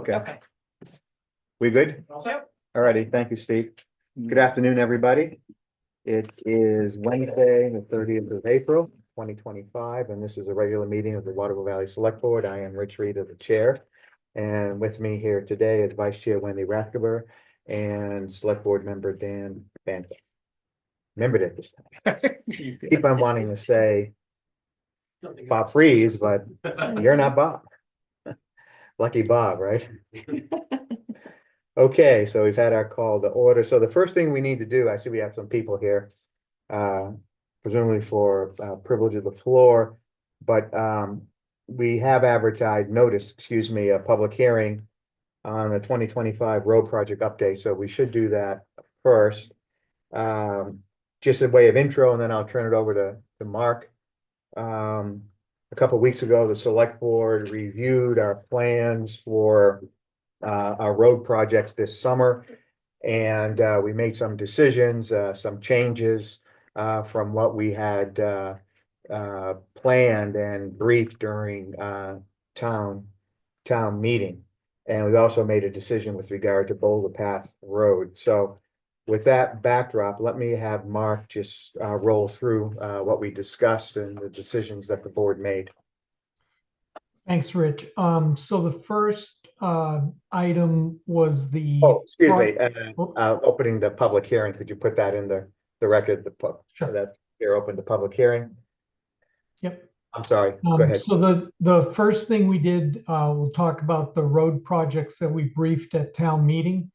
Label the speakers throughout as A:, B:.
A: Okay,
B: Okay.
A: we good?
B: Also,
A: All righty, thank you, Steve. Good afternoon, everybody. It is Wednesday, the 30th of April, 2025, and this is a regular meeting of the Waterville Valley Select Board. I am Rich Reed, the chair. And with me here today is Vice Chair Wendy Rathgeber and Select Board Member Dan Banta. Remembered it this time. Keep on wanting to say Bob Freeze, but you're not Bob. Lucky Bob, right? Okay, so we've had our call to order. So the first thing we need to do, I see we have some people here. Presumably for privilege of the floor, but we have advertised notice, excuse me, a public hearing on the 2025 road project update, so we should do that first. Just a way of intro, and then I'll turn it over to Mark. A couple of weeks ago, the select board reviewed our plans for our road projects this summer. And we made some decisions, some changes from what we had planned and briefed during town meeting. And we also made a decision with regard to Boulder Path Road. So with that backdrop, let me have Mark just roll through what we discussed and the decisions that the board made.
C: Thanks, Rich. So the first item was the.
A: Oh, excuse me,
C: Oh.
A: opening the public hearing. Could you put that in the record,
C: Sure.
A: that you're open to public hearing?
C: Yep.
A: I'm sorry, go ahead.
C: So the first thing we did, we'll talk about the road projects that we briefed at town meeting,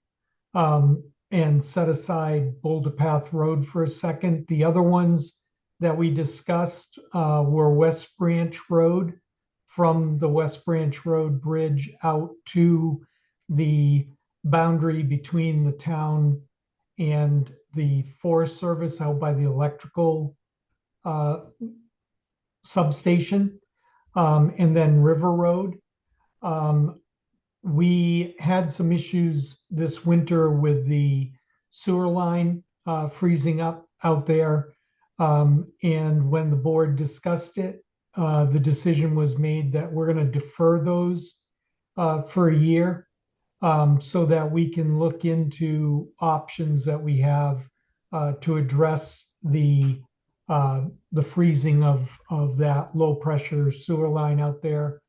C: and set aside Boulder Path Road for a second. The other ones that we discussed were West Branch Road, from the West Branch Road Bridge out to the boundary between the town and the Forest Service out by the electrical substation, and then River Road. We had some issues this winter with the sewer line freezing up out there. And when the board discussed it, the decision was made that we're going to defer those for a year, so that we can look into options that we have to address the freezing of that low pressure sewer line out there.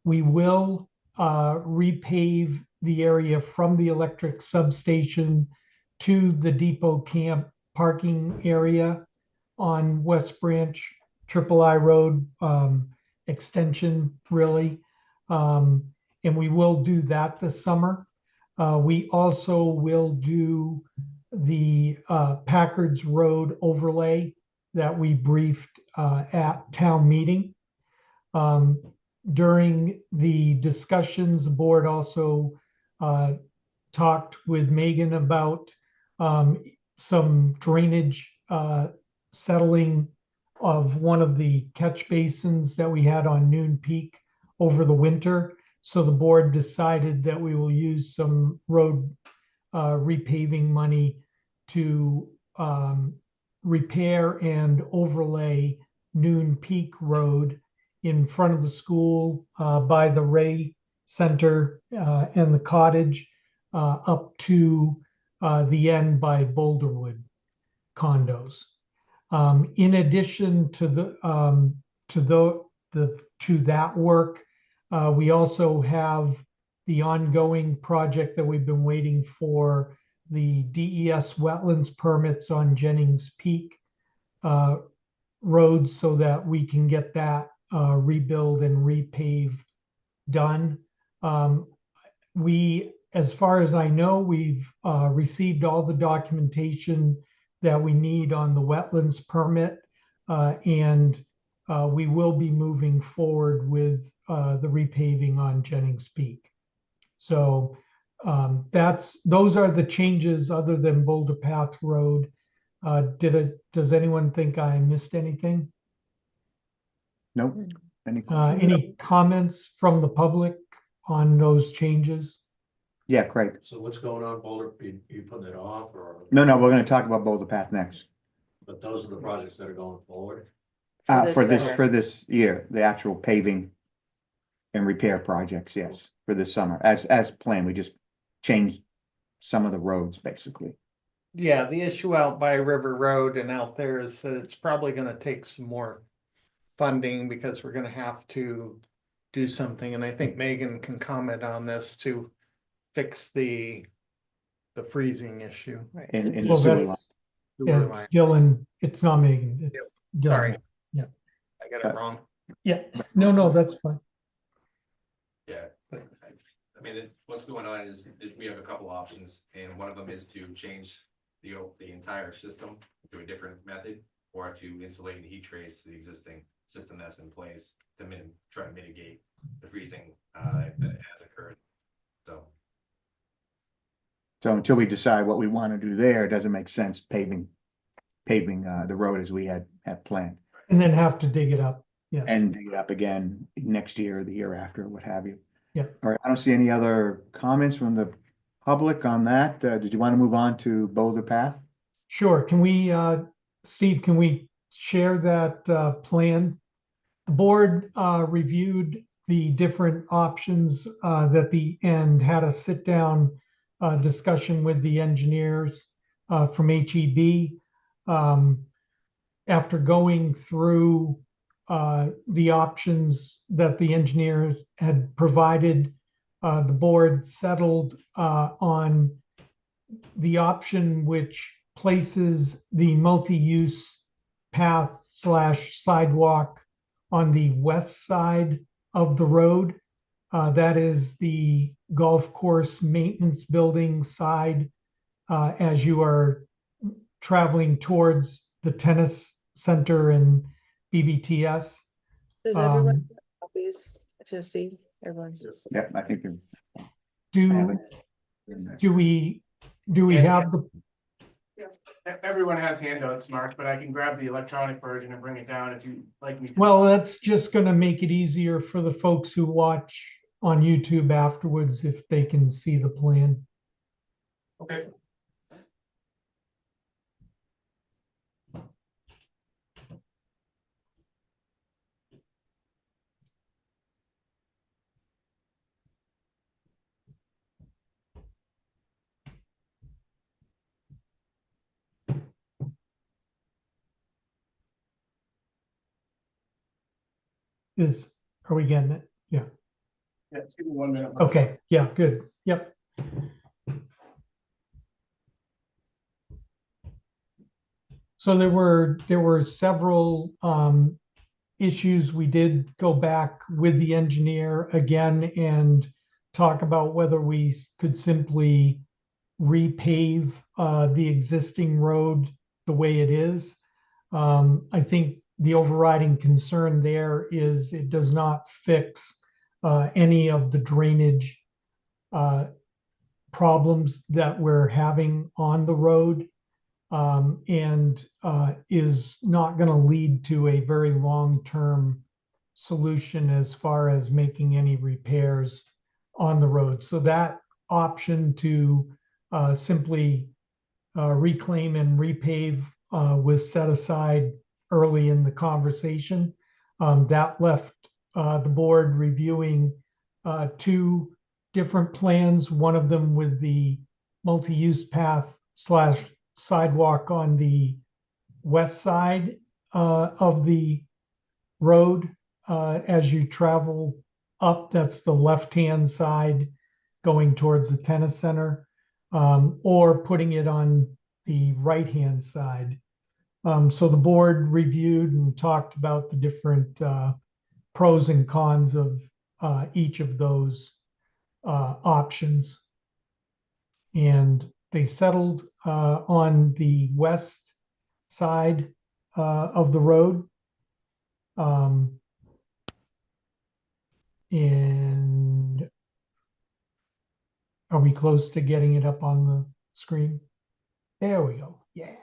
C: We will repave the area from the electric substation to the depot camp parking area on West Branch Triple I Road extension, really. And we will do that this summer. We also will do the Packard's Road overlay that we briefed at town meeting. During the discussions, the board also talked with Megan about some drainage settling of one of the catch basins that we had on Noon Peak over the winter. So the board decided that we will use some road repaving money to repair and overlay Noon Peak Road in front of the school, by the Ray Center and the cottage, up to the end by Boulderwood condos. In addition to that work, we also have the ongoing project that we've been waiting for, the DES wetlands permits on Jennings Peak Road, so that we can get that rebuild and repave done. As far as I know, we've received all the documentation that we need on the wetlands permit, and we will be moving forward with the repaving on Jennings Peak. So those are the changes other than Boulder Path Road. Does anyone think I missed anything?
A: Nope.
C: Any comments from the public on those changes?
A: Yeah, Craig.
D: So what's going on, Boulder? You putting it off, or?
A: No, we're gonna talk about Boulder Path next.
D: But those are the projects that are going forward?
A: For this year, the actual paving. and repair projects, yes, for this summer, as planned. We just changed some of the roads, basically.
B: Yeah, the issue out by River Road and out there is that it's probably gonna take some more funding because we're gonna have to do something, and I think Megan can comment on this to fix the freezing issue.
E: Right.
A: In the
C: Well,
A: sewer line.
C: that's,
B: Sewer
C: yeah,
B: line.
C: it's Dylan, it's not Megan,
B: Yep.
C: it's
B: Sorry.
C: Dylan. Yeah.
B: I got it wrong.
C: Yeah, no, that's fine.
F: Yeah, I mean, what's going on is that we have a couple options, and one of them is to change the entire system to a different method, or to insulate and heat trace the existing system that's in place to try to mitigate the freezing that has occurred. So,
A: So until we decide what we want to do there, it doesn't make sense paving the road as we had planned.
C: And then have to dig it up. Yeah.
A: And dig it up again next year or the year after, what have you.
C: Yeah.
A: All right, I don't see any other comments from the public on that. Did you want to move on to Boulder Path?
C: Sure. Can we, Steve, can we share that plan? The board reviewed the different options and had a sit down discussion with the engineers from HEB. After going through the options that the engineers had provided, the board settled on the option which places the multi-use path / sidewalk on the west side of the road. That is the golf course maintenance building side as you are traveling towards the tennis center and BBTS.
E: Does everyone
C: Um,
E: have copies to see? Everyone's.
A: Yep, I think they're. I
C: do
A: have it.
C: do we
G: Yeah.
C: have the
G: Everyone has handouts, Mark, but I can grab the electronic version and bring it down if you like me to.
C: well, that's just going to make it easier for the folks who watch on YouTube afterwards if they can see the plan.
G: Okay.
C: Are we getting it? Yeah.
G: Yeah, just give me 1 minute. Mark.
C: Okay. Yeah, good. Yep. So there were several issues. We did go back with the engineer again and talk about whether we could simply repave the existing road the way it is. I think the overriding concern there is it does not fix any of the drainage problems that we're having on the road, and is not going to lead to a very long-term solution as far as making any repairs on the road. So that option to simply reclaim and repave was set aside early in the conversation. That left the board reviewing two different plans, one of them with the multi-use path / sidewalk on the west side of the road as you travel up. That's the left-hand side going towards the tennis center, or putting it on the right-hand side. So the board reviewed and talked about the different pros and cons of each of those options. And they settled on the west side of the road. And are we close to getting it up on the screen? There we go. Yeah.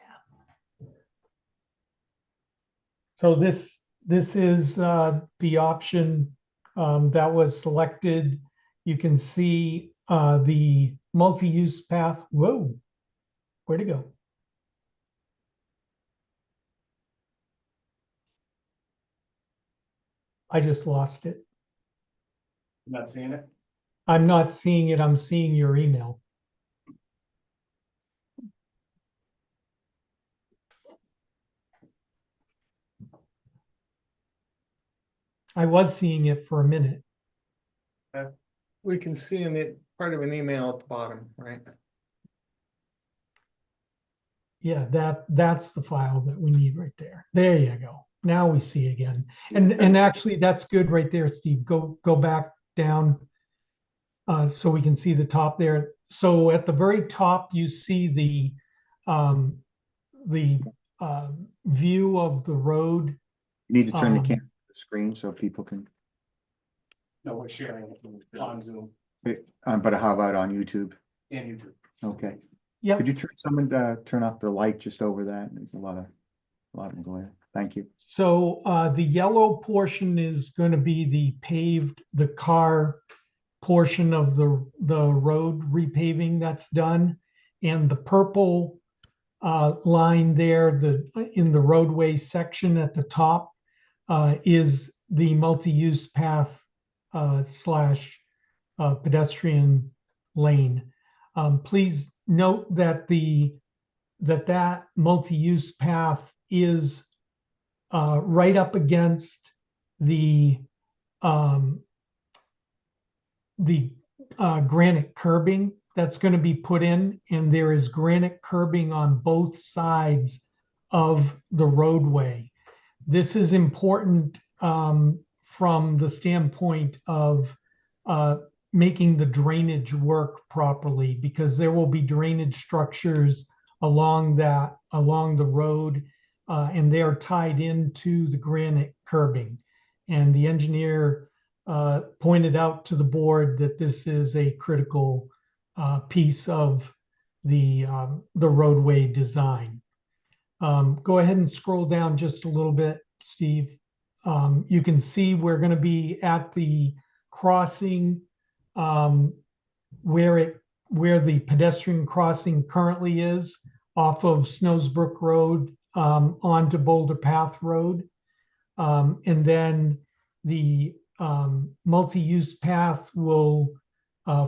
C: So this is the option that was selected. You can see the multi-use path. Whoa, where'd it go? I just lost it.
G: Not seeing it.
C: I'm not seeing it. I'm seeing your email. I was seeing it for a minute.
B: We can see in it, part of an email at the bottom, right?
C: Yeah, that's the file that we need right there. There you go. Now we see again. And actually that's good right there, Steve. Go back down. So we can see the top there. So at the very top, you see the view of the road.
A: You need to turn the
C: Um,
A: camera to the screen so people can,
G: No, we're sharing it on Zoom
A: but how about on YouTube?
G: and YouTube.
A: Okay.
C: Yep.
A: Could you turn off the light just over that? There's a lot of glare. Thank you.
C: So the yellow portion is going to be the car portion of the road repaving that's done. And the purple line there, in the roadway section at the top is the multi-use path slash pedestrian lane. Please note that that multi-use path is right up against the granite curbing that's going to be put in, and there is granite curbing on both sides of the roadway. This is important from the standpoint of making the drainage work properly, because there will be drainage structures along the road, and they are tied into the granite curbing. And the engineer pointed out to the board that this is a critical piece of the roadway design. Go ahead and scroll down just a little bit, Steve. You can see we're going to be at the crossing where the pedestrian crossing currently is, off of Snowsbrook Road onto Boulder Path Road. And then the multi-use path will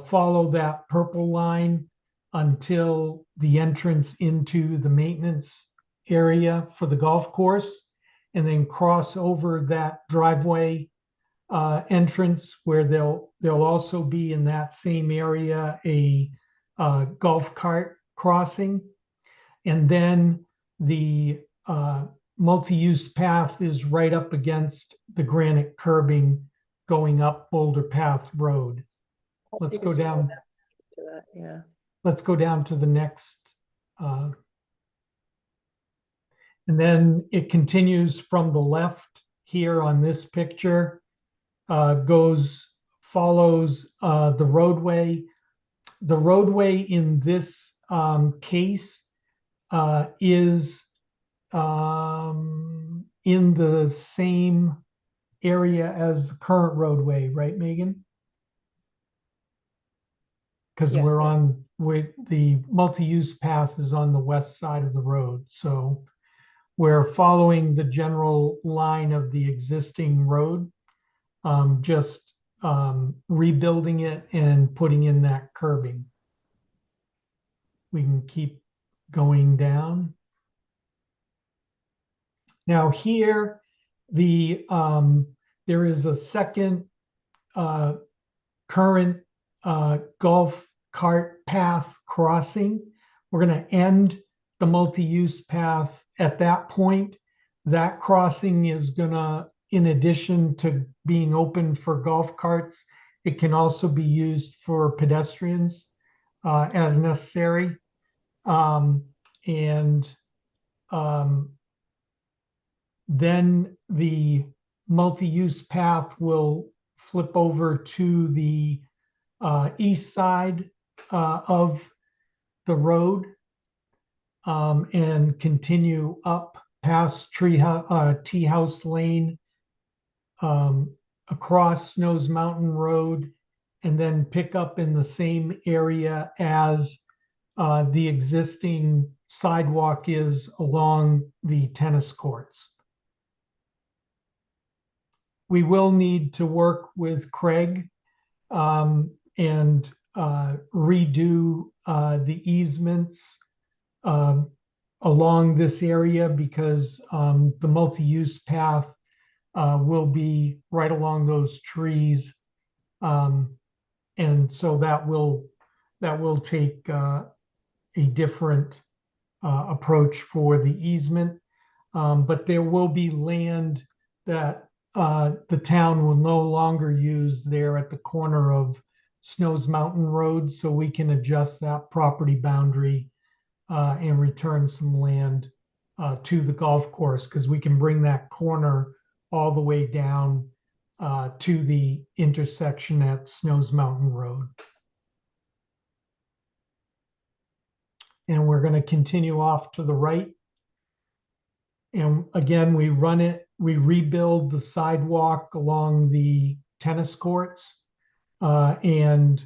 C: follow that purple line until the entrance into the maintenance area for the golf course, and then cross over that driveway entrance, where there'll also be in that same area a golf cart crossing. And then the multi-use path is right up against the granite curbing going up Boulder Path Road. Let's go down.
E: To that, yeah.
C: Let's go down to the next. And then it continues from the left here on this picture, follows the roadway. The roadway in this case is in the same area as the current roadway, right, Megan? Because
E: Yes, yes.
C: with the multi-use path is on the west side of the road. So we're following the general line of the existing road, just rebuilding it and putting in that curbing. We can keep going down. Now here, there is a second current golf cart path crossing. We're going to end the multi-use path at that point. That crossing is going to, in addition to being open for golf carts, it can also be used for pedestrians as necessary. Then the multi-use path will flip over to the east side of the road and continue up past Tea House Lane, across Snows Mountain Road, and then pick up in the same area as the existing sidewalk is along the tennis courts. We will need to work with Craig and redo the easements along this area because the multi-use path will be right along those trees. And so that will take a different approach for the easement. But there will be land that the town will no longer use there at the corner of Snows Mountain Road, so we can adjust that property boundary and return some land to the golf course, because we can bring that corner all the way down to the intersection at Snows Mountain Road. And we're going to continue off to the right. And again, we rebuild the sidewalk along the tennis courts and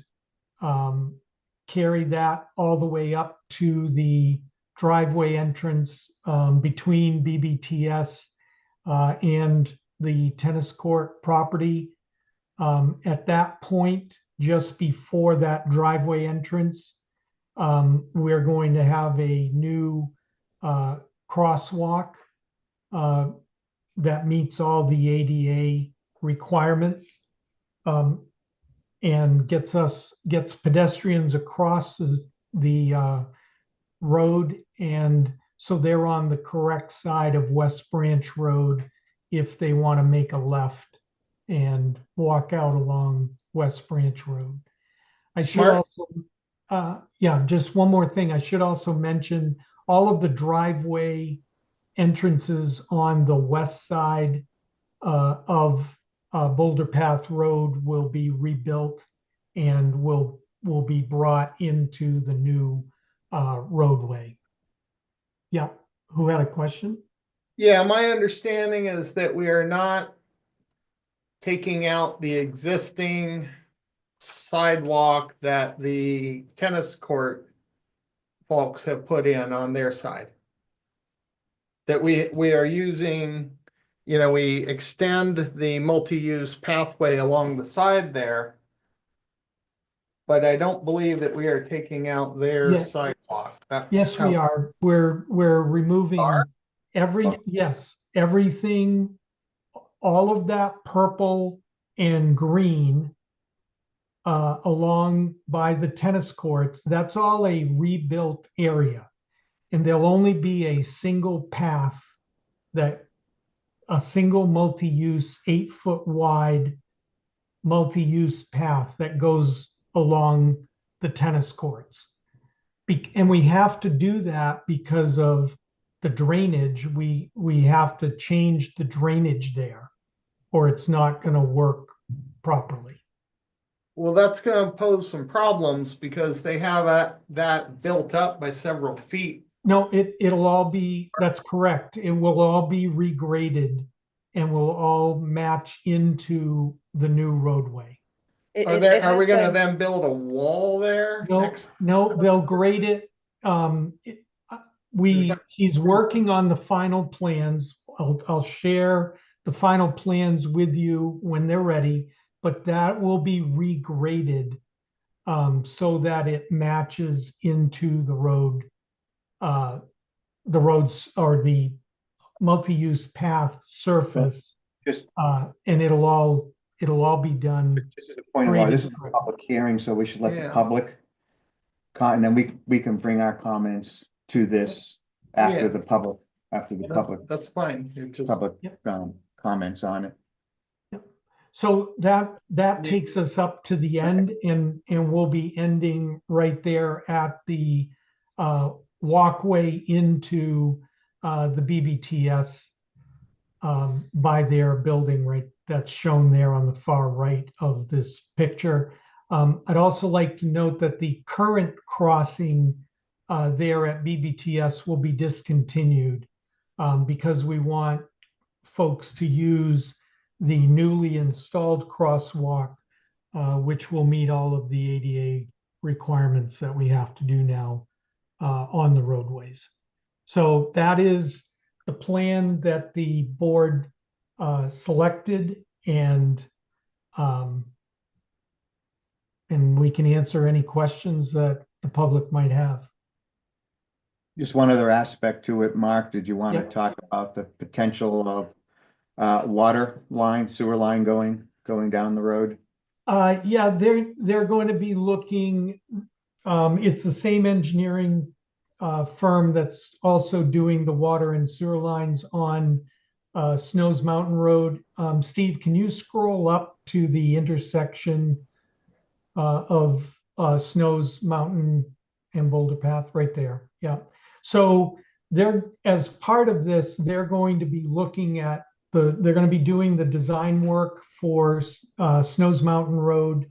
C: carry that all the way up to the driveway entrance between BBTS and the tennis court property. At that point, just before that driveway entrance, we're going to have a new crosswalk that meets all the ADA requirements and gets pedestrians across the road, and so they're on the correct side of West Branch Road if they want to make a left and walk out along West Branch Road. I should
B: Mark?
C: also, yeah, just one more thing. I should also mention all of the driveway entrances on the west side of Boulder Path Road will be rebuilt and will be brought into the new roadway. Yeah, who had a question?
B: Yeah, my understanding is that we are not taking out the existing sidewalk that the tennis court folks have put in on their side. That we are using, we extend the multi-use pathway along the side there. But I don't believe that we are taking out their
C: Yeah.
B: sidewalk. That's
C: Yes, we
B: how-
C: are. We're removing everything, all of that purple and green along by the tennis courts. That's all a rebuilt area. And there'll only be a single path, a single multi-use 8-foot wide multi-use path that goes along the tennis courts. And we have to do that because of the drainage. We have to change the drainage there, or it's not going to work properly.
B: Well, that's gonna pose some problems because they have that built up by several feet.
C: No, it'll all be, that's correct. It will all be regraded and will all match into the new roadway.
B: Are we gonna then build a wall there?
C: No,
B: next?
C: no, they'll grade it. He's working on the final plans. I'll share the final plans with you when they're ready, but that will be regraded so that it matches into the road, the roads or the multi-use path surface.
A: Just,
C: And it'll all be done.
A: this is a point of order. This is a
C: Graded.
A: public hearing, so we should let the
B: Yeah.
A: public and then we can bring our comments to this after
B: Yeah.
A: the public,
B: That's fine. It just,
A: public comments on it.
C: So that takes us up to the end, and we'll be ending right there at the walkway into the BBTS by their building, right? That's shown there on the far right of this picture. I'd also like to note that the current crossing there at BBTS will be discontinued because we want folks to use the newly installed crosswalk, which will meet all of the ADA requirements that we have to do now on the roadways. So that is the plan that the board selected, and and we can answer any questions that the public might have.
A: Just one other aspect to it, Mark, did you want to
C: Yep.
A: talk about the potential of water line, sewer line going down the road?
C: Yeah, they're going to be looking, it's the same engineering firm that's also doing the water and sewer lines on Snows Mountain Road. Steve, can you scroll up to the intersection of Snows Mountain and Boulder Path right there? Yeah. So they're, as part of this, they're going to be looking at they're going to be doing the design work for Snows Mountain Road,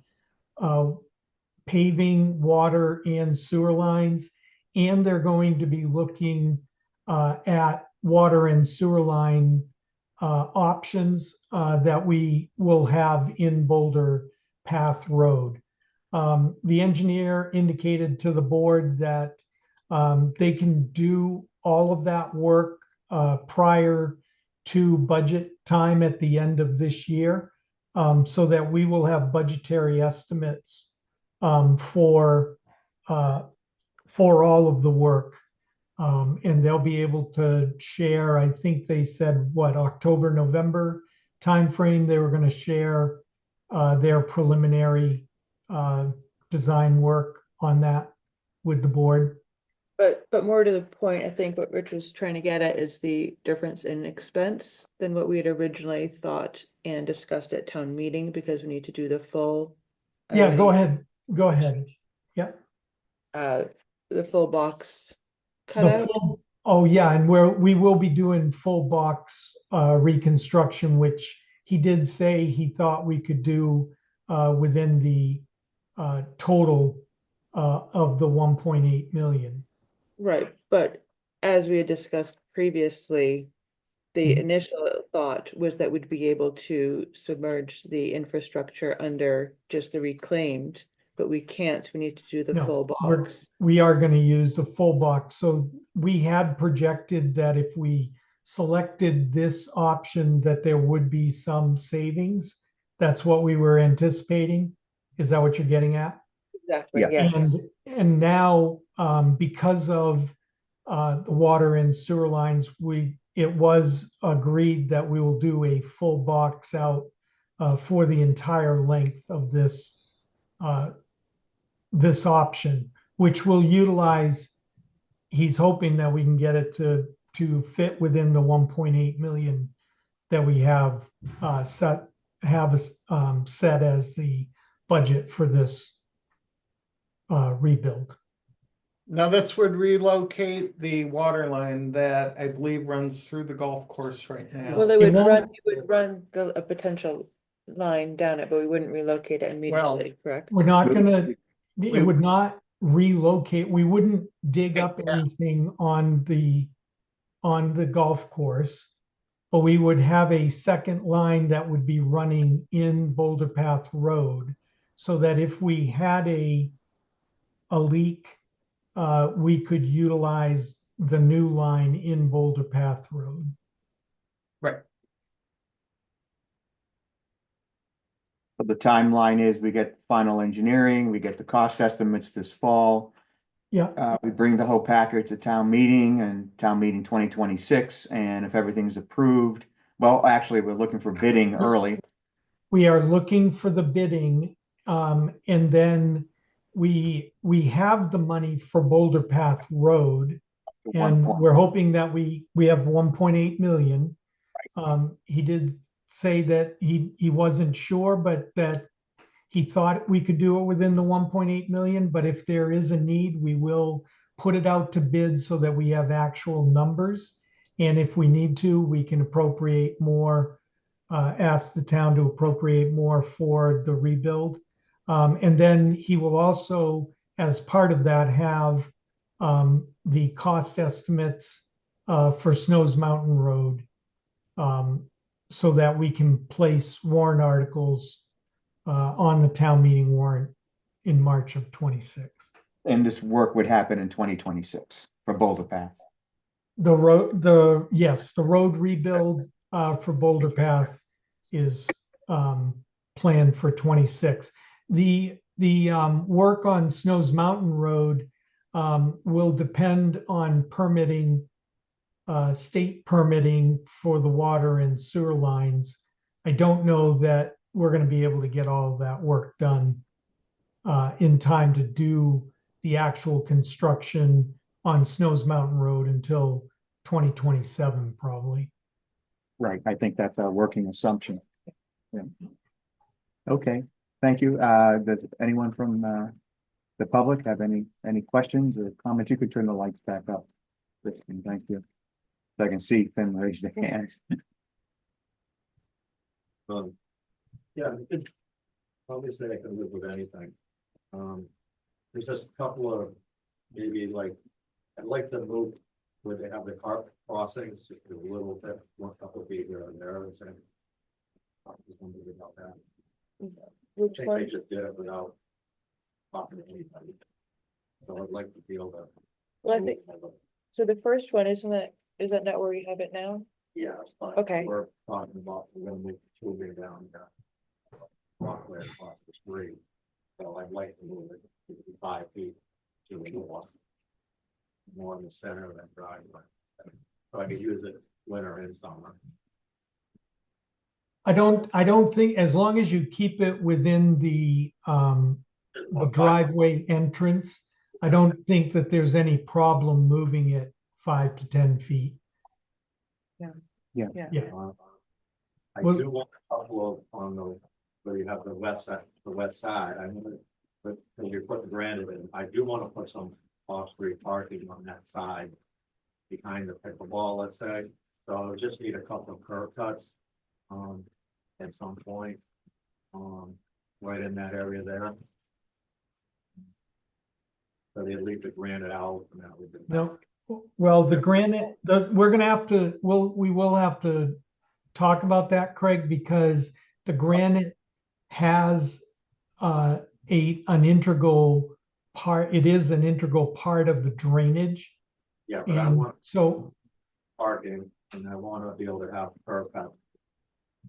C: paving, water, and sewer lines. And they're going to be looking at water and sewer line options that we will have in Boulder Path Road. The engineer indicated to the board that they can do all of that work prior to budget time at the end of this year, so that we will have budgetary estimates for all of the work. And they'll be able to share, I think they said, what, October, November timeframe, they were going to share their preliminary design work on that with the board.
E: But more to the point, I think what Rich was trying to get at is the difference in expense than what we had originally thought and discussed at town meeting, because we need to do the full.
C: Yeah, go
E: already,
C: ahead. Go ahead. Yep.
E: The full box
C: The
E: cutout.
C: full, oh yeah, and we will be doing full box reconstruction, which he did say he thought we could do within the total of the 1.8 million.
E: Right, but as we had discussed previously, the
C: Mhm.
E: initial thought was that we'd be able to submerge the infrastructure under just the reclaimed, but we can't, we need to do the
C: No,
E: full
C: we're-
E: box.
C: We are going to use the full box. So we had projected that if we selected this option, that there would be some savings. That's what we were anticipating. Is that what you're getting at?
E: Exactly,
A: Yeah.
E: yes.
C: And now, because of the water and sewer lines, it was agreed that we will do a full box out for the entire length of this this option, which will utilize. He's hoping that we can get it to fit within the 1.8 million that we have set as the budget for this rebuild.
B: Now, this would relocate the water line that I believe runs through the golf course right now.
E: Well,
C: It won't-
E: you would run a potential line down it, but we wouldn't relocate it immediately, correct?
C: We're not gonna, it
B: We-
C: would not relocate, we wouldn't dig up
B: Yeah.
C: anything on the golf course. But we would have a second line that would be running in Boulder Path Road, so that if we had a leak, we could utilize the new line in Boulder Path Road.
B: Right,
A: So the timeline is we get final engineering, we get the cost estimates this fall.
C: Yeah,
A: We bring the whole package to town meeting and town meeting 2026, and if everything's approved, well, actually, we're looking for bidding early.
C: we are looking for the bidding, and then we have the money for Boulder Path Road.
A: to one
C: And
A: point.
C: we're hoping that we have 1.8 million. He did say that he wasn't sure, but that he thought we could do it within the 1.8 million, but if there is a need, we will put it out to bid so that we have actual numbers. And if we need to, we can appropriate more, ask the town to appropriate more for the rebuild. And then he will also, as part of that, have the cost estimates for Snows Mountain Road, so that we can place warrant articles on the town meeting warrant in March of 26.
A: And this work would happen in 2026 for Boulder Path.
C: The road rebuild for Boulder Path is planned for 26. The the work on Snows Mountain Road will depend on permitting, state permitting for the water and sewer lines. I don't know that we're going to be able to get all of that work done in time to do the actual construction on Snows Mountain Road until 2027, probably.
A: Right, I think that's our working assumption. Yeah. Okay, thank you. Does anyone from the public have any questions or comments? You could turn the lights back up. Kristen, thank you. So I can see them raise their hands.
D: Yeah, it, obviously I can live with anything. There's just a couple of, maybe like, I'd like to move where they have the car crossings, just a little bit, one couple of feet here and there, and saying. I just wondered about that. I
E: Which
D: think they
E: one?
D: just did it without talking to anybody. So I'd like to be able to.
E: Well, I think, so the first one, is that not where we have it now?
D: Yeah, it's fine.
E: Okay.
D: We're talking about, we're gonna move the tubing down, walkway across the street. So I'd like to move it to 5 feet to the north. More in the center of that driveway. So I could use it winter and summer.
C: I don't think, as long as you keep it within the driveway entrance, I don't think that there's any problem moving it 5 to 10 feet.
D: Uh,
C: Yeah.
D: I
C: Well-
D: do want a couple of on the, where you have the west side, I know, but when you put the granite in, I do want to put some off-street parking on that side. Behind the pickleball, let's say, so I just need a couple of curb cuts. At some point. Right in that area there. So they leave the granite out and that would be.
C: No, well, the granite, we're gonna have to, we will have to talk about that, Craig, because the granite has an integral part, it is an integral part of the drainage.
D: Yeah, but I
C: And
D: want
C: so,
D: parking and I want to be able to have curb cut.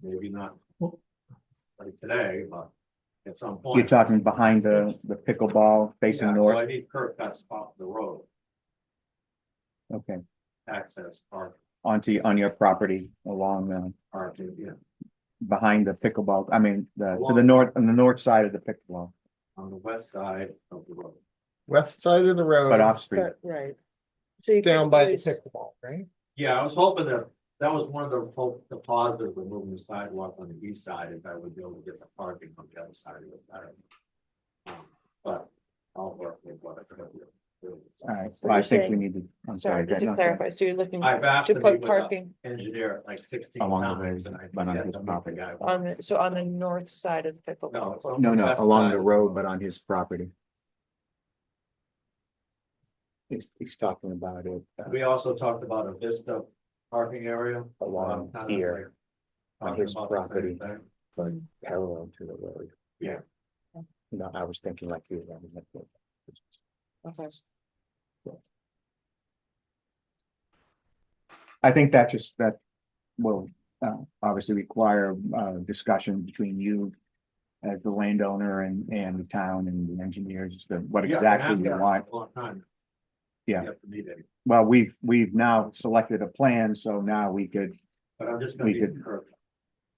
D: Maybe not.
C: Well-
D: Like today, but at some point.
A: You're talking behind the pickleball facing
D: Yeah, so
A: north?
D: I need curb cuts off the road,
A: Okay,
D: access, park,
A: on your property along
D: parking, yeah,
A: behind the pickleball, I mean, to the north, on the north side of the pickleball,
D: on the west side of the road.
B: West side of the road.
A: but off street.
E: Right. So you
B: Down
E: could
B: by the
E: always-
B: pickleball, right?
D: Yeah, I was hoping that was one of the positives of moving the sidewalk on the east side, if I would be able to get the parking on the other side of it better. But I'll work with what I could do.
A: All right,
E: So
A: well, I
E: you're
A: think we
E: saying-
A: need to, I'm
E: Sorry,
A: sorry.
E: just to
A: no,
E: clarify, so you're looking
D: I've asked
E: to
D: to meet
E: put
D: with a
E: parking
D: engineer like 16
A: Along the
D: times
A: road,
D: and I.
A: but on
D: yet
A: his
D: to meet
A: property.
D: the guy.
E: on the north side of the pickleball.
D: No,
A: No, no,
D: west
A: along
D: side
A: the
D: of
A: road, but on his property. He's talking about it
D: We also talked about a Vista parking area.
A: along
D: kind of
A: here,
D: like
A: on his
D: talking about the same
A: property.
D: thing.
A: but parallel to the road.
D: Yeah.
A: You know, I was thinking like you.
E: Okay.
A: I think that will obviously require discussion between you as the landowner and the town and the engineers, as to what
D: Yeah,
A: exactly
D: and
A: you
D: that's
A: want.
D: a long time.
A: Yeah.
D: You have to meet it,
A: Well, we've now selected a plan, so now we could,
D: but I'm just gonna
A: We
D: be.
A: could-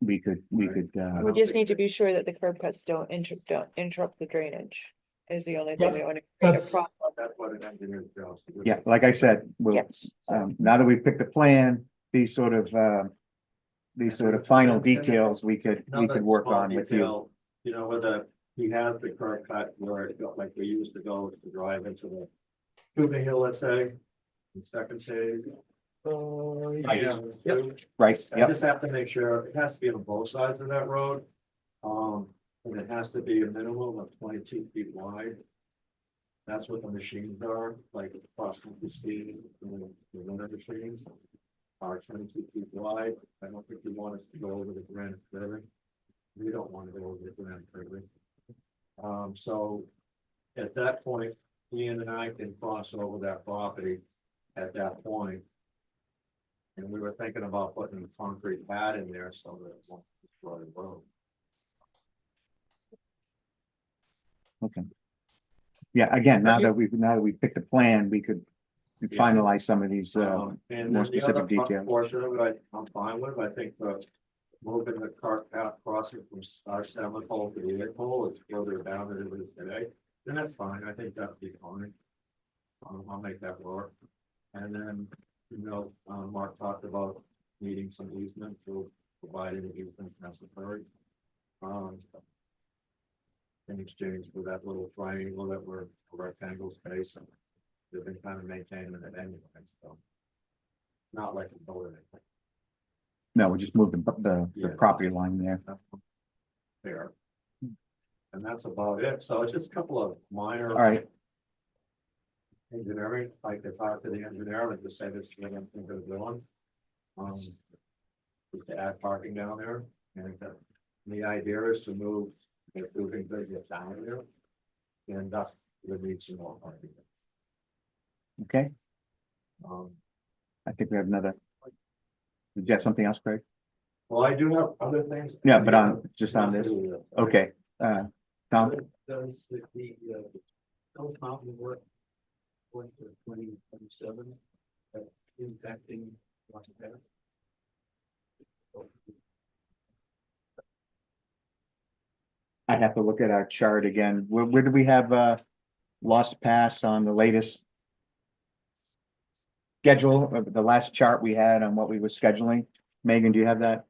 A: we could.
E: We
D: don't
E: just
D: think
E: need to
D: that-
E: be sure that the curb cuts don't interrupt the drainage. Is the only
C: Yeah,
E: thing we want to.
C: that's-
D: That's what an engineer's job is to do.
A: Yeah, like I said, we'll,
E: Yes.
A: now that we've picked a plan, these sort of final details we could
D: Another
A: work
D: small
A: on with you.
D: detail, you know, where he has the curb cut where it got like we used to go to drive into the Tubing Hill, let's say. The second stage.
B: Oh,
D: Yeah.
A: Right,
D: I
A: yep,
D: just have to make sure, it has to be on both sides of that road. And it has to be a minimum of 22 feet wide. That's what the machines are, like cross country speed, the winter machines. Are 22 feet wide. I don't think we want us to go over the granite curbing. We don't want to go over the granite curbing. So at that point, Ian and I can cross over that property at that point. And we were thinking about putting a concrete pad in there so that it won't destroy the road.
A: Okay. Yeah, again, now that we've picked a plan, we could finalize some of these,
D: And
A: more
D: then the
A: specific
D: other
A: details.
D: portion of it, I'm fine with, I think the moving the cart path crossing from our seventh hole to the eighth hole is further down than it is today, then that's fine, I think that'd be fine. I'll make that work. And then, Mark talked about needing some easement to provide any easements necessary. In exchange for that little triangle that we're rectangle space, and they've been kind of maintaining it anyway, so. Not like a building.
A: No, we just moved the
D: Yeah.
A: property line there.
D: There. And that's about it, so it's just a couple of minor.
A: All right,
D: Engineering, like they talk to the engineer and just say this, what I'm thinking of doing. Just to add parking down there, and the idea is to move, if moving business down there. And thus, we need some more parking.
A: okay,
D: Um,
A: I think we have another. Did you have something else, Craig?
D: well, I do have other things.
A: Yeah, but just on this, okay, Tom,
D: Does the Coast Mountain work going to 2027 impacting Los Angeles?
A: I'd have to look at our chart again, where do we have, lost pass on the latest? Schedule, the last chart we had on what we were scheduling, Megan, do you have that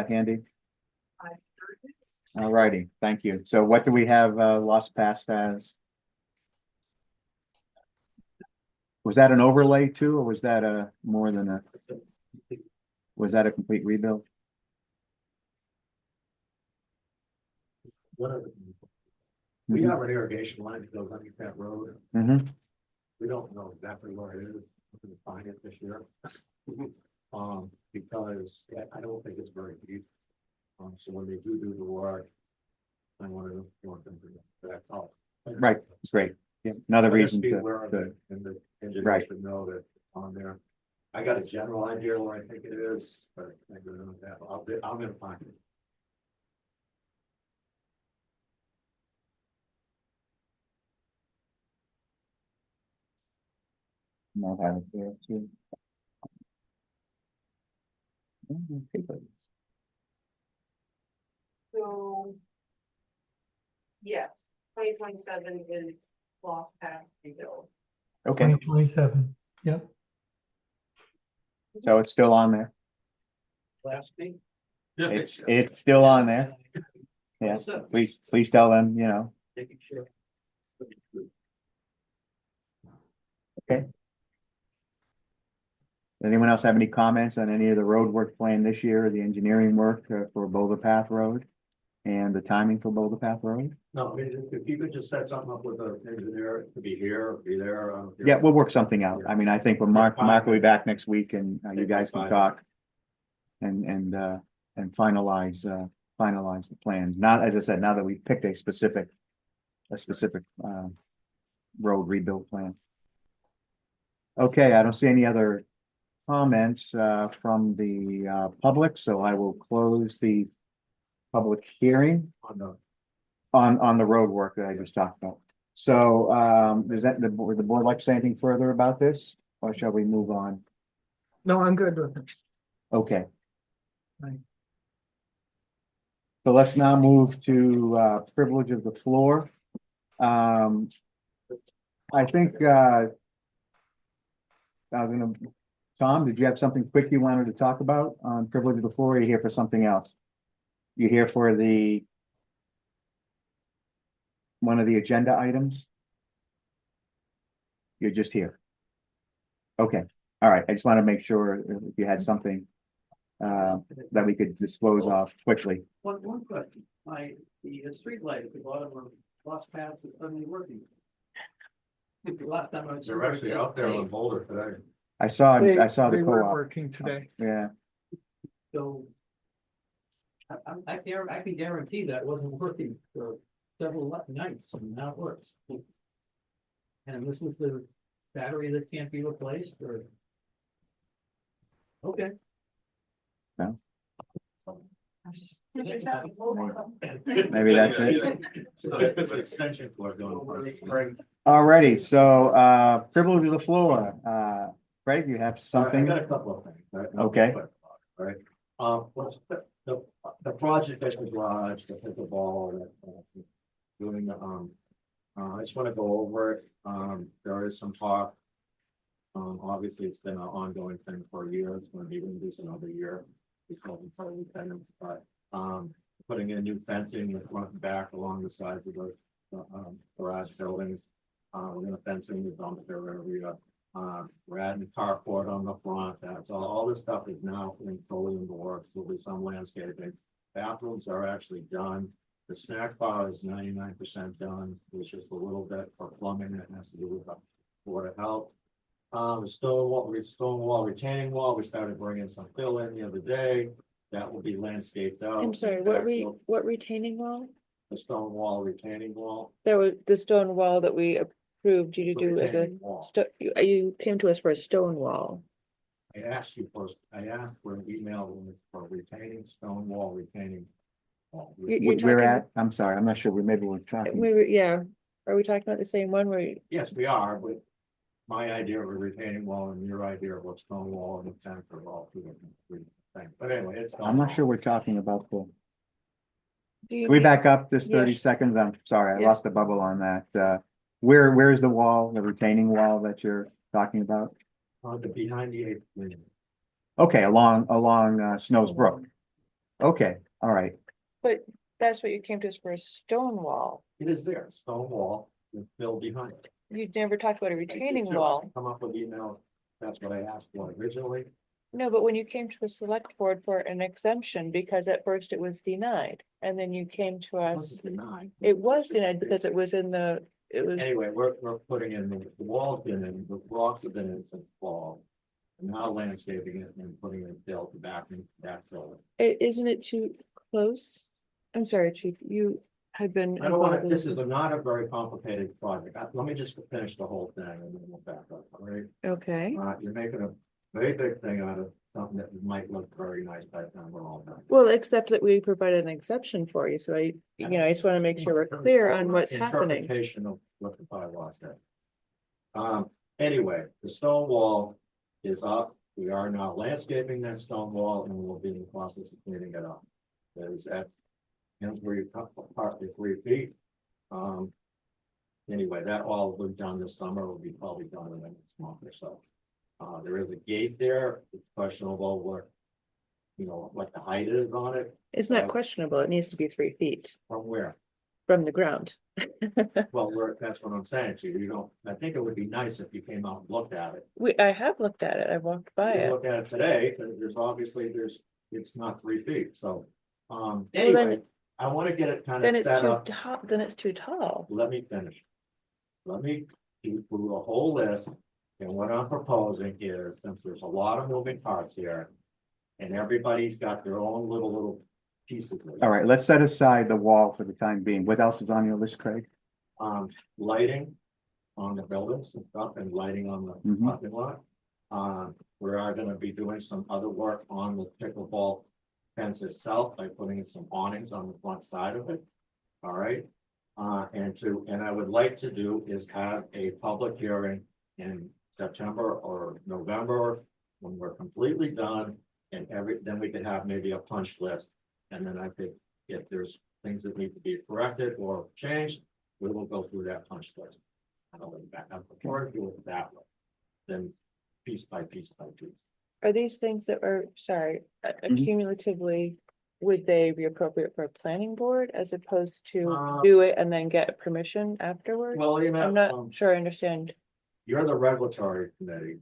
A: handy? All righty, thank you, so what do we have, lost pass as? Was that an overlay too, or was that a more than a? Was that a complete rebuild?
D: What are we have an irrigation line that goes underneath that road.
A: Mm-hmm,
D: We don't know exactly where it is. We're gonna find it this year. Because I don't think it's very deep. So when they do the work, I want them to back up.
A: right, it's great, yeah, another
D: But just
A: reason
D: be
A: to,
D: aware of
A: to,
D: it, and the engineer
A: Right.
D: should know that it's on there. I got a general idea where I think it is, but I don't know that. I'm gonna find it.
A: I'll have it there too. Okay,
H: So. Yes, 2027 is lost path rebuild.
A: Okay,
C: 2027, yep.
A: so it's still on there,
D: Last thing?
A: it's still on there, yeah, please tell them,
D: Taking sure.
A: okay. Anyone else have any comments on any of the road work planned this year, or the engineering work for Boulder Path Road? And the timing for Boulder Path Road?
D: No, I mean, if you could just set something up with an engineer to be here, be there.
A: Yeah, we'll work something out. I mean, I think when Mark will be back next week, and you guys can talk. And finalize the plans. Now, as I said, now that we've picked a specific road rebuild plan. Okay, I don't see any other comments from the public, so I will close the public hearing on the road work that I just talked about. So, does the board like to say anything further about this, or shall we move on?
B: No, I'm good with it.
A: Okay.
B: Right.
A: So let's now move to privilege of the floor. I think Tom, did you have something quick you wanted to talk about on privilege of the floor, or are you here for something else? You here for one of the agenda items? You're just here. Okay, all right, I just want to make sure if you had something that we could dispose of quickly.
D: One question, the street light at the bottom of Lost Paths is suddenly working. Last time I was. They're actually out there on Boulder today.
A: I saw the
B: They were
A: co-op,
B: working today.
A: yeah,
I: So. I can guarantee that wasn't working for several nights and now it works. And this is the battery that can't be replaced or? Okay.
J: Maybe that's it.
D: So it's an extension cord going.
G: Right.
J: Alrighty, so, privilege of the floor. Craig, you have
D: I
J: something?
D: got a couple of things, right?
J: Okay.
D: All right, what's the project at the garage, the pickleball, doing the, I just wanna go over it, there is some talk. Obviously, it's been an ongoing thing for a year, it's gonna be at least another year. Because it's probably tenants, but, putting in new fencing in the front and back along the sides of the, garage buildings. We're gonna fencing the dumpster area. We're adding carport on the front, that's all this stuff is now fully in the works, there'll be some landscaping. Bathrooms are actually done, the snack bar is 99% done, there's just a little bit for plumbing that has to do with the Board of Health. The stone wall retaining wall, we started bringing some fill in the other day, that will be landscaped out.
E: I'm sorry, what retaining wall?
D: The stone wall retaining wall.
E: There was the stone wall that we approved you to
D: The
E: do as a,
D: retaining wall.
E: you came to us for a stone wall.
D: I asked you first, I asked for an email for retaining stone wall retaining. Wall.
E: You're
J: We're
E: talking-
J: at, I'm sorry, I'm not sure, maybe we're talking.
E: Yeah, are we talking about the same one where?
D: Yes, we are, but my idea of a retaining wall and your idea of what stone wall and the center are all two different things, but anyway, it's.
J: I'm not sure we're talking about the,
E: Do you
J: can we
E: need-
J: back up just
E: Yeah.
J: 30 seconds? I'm sorry, I
E: Yeah.
J: lost the bubble on that. Where's the wall, the retaining wall that you're talking about?
D: Behind the eighth green.
J: Okay, along Snow's Brook. Okay, all right.
E: But that's what you came to us for, a stone wall.
D: It is there, stone wall, with fill behind it.
E: You never talked about a
D: I did
E: retaining
D: too.
E: wall.
D: Come up with emails, that's what I asked for originally.
E: No, but when you came to the select board for an exemption, because at first it was denied, and then you came to
D: It
E: us.
D: wasn't denied.
E: It was denied because it was in the, it was,
D: Anyway, we're putting in, the walls been in, the rocks have been in since fall. And now landscaping it and putting in fill to back and backfill it.
E: isn't it too close? I'm sorry, chief, you had been.
D: I don't want
E: involved
D: to,
E: with
D: this is not a very complicated project. Let me just finish the whole thing and then we'll back up, all right?
E: Okay,
D: You're making a very big thing out of something that might look very nice by the time we're all done.
E: well, except that we provided an exception for you, so I just want to make sure we're clear on what's happening.
D: Interpretation of what the bylaw said. Anyway, the stone wall is up. We are now landscaping that stone wall and we'll be in the process of cleaning it up. That is at, and we're partly 3 feet. Anyway, that all will be done this summer, will be probably done in the next month or so. There is a gate there, it's questionable what, what the height is on it,
E: It's not questionable, it needs to be 3 feet
D: from where.
E: from the ground.
D: Well, that's what I'm saying to you, I think it would be nice if you came out and looked at it.
E: I have looked at it, I walked by
D: You
E: it.
D: look at it today, it's not 3 feet, so,
E: then-
D: anyway, I want to get it kind
E: Then
D: of
E: it's
D: set
E: too
D: up.
E: tall, then it's too tall.
D: Let me finish. Let me go through a whole list, and what I'm proposing is, since there's a lot of moving parts here. And everybody's got their own little pieces. of it.
J: All right, let's set aside the wall for the time being. What else is on your list, Craig?
D: Lighting on the buildings and stuff, and lighting on the
J: Mhm.
D: parking lot. We are gonna be doing some other work on the pickleball fence itself by putting in some awnings on the front side of it. All right, and I would like to do is have a public hearing in September or November, when we're completely done. And then we could have maybe a punch list, and then I could, if there's things that need to be corrected or changed, we will go through that punch list. I'll let you back up before I do it that way, then piece by piece by piece.
E: Are these things that are, sorry,
J: Mm-hmm.
E: cumulatively, would they be appropriate for a planning board as opposed to
D: Uh,
E: do it and then get permission afterward?
D: Well, you
E: I'm
D: know,
E: not sure I understand.
D: you're the regulatory committee.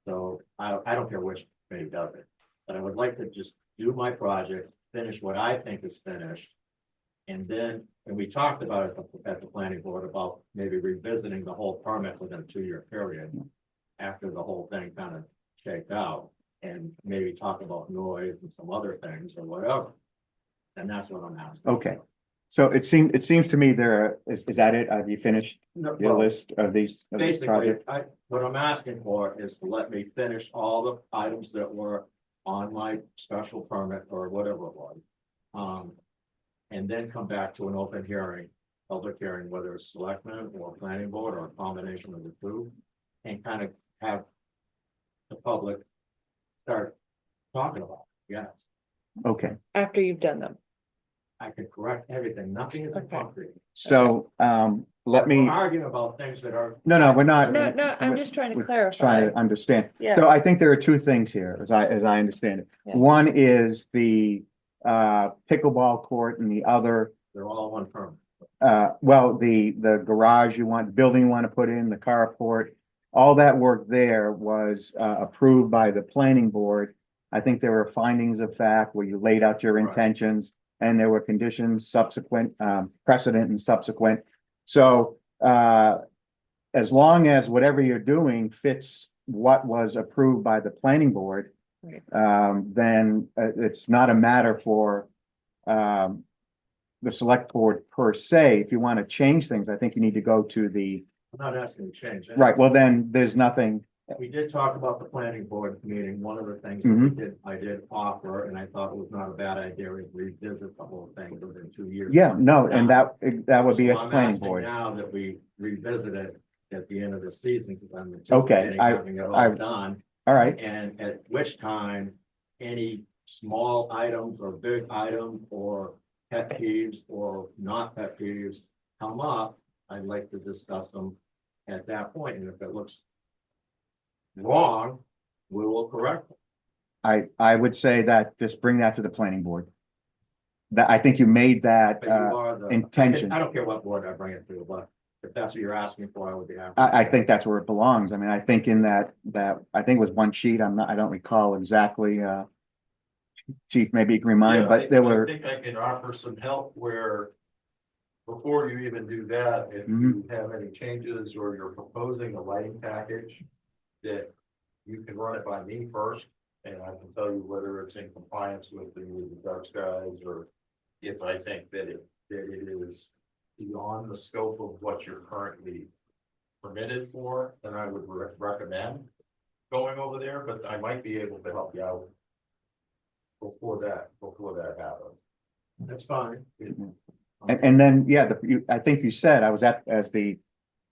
D: So I don't care which committee does it, but I would like to just do my project, finish what I think is finished. And then, and we talked about it at the planning board about maybe revisiting the whole permit within a 2-year period. After the whole thing kind of shaked out, and maybe talk about noise and some other things or whatever. And that's what I'm asking.
J: Okay. So it seems to me is that it? Have you finished
D: No,
J: your
D: well,
J: list of these
D: basically,
J: projects?
D: what I'm asking for is to let me finish all the items that were on my special permit or whatever it was. And then come back to an open hearing, public hearing, whether it's selectmen or planning board or a combination of the two. And kind of have the public start talking about it, yes.
J: Okay,
E: After you've done them.
D: I can correct everything, nothing is
E: Okay.
D: concrete.
J: so, let me,
D: We're arguing about things that are.
J: no, we're not.
E: No, no, I'm just trying to
J: we're
E: clarify.
J: Trying to understand.
E: Yeah.
J: So I think there are two things here, as I understand it.
E: Yeah.
J: One is the pickleball court and the other,
D: They're all one firm.
J: well, the garage you want, building you want to put in, the carport. All that work there was approved by the planning board. I think there were findings of fact where you laid out your
D: Right.
J: intentions and there were conditions subsequent, precedent and subsequent. So as long as whatever you're doing fits what was approved by the planning board,
E: Right.
J: then it's not a matter for the select board per se. If you want to change things, I think you need to go to the,
D: I'm not asking to change. anything.
J: right, well, then there's nothing,
D: We did talk about the planning board meeting. One of the things I did offer, and I thought it was not a bad idea, is revisit the whole thing within 2 years.
J: yeah, no, and that would be
D: So
J: a
D: I'm
J: planning
D: asking
J: board.
D: Now that we revisit it at the end of the season, because I'm
J: Okay,
D: anticipating having it all done.
J: All right,
D: And at which time, any small items or big items or pet peeves or not pet peeves come up, I'd like to discuss them at that point. And if it looks wrong, we will correct it.
J: I would say that just bring that to the planning board. That, I think you made that,
D: But you are the.
J: intention.
D: I don't care what board I bring it to, but if that's what you're asking for, I would be happy.
J: I think that's where it belongs. I mean, I think in that, I think it was one sheet, I don't recall exactly, Chief, maybe you can remind, but there were,
K: I think I can offer some help where. Before you even do that, if
J: Mm-hmm.
K: you have any changes or you're proposing a lighting package. That you can run it by me first, and I can tell you whether it's in compliance with the dark skies or. If I think that it is beyond the scope of what you're currently permitted for, then I would recommend. Going over there, but I might be able to help you out. Before that happens.
D: That's fine.
J: and then, yeah, I think you said, I was as the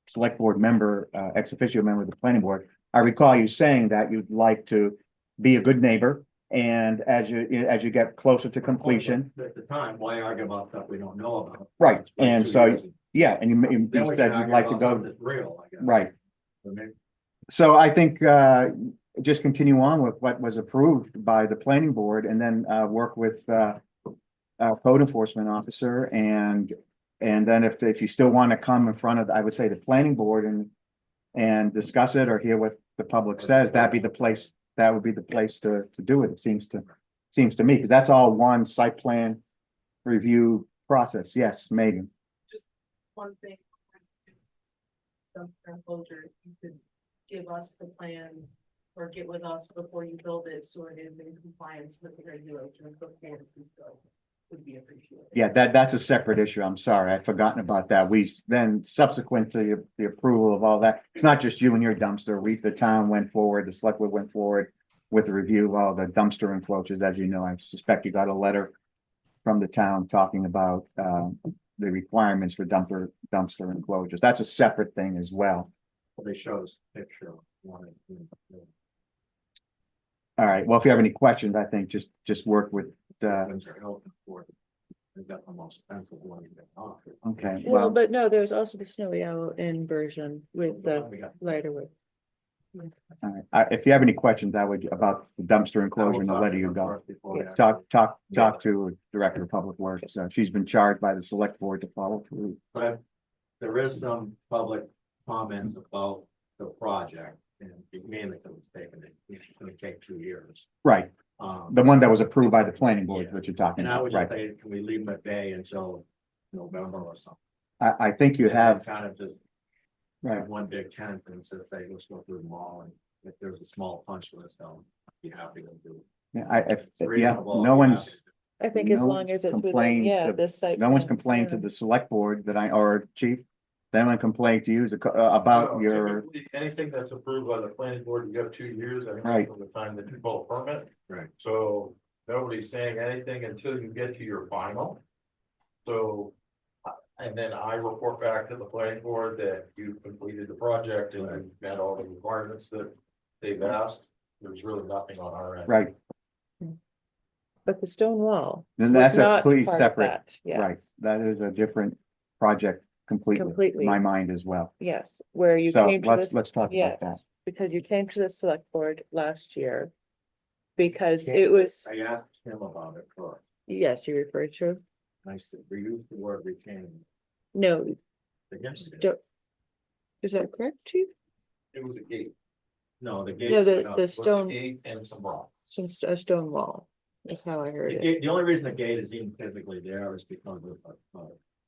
J: select board member, ex officio member of the planning board. I recall you saying that you'd like to be a good neighbor, and as you get closer to completion,
D: At the time, why argue about stuff we don't know about?
J: right,
D: It's been
J: and
D: 2
J: so,
D: years.
J: yeah, and you
D: Then we
J: said
D: can
J: you'd
D: argue
J: like to
D: about
J: go,
D: something that's real, I guess.
J: right.
D: I mean,
J: So I think just continue on with what was approved by the planning board and then work with our code enforcement officer and then if you still want to come in front of, I would say, the planning board and discuss it or hear what the public says, that would be the place to do it. It seems to me, because that's all one site plan review process. Yes, Megan.
H: One thing. Dumpster enclosure, you could give us the plan or get with us before you build it, so it is in compliance with the regulations before you build. Would be appreciated.
J: Yeah, that's a separate issue. I'm sorry, I'd forgotten about that. We then subsequent to the approval of all that, it's not just you and your dumpster. The town went forward, the select board went forward with the review of all the dumpster enclosures. As you know, I suspect you got a letter from the town talking about the requirements for dumpster enclosures. That's a separate thing as well.
D: They show us a picture. of one of them.
J: All right, well, if you have any questions, I think just work with,
D: Windsor Health Board. They've got the most expensive one you can offer.
J: okay,
E: Well,
J: well,
E: but no, there's also the snowy owl in version with the
D: We got-
E: lighter width.
J: all right. If you have any questions, about the dumpster enclosure and the letter you go. Talk to Director of Public Works. She's been charged by the select board to follow through.
D: But there is some public comments about the project and mainly because it's taken, it's gonna take 2 years.
J: Right, the one that was approved by the planning board,
D: Yeah.
J: what you're talking
D: And I
J: about,
D: would just
J: right?
D: say, can we leave them at bay until November or something?
J: I think you have,
D: Kind of just
J: right,
D: have one big tent and say, let's go through them all, and if there's a small punch list, I'll be happy to do.
J: yeah,
D: It's
J: yeah,
D: reasonable,
J: no
D: I'll be
J: one's,
D: happy to do.
E: I think as
J: No
E: long
J: one's
E: as it's within,
J: complained
E: yeah,
J: to-
E: this site.
J: no one's
E: plan,
J: complained to
E: yeah.
J: the select board or chief. Then one complained to you about
K: No,
J: your,
K: typically, anything that's approved by the planning board, you got 2 years, I
J: Right.
K: think, from the time that you pull a permit.
D: Right.
K: So nobody's saying anything until you get to your final. So, and then I report back to the planning board that you've completed the project and you've met all the requirements that they've asked. There's really nothing on our end.
J: Right,
E: But the stone wall.
J: then
E: was
J: that's a
E: not
J: completely
E: part of
J: separate,
E: that. Yeah,
J: right, that is a different project completely,
E: Completely.
J: in my mind as well.
E: yes, where you
J: So
E: came to
J: let's,
E: this.
J: let's talk about that.
E: Yes, because you came to the select board last year. Because
K: Yeah.
E: it was,
K: I asked him about it first.
E: yes, you referred to,
K: And I said, we use the word retaining.
E: no,
K: Against it.
E: sto- is that correct, chief?
K: It was a gate. No, the gate.
E: No, the-
K: no,
E: the
K: it was a
E: stone-
K: Gate and some rock.
E: A stone wall, is how I heard
K: The
E: it.
K: gate, the only reason the gate is even physically there is because of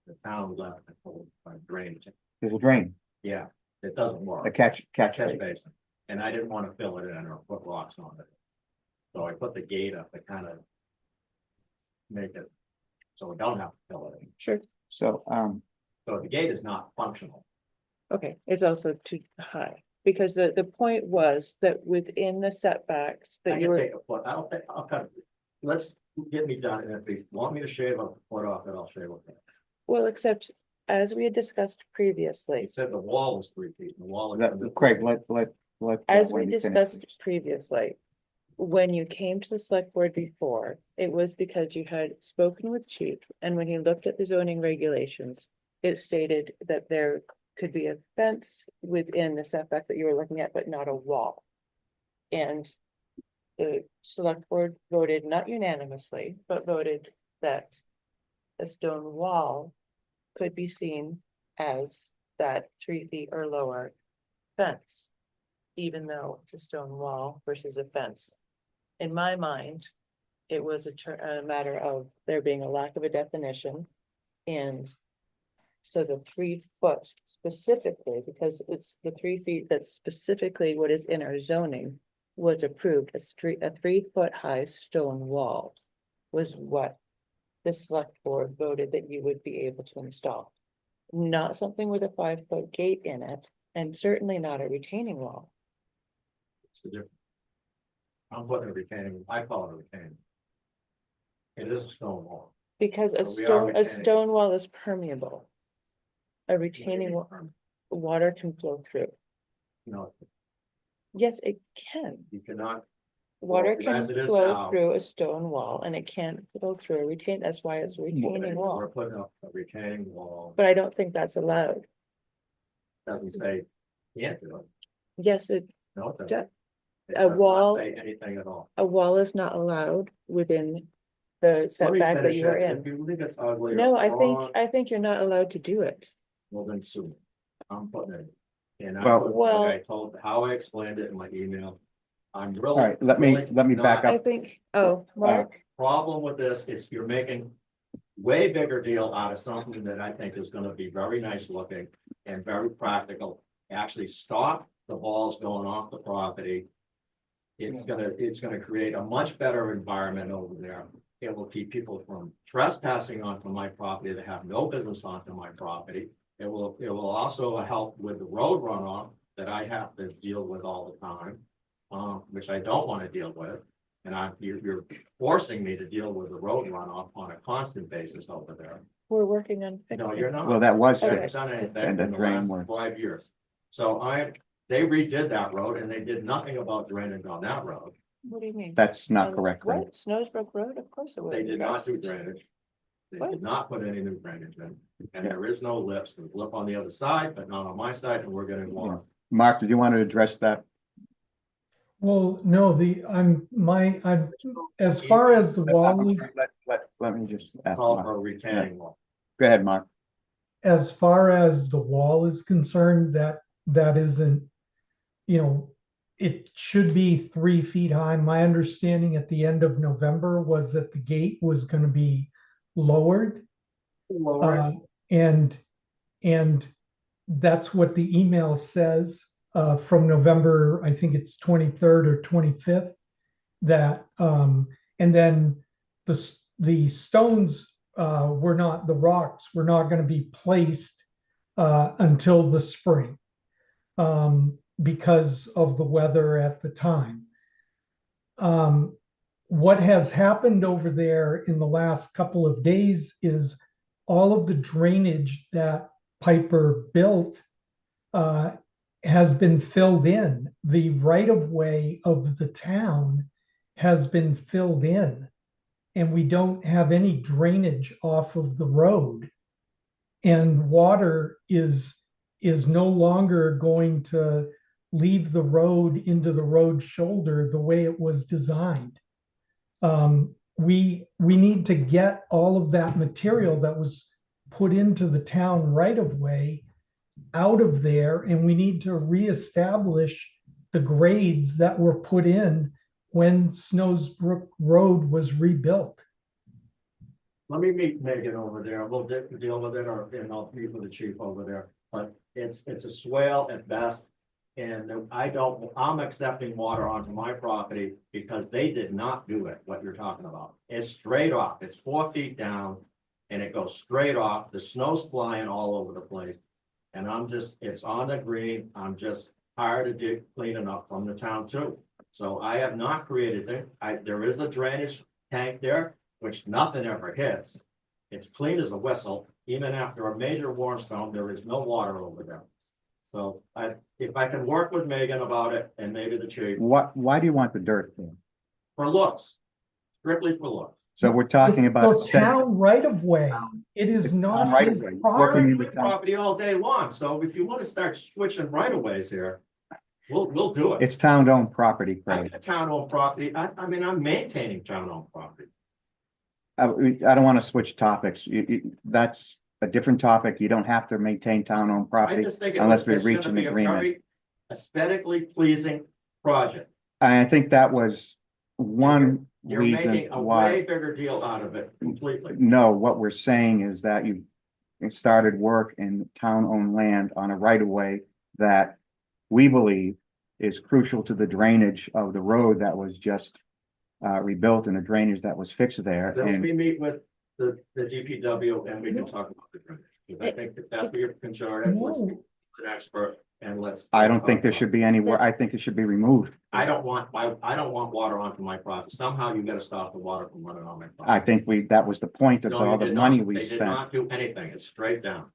K: the town left the whole drainage.
J: There's a drain,
K: Yeah, it doesn't work.
J: a catch
K: Catch
J: basin.
K: basin, and I didn't want to fill it in or put rocks on it. So I put the gate up to kind of make it, so we don't have to fill it in.
E: Sure,
J: So,
K: So the gate is not functional.
E: okay, it's also too high, because the point was that within the setbacks
K: I
E: that you
K: can
E: were,
K: take a foot, I don't think, I'll cut it. Let's get me done, and if you want me to shave a foot off it, I'll shave a foot.
E: well, except as we had discussed previously.
K: He said the wall was 3 feet, the wall is.
J: that, Craig, let.
E: As we
J: Wendy finish,
E: discussed
J: please.
E: previously, when you came to the select board before, it was because you had spoken with chief, and when he looked at the zoning regulations, it stated that there could be a fence within the setback that you were looking at, but not a wall. And the select board voted not unanimously, but voted that a stone wall could be seen as that 3 feet or lower fence, even though it's a stone wall versus a fence. In my mind, it was a matter of there being a lack of a definition. And so the 3 foot specifically, because it's the 3 feet that's specifically what is in our zoning, was approved, a 3 foot high stone wall was what the select board voted that you would be able to install. Not something with a 5 foot gate in it, and certainly not a retaining wall.
K: It's the difference. I'm putting a retaining, I call it a retaining. It is a stone wall.
E: Because
K: But we are
E: a
K: retaining.
E: stone wall is permeable. A retaining wall, water can flow through.
K: No,
E: Yes, it can.
K: you cannot,
E: Water
K: Well,
E: can
K: as it is
E: flow
K: now-
E: through a stone wall and it can't flow through a retain, that's why it's a retaining
K: we're
E: wall.
K: putting up a retaining wall,
E: But I don't think that's allowed.
K: doesn't say can't do it.
E: Yes,
K: No, it
E: Do-
K: doesn't. It
E: a
K: does not
E: wall-
K: Say anything at all.
E: a wall is not allowed within the
K: Let me
E: setback that
K: finish
E: you are
K: it. If
E: in.
K: you think it's ugly. or
E: No,
K: wrong,
E: I think you're not allowed to do it.
K: Well, then sue me. I'm putting it. And I,
J: Well-
K: put-
E: Well-
K: like I told, how I explained it in my email. I'm really.
J: All right, let me
K: really
J: back
K: not-
E: I think, oh, Mark,
K: Problem with this is you're making way bigger deal out of something that I think is gonna be very nice looking and very practical. Actually stop the balls going off the property. It's gonna create a much better environment over there. It will keep people from trespassing onto my property that have no business onto my property. It will also help with the road runoff that I have to deal with all the time. Which I don't wanna deal with. And you're forcing me to deal with the road runoff on a constant basis over there.
E: we're working on
K: No,
E: fixing.
K: you're not.
J: Well, that was,
E: Okay.
K: Haven't done anything
J: And the
K: in the
J: drain
K: last
J: work.
K: 5 years. So they redid that road and they did nothing about drainage on that road.
E: What do you mean?
J: that's not correct, Craig.
E: What, Snowsbrook Road? Of course it was.
K: They did not do
E: addressed.
K: drainage. They
E: What?
K: did not put any new drainage in. And there is no lips. There's lip on the other side, but not on my side, and we're getting water.
J: Mark, did you want to address that?
C: Well, no, as far as the wall is,
J: Let me just ask
K: Call
J: Mark.
K: for a retaining wall.
J: Go ahead, Mark.
C: as far as the wall is concerned, that isn't, it should be 3 feet high. My understanding at the end of November was that the gate was gonna be lowered. And that's what the email says, from November, I think it's 23rd or 25th. That, and then the stones, the rocks were not gonna be placed, until the spring. Because of the weather at the time. what has happened over there in the last couple of days is all of the drainage that Piper built has been filled in. The right of way of the town has been filled in. And we don't have any drainage off of the road. And water is no longer going to leave the road into the road shoulder the way it was designed. We need to get all of that material that was put into the town right of way out of there, and we need to reestablish the grades that were put in when Snows Brook Road was rebuilt.
D: Let me meet Megan over there, we'll deal with it, or, and I'll meet with the chief over there, but it's a swale at best. And I'm accepting water onto my property because they did not do it, what you're talking about. It's straight off, it's 4 feet down, and it goes straight off, the snow's flying all over the place. And it's on the green, I'm just tired of cleaning up from the town too. So I have not created it, there is a drainage tank there, which nothing ever hits. It's clean as a whistle, even after a major warm storm, there is no water over there. So if I can work with Megan about it, and maybe the chief,
J: Why do you want the dirt there?
D: for looks, strictly for looks.
J: So we're talking
C: It's
J: about.
C: the town right of way. It is
J: It's
C: not
J: town right
C: his
J: of way.
C: property.
J: Working in
D: My
J: the town.
D: property all day long, so if you want to start switching right of ways here, we'll do it.
J: It's town-owned property,
D: I
J: Craig.
D: got town-owned property, I mean, I'm maintaining town-owned property.
J: I don't want to switch topics. That's a different topic. You don't have to maintain town-owned
D: I
J: property.
D: just think
J: unless we
D: it's
J: reach
D: gonna
J: an
D: be a
J: agreement.
D: very aesthetically pleasing project.
J: And I think that was one
D: You're
J: reason
D: making a way
J: why.
D: bigger deal out of it completely.
J: No, what we're saying is that you started work in town-owned land on a right-of-way that we believe is crucial to the drainage of the road that was just rebuilt and the drainage that was fixed there.
D: Then
J: And
D: we meet with the DPW and we can talk about the drainage. Because I think if that's what you're concerned, let's meet with an expert and let's.
J: I don't think there should be any, I think it should be removed.
D: I don't want water onto my property. Somehow you gotta stop the water from running on my property.
J: I think that was the point of
D: No, you
J: all the
D: did
J: money
D: not.
J: we
D: They did
J: spent.
D: not do anything. It's straight down.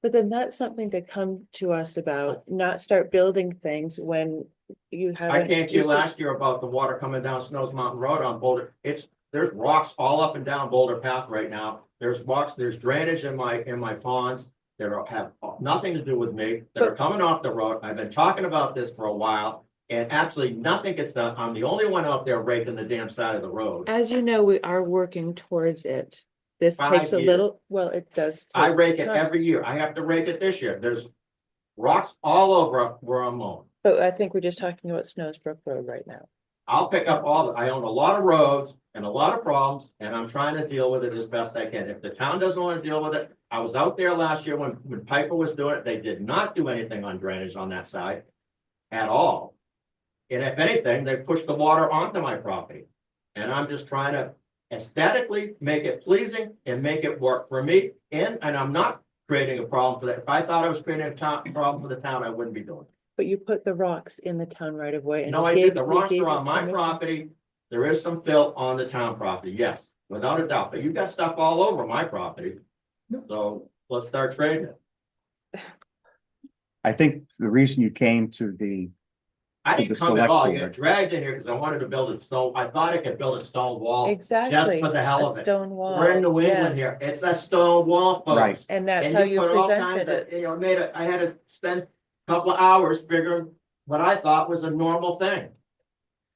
E: But then that's something to come to us about, not start building things when you
D: I
E: haven't.
D: came to you
E: just-
D: last year about the water coming down Snows Mountain Road on Boulder. There's rocks all up and down Boulder Path right now. There's rocks, there's drainage in my ponds that have nothing to do with me, that are coming off the road. I've been talking about this for a while, and absolutely nothing gets done. I'm the only one out there raking the damn side of the road.
E: As you know, we are working towards it. This
D: 5
E: takes a
D: years.
E: little, well, it does.
D: I
E: take
D: rake it
E: time.
D: every year. I have to rake it this year. There's rocks all over where I'm mowing.
E: But I think we're just talking about Snows Brook Road right now.
D: I'll pick up I own a lot of roads and a lot of problems, and I'm trying to deal with it as best I can. If the town doesn't want to deal with it, I was out there last year when Piper was doing it. They did not do anything on drainage on that side at all. And if anything, they pushed the water onto my property. And I'm just trying to aesthetically make it pleasing and make it work for me. And I'm not creating a problem for that. If I thought I was creating a problem for the town, I wouldn't be doing it.
E: But you put the rocks in the town right of way. and
D: No,
E: we
D: I
E: gave-
D: did. The
E: we
D: rocks
E: gave
D: are
E: you
D: on my
E: permission.
D: property. There is some fill on the town property, yes, without a doubt, but you got stuff all over my property. So let's start trading.
J: I think the reason you came to the,
D: I
J: To
D: didn't
J: the
D: come at all. You
J: select
D: got dragged in here because I wanted to build a stone. I thought I could build a stone wall.
E: Exactly.
D: for the hell of
E: a
D: it.
E: Stone wall.
D: We're in New England
E: yes.
D: here. It's a stone wall,
J: Right.
D: folks.
E: And that's
D: And
E: how you
D: put all
E: presented
D: kinds of,
E: it.
D: you know, I had to spend a couple of hours figuring what I thought was a normal thing.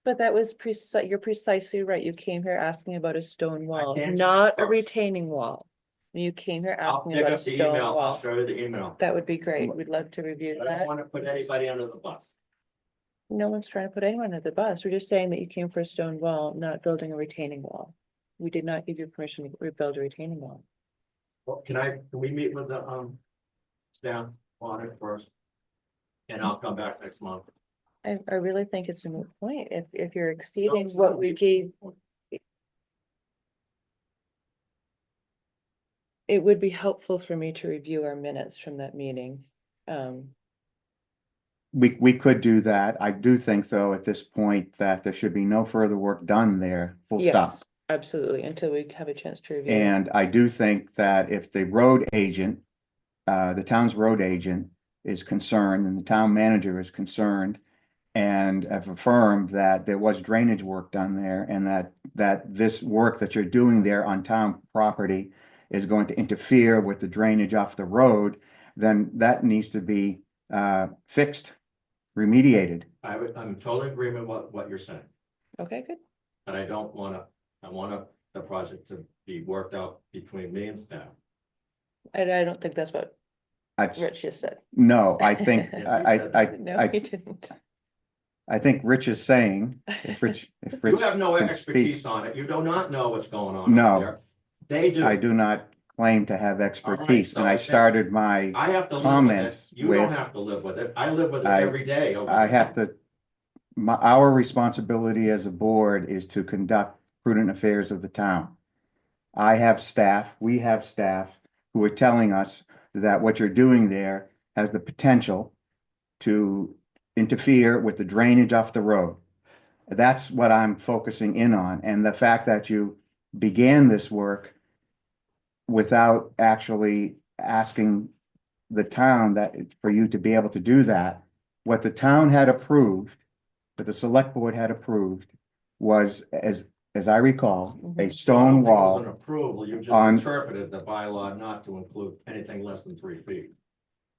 E: But that was you're precisely right. You came here asking about a stone wall,
D: came to
E: not a
D: first.
E: retaining wall. You came here
D: I'll
E: asking
D: pick
E: about a
D: up the
E: stone
D: email. I'll
E: wall.
D: show you the email.
E: That would be great. We'd love to review
D: I don't
E: that.
D: want to put anybody under the bus.
E: No one's trying to put anyone under the bus. We're just saying that you came for a stone wall, not building a retaining wall. We did not give you permission to rebuild a retaining wall.
D: Well, can we meet with the, staff on it first? And I'll come back next month.
E: I really think it's a moot point. If you're exceeding
D: it's
E: what
D: not.
E: we gave. It would be helpful for me to review our minutes from that meeting.
J: we could do that. I do think though, at this point, that there should be no further work done there, full stop.
E: Yes, absolutely, until we have a chance to review. it.
J: And I do think that if the road agent, the town's road agent is concerned and the town manager is concerned and have affirmed that there was drainage work done there and that this work that you're doing there on town property is going to interfere with the drainage off the road, then that needs to be fixed, remediated.
K: I'm totally in agreement with what you're saying,
E: Okay, good.
K: but I want the project to be worked out between me and staff.
E: And I don't think that's what
J: I,
E: Rich just said.
J: no, I think,
E: No, he didn't.
J: I think Rich is saying, if Rich
K: You have no
J: can
K: expertise
J: speak.
K: on it. You do not know what's going on
J: No.
K: out there. They do.
J: I do not claim to have expertise,
K: so
J: and I
K: I think-
J: started my,
K: I have to live with it.
J: comments
K: You don't
J: with-
K: have to live with it. I live with it
J: I-
K: every day. over
J: I
K: there.
J: have to, our responsibility as a board is to conduct prudent affairs of the town. I have staff, we have staff who are telling us that what you're doing there has the potential to interfere with the drainage off the road. That's what I'm focusing in on, and the fact that you began this work without actually asking the town that, for you to be able to do that, what the town had approved, that the select board had approved, was, as I recall, a
E: Mhm.
K: I don't
J: stone
K: think it was
J: wall.
K: an approval. You just
J: on-
K: interpreted the bylaw not to include anything less than 3 feet.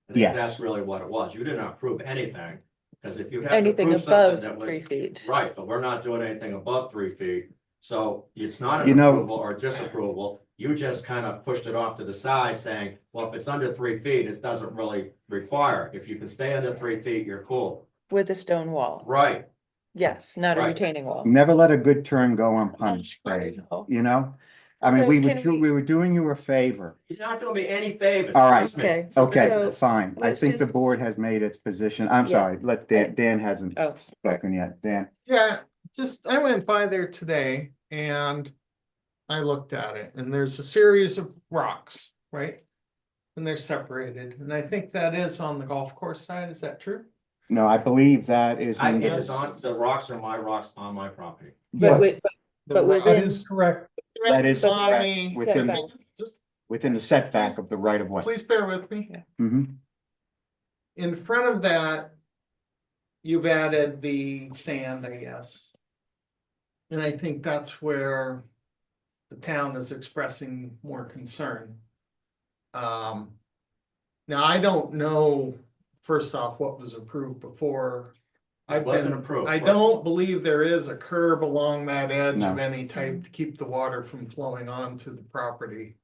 K: I think
J: Yes.
K: that's really what it was. You didn't approve anything, because if you have to
E: Anything
K: approve something
E: above
K: that was.
E: 3 feet.
K: Right, but we're not doing anything above 3 feet, so it's not
J: You
K: an
J: know-
K: approval or disapproval. You just kind of pushed it off to the side saying, well, if it's under 3 feet, it doesn't really require. If you can stay under 3 feet, you're cool.
E: With a stone wall.
K: Right,
E: Yes, not a
K: Right.
E: retaining wall.
J: Never let a good turn go unpunished,
E: I
J: Craig,
E: know.
J: you know? I mean,
E: So
J: we
E: can we-
J: were doing you a favor.
K: you're not doing me any favors.
J: All right.
K: trust me.
E: Okay.
K: It's a
J: Okay,
K: business.
J: fine. I
E: let's
J: think the
E: just-
J: board has made its position. I'm
E: Yeah.
J: sorry, let Dan hasn't
E: Oh,
J: spoken yet. Dan,
B: Yeah, just, I went by there today and I looked at it and there's a series of rocks, right? And they're separated, and I think that is on the golf course side, is that true?
J: no, I believe that is
K: I,
J: in
K: it is
J: the,
K: on, the rocks are my rocks on my property.
E: but
J: yes,
E: with,
B: The
E: But
B: rock-
E: within-
C: That is correct.
J: that is
B: On
J: correct.
B: me.
J: Within,
E: Setback.
B: Just
J: within the setback of the right of way.
B: please bear with me.
J: Mhm.
B: In front of that, you've added the sand, I guess. And I think that's where the town is expressing more concern. Now I don't know, first off, what was approved before.
K: It wasn't approved.
B: I don't believe there is a curb along that edge
J: No.
B: of any type to keep the water from flowing onto the property.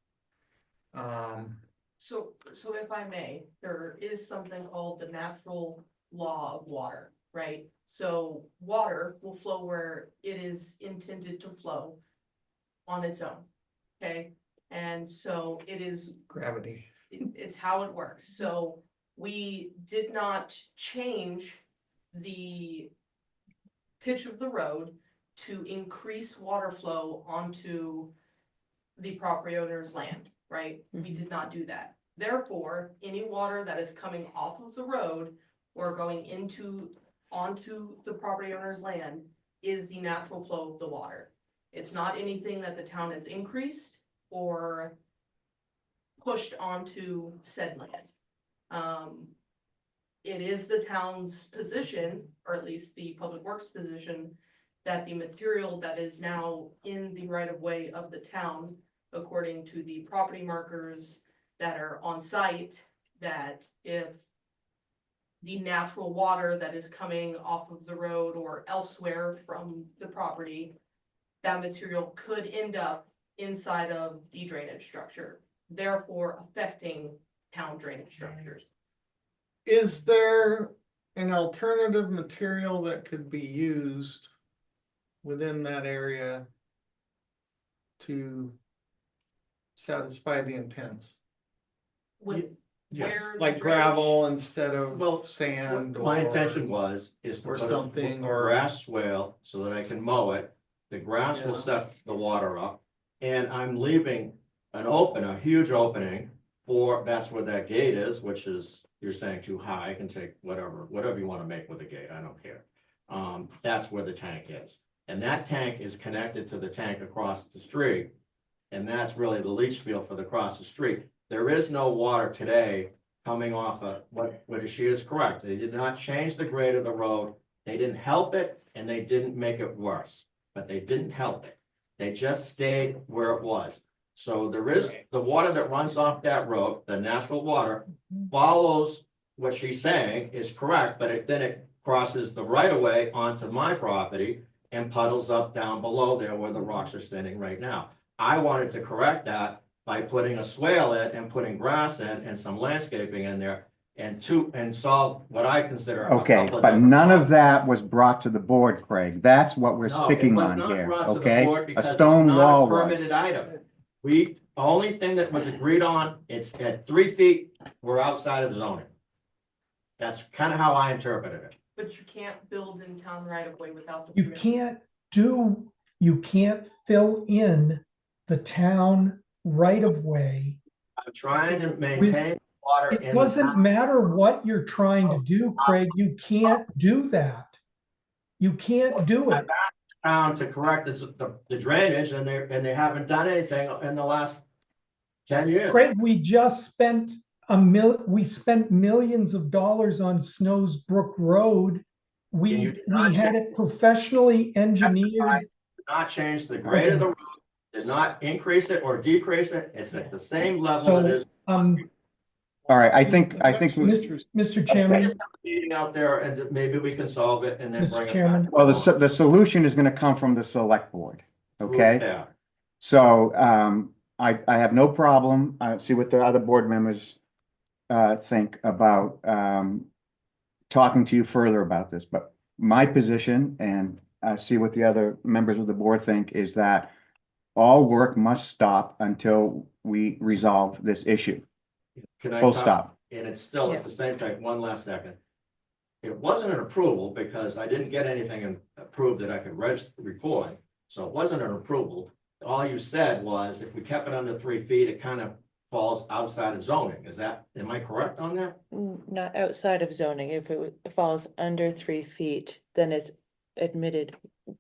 H: So if I may, there is something called the natural law of water, right? So water will flow where it is intended to flow on its own, okay? And so it is
B: Gravity.
H: it's how it works. So we did not change the pitch of the road to increase water flow onto the property owner's land, right? We did not do that. Therefore, any water that is coming off of the road or going onto the property owner's land is the natural flow of the water. It's not anything that the town has increased or pushed onto said land. It is the town's position, or at least the public works position, that the material that is now in the right of way of the town, according to the property markers that are on site, that if the natural water that is coming off of the road or elsewhere from the property, that material could end up inside of the drainage structure, therefore affecting town drainage structures.
B: Is there an alternative material that could be used within that area to satisfy the intents?
H: With
K: Yes.
H: where. the
B: Like
H: drainage-
B: gravel instead
K: Well,
B: of sand?
K: My
B: or-
K: intention is to
B: or
K: put a
B: something, or-
K: grass swale so that I can mow it. The grass will
B: Yeah.
K: set the water up, and I'm leaving a huge opening that's where that gate is, which is
D: you're saying too high, I can take whatever you wanna make with the gate, I don't care. That's where the tank is. And that tank is connected to the tank across the street. And that's really the leach field for the across the street. There is no water today coming off of what she is correct. They did not change the grade of the road. They didn't help it and they didn't make it worse, but they didn't help it. They just stayed where it was. So there is, the water that runs off that road, the natural water, follows what she's saying is correct, but then it crosses the right of way onto my property and puddles up down below there where the rocks are standing right now. I wanted to correct that by putting a swale in and putting grass in and some landscaping in there and solve what I consider. a
J: Okay,
D: couple of
J: but
D: different
J: none of
D: problems.
J: that was brought to the board, Craig. That's what we're
D: No, it
J: sticking
D: was
J: on
D: not
J: here,
D: brought to the
J: okay?
D: board
J: A
D: because it's
J: stone
D: not
J: wall
D: Permitted
J: was.
D: item. The only thing that was agreed on, it's at 3 feet, we're outside of the zoning. That's kind of how I interpreted it.
H: But you can't build in town right of way without the
C: You
H: permission.
C: you can't fill in the town right of way.
D: I'm trying to maintain water
C: It
D: in the
C: doesn't
D: town.
C: matter what you're trying to do, Craig, you can't do that. You can't do it.
D: To correct the drainage and they haven't done anything in the last 10 years.
C: Craig, we just spent we spent millions of dollars on Snows Brook Road.
D: And you
C: We
D: did not
C: had
D: change-
C: it professionally engineered.
D: Did not change the grade of the road, did not increase it or decrease it. It's at the same level it is.
J: All right, I think,
C: Mr. Chairman,
D: Just have a meeting out there and maybe we can solve it and then
C: Mr.
D: bring it back.
C: Chairman.
J: well, the solution is gonna come from the select board, okay?
D: Yeah.
J: So, I have no problem, see what the other board members think about, talking to you further about this, but my position, and see what the other members of the board think, is that all work must stop until we resolve this issue.
D: Can I
J: Full
D: talk?
J: stop.
D: And it's still at the same time, one last second. It wasn't an approval because I didn't get anything approved that I could record. So it wasn't an approval. All you said was if we kept it under 3 feet, it kind of falls outside of zoning. Am I correct on that?
E: Not outside of zoning. If it falls under 3 feet, then it's admitted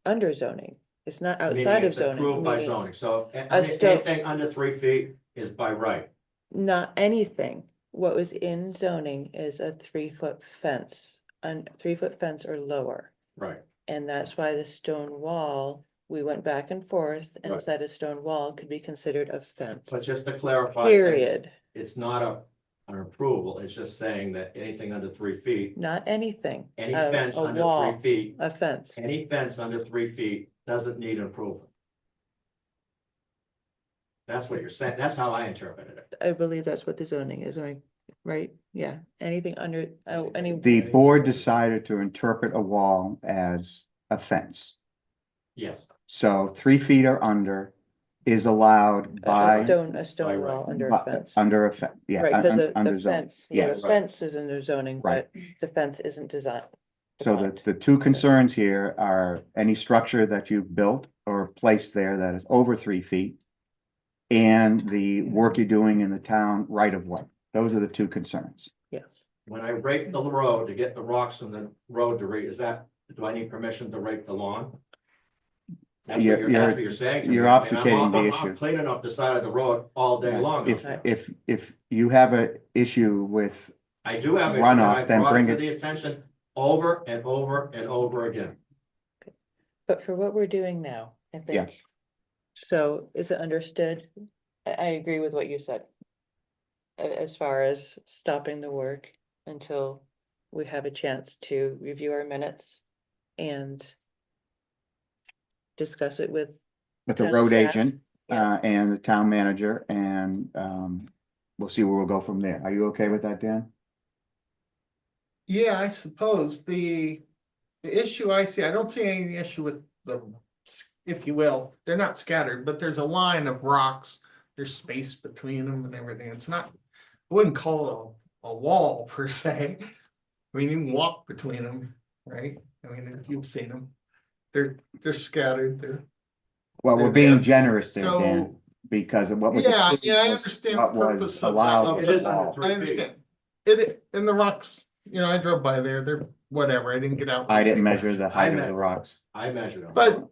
E: under zoning. It's not
D: Meaning
E: outside of
D: it's
E: zoning.
D: approved by
E: meaning it's
D: zoning. So
E: still-
D: anything under 3 feet is by right.
E: Not anything. What was in zoning is a 3-foot fence, 3-foot fence or lower.
D: Right.
E: And that's why the stone wall, we went back and forth and
D: Right.
E: said a stone wall could be considered a fence.
D: But just to clarify. things,
E: Period.
D: It's not an approval. It's just saying that anything under 3 feet,
E: Not anything.
D: any
E: A-
D: fence
E: a
D: under
E: wall,
D: 3 feet,
E: A fence.
D: any fence under 3 feet doesn't need an approval. That's what you're saying. That's how I interpreted it.
E: I believe that's what the zoning is, right? Yeah, anything under, any.
J: The board decided to interpret a wall as a fence.
D: Yes.
J: So 3 feet or under is allowed
E: A
J: by,
E: stone
D: by right.
E: wall under a
J: by-
E: fence.
J: under a fence, yeah.
E: Right, because
J: under
E: the
J: zoning.
E: fence, yeah, the
J: Yes.
E: fence is under zoning,
J: Right.
E: but the fence isn't designed.
J: So the two concerns here are any structure that you've built or placed there that is over 3 feet. And the work you're doing in the town right of way. Those are the two concerns.
E: Yes,
D: When I rake the road to get the rocks from the road to do I need permission to rake the lawn? That's what you're saying to me.
J: you're
D: I mean,
J: obfuscating the
D: I'm
J: issue.
D: cleaning up the side of the road all day long.
J: If you have an issue with,
D: I do have it.
J: runoff,
D: I
J: then
D: brought
J: bring
D: to
J: it-
D: the attention over and over and over again.
E: but for what we're doing now, I
J: Yeah.
E: think. So is it understood? I agree with what you said. As far as stopping the work until we have a chance to review our minutes and discuss it with,
J: the
E: Town
J: road
E: staff,
J: agent,
E: yeah.
J: and the town manager, and, we'll see where we'll go from there. Are you okay with that, Dan?
B: Yeah, I suppose the issue I see, I don't see any issue with if you will, they're not scattered, but there's a line of rocks. There's space between them and everything. It's not, I wouldn't call it a wall per se. I mean, you can walk between them, right? I mean, you've seen them. They're scattered,
J: Well, we're
B: They're
J: being
B: there.
J: generous there,
B: So-
J: Dan, because of what was.
B: Yeah,
J: approved
B: yeah, I
J: was
B: understand
J: what
B: the
J: was
B: purpose of that.
J: allowed
B: of
J: was
D: It is
B: the-
D: under
J: allowed.
D: 3
B: I
D: feet.
B: understand. and the rocks, you know, I drove by there, they're whatever, I didn't get out.
J: I didn't measure the height of
K: met-
J: the rocks.
K: I measured them.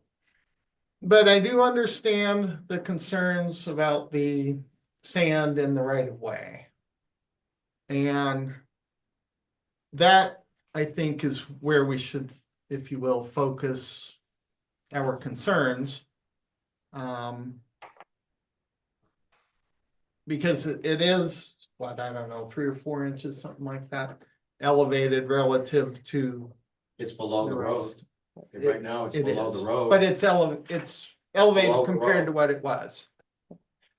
B: But I do understand the concerns about the sand in the right of way. And that, I think, is where we should, if you will, focus our concerns. Because it is, what, I don't know, 3 or 4 inches, something like that, elevated relative to
K: It's below
B: the
K: the road.
B: rest.
K: Right now, it's
B: It
K: below
B: is,
K: the road.
B: but it's elevated
K: below the
B: compared
K: road.
B: to what it was.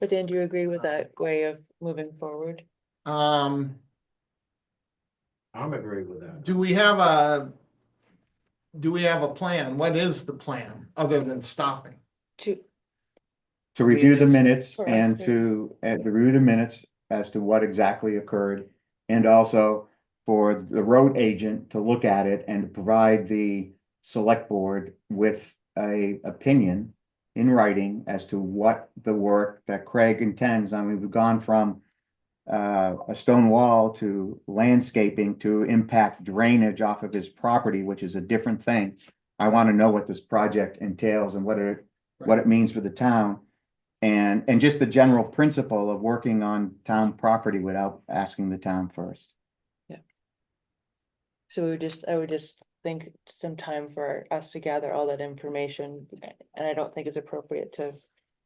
E: But Dan, do you agree with that way of moving forward?
B: Um,
K: I'm agreeing with that.
B: do we have a plan? What is the plan, other than stopping?
E: To,
J: To review the
B: Yes.
J: minutes
E: For us
J: and to review the minutes as to what exactly occurred. And also for the road agent to look at it and to provide the select board with a opinion in writing as to what the work that Craig intends. I mean, we've gone from a stone wall to landscaping to impact drainage off of his property, which is a different thing. I want to know what this project entails and what it means for the town. And just the general principle of working on town property without asking the town first.
E: so I would just think some time for us to gather all that information. And I don't think it's appropriate to,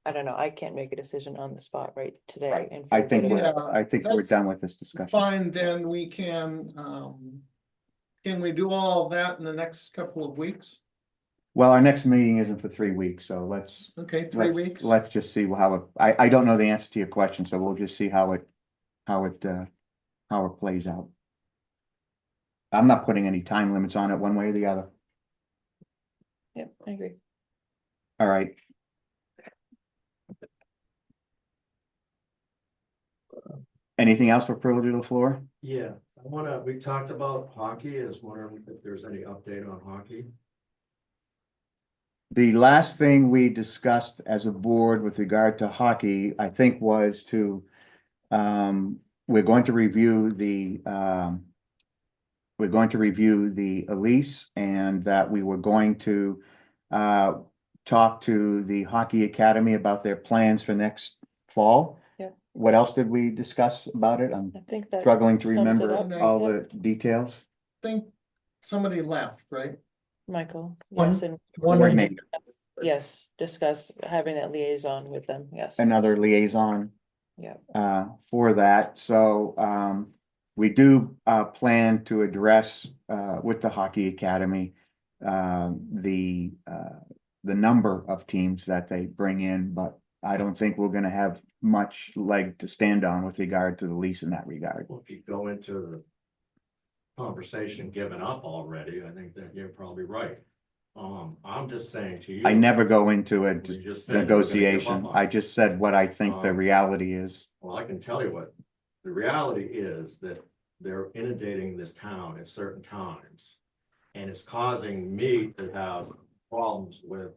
E: I don't know, I can't make a decision on the spot right today. and
J: I
E: feel
J: think
E: good about
B: Yeah,
J: I think we're
B: that's
J: done with this discussion.
B: Fine, then we can we do all of that in the next couple of weeks?
J: Well, our next meeting isn't for 3 weeks, so let's.
B: Okay, 3
J: let's-
B: weeks?
J: Let's just see how it, I don't know the answer to your question, so we'll just see how it plays out. I'm not putting any time limits on it one way or the other.
E: Yeah, I agree.
J: All right. Anything else for privilege of the floor?
K: Yeah, we talked about hockey. I was wondering if there's any update on hockey.
J: The last thing we discussed as a board with regard to hockey, I think, was to, we're going to review the lease, and that we were going to talk to the hockey academy about their plans for next fall.
E: Yeah.
J: What else did we discuss about it? I'm
E: I think that.
J: struggling to
E: sums it
J: remember
E: up,
J: all
E: yeah.
J: the details.
B: Think somebody left, right?
E: Michael,
C: One-
E: yes, and.
C: one
J: Or
C: of
J: maybe
E: Yes, discuss having that liaison with them, yes.
J: another liaison.
E: Yeah.
J: For that, so, we do, plan to address, with the hockey academy, the number of teams that they bring in, but I don't think we're gonna have much leg to stand on with regard to the lease in that regard.
K: Well, if you go into the conversation given up already, I think that you're probably right. I'm just saying to you.
J: I never go into a
K: We just said we're gonna give
J: negotiation,
K: up on
J: I
K: it.
J: just said what I think the reality is.
K: Well, I can tell you what, the reality is that they're inundating this town at certain times. And it's causing me to have problems with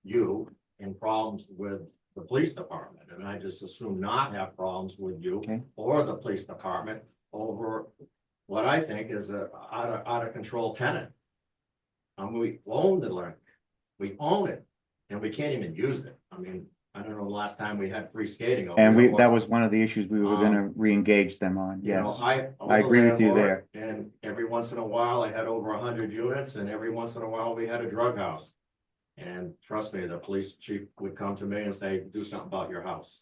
K: you and problems with the police department. And I just assume not have problems with you
J: Okay.
K: or the police department over what I think is a out of control tenant. We own the land, we own it, and we can't even use it. I mean, I don't know the last time we had free skating. over
J: And
K: there.
J: that was one of the issues we were gonna re-engage them on,
K: You know,
J: yes.
K: I
J: I agree with you there.
K: And every once in a while, I had over 100 units, and every once in a while, we had a drug house. And trust me, the police chief would come to me and say, do something about your house.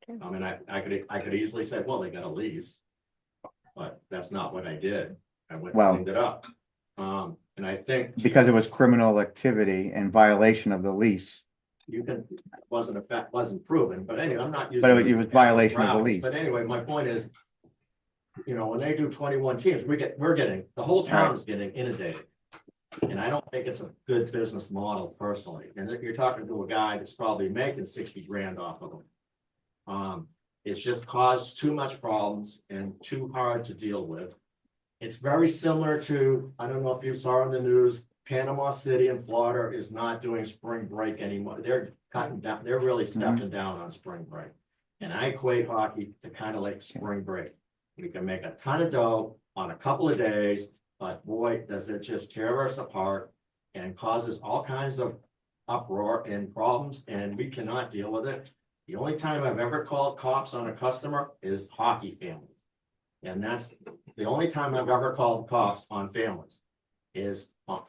E: Okay.
K: I mean, I could easily say, well, they got a lease. But that's not what I did. I went
J: Well-
K: and cleaned it up. And I think.
J: Because it was criminal activity and violation of the lease.
K: Wasn't proven, but anyway, I'm not using.
J: But it
K: these
J: was
K: as
J: violation of the
K: grounds.
J: lease.
K: But anyway, my point is, you know, when they do 21 teams, we're getting, the whole town's getting inundated. And I don't think it's a good business model personally. And if you're talking to a guy that's probably making 60 grand off of them. It's just caused too much problems and too hard to deal with. It's very similar to, I don't know if you saw in the news, Panama City in Florida is not doing spring break anymore. They're cutting down, they're really stepping down on spring break. And I equate hockey to kind of like spring break.
D: We can make a ton of dough on a couple of days, but boy, does it just tear us apart and causes all kinds of uproar and problems, and we cannot deal with it. The only time I've ever called cops on a customer is hockey families. And that's the only time I've ever called cops on families is on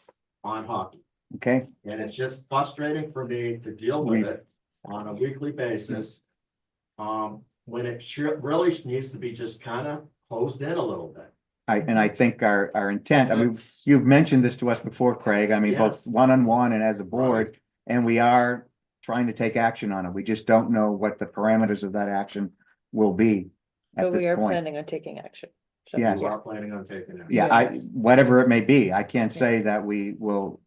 D: hockey.
J: Okay,
D: And it's just frustrating for me to deal with it on a weekly basis. When it really needs to be just kind of closed in a little bit.
J: and I think our intent, I mean,
B: That's-
J: you've mentioned this to us before, Craig, I mean, both
D: Yes.
J: one-on-one and as a board, and we are trying to take action on it. We just don't know what the parameters of that action will be
E: But
J: at
E: we
J: this
E: are
J: point.
E: planning on taking action. So-
J: Yes.
D: You are planning on taking it.
J: Yeah,
B: Yes.
J: whatever it may be, I can't say that we will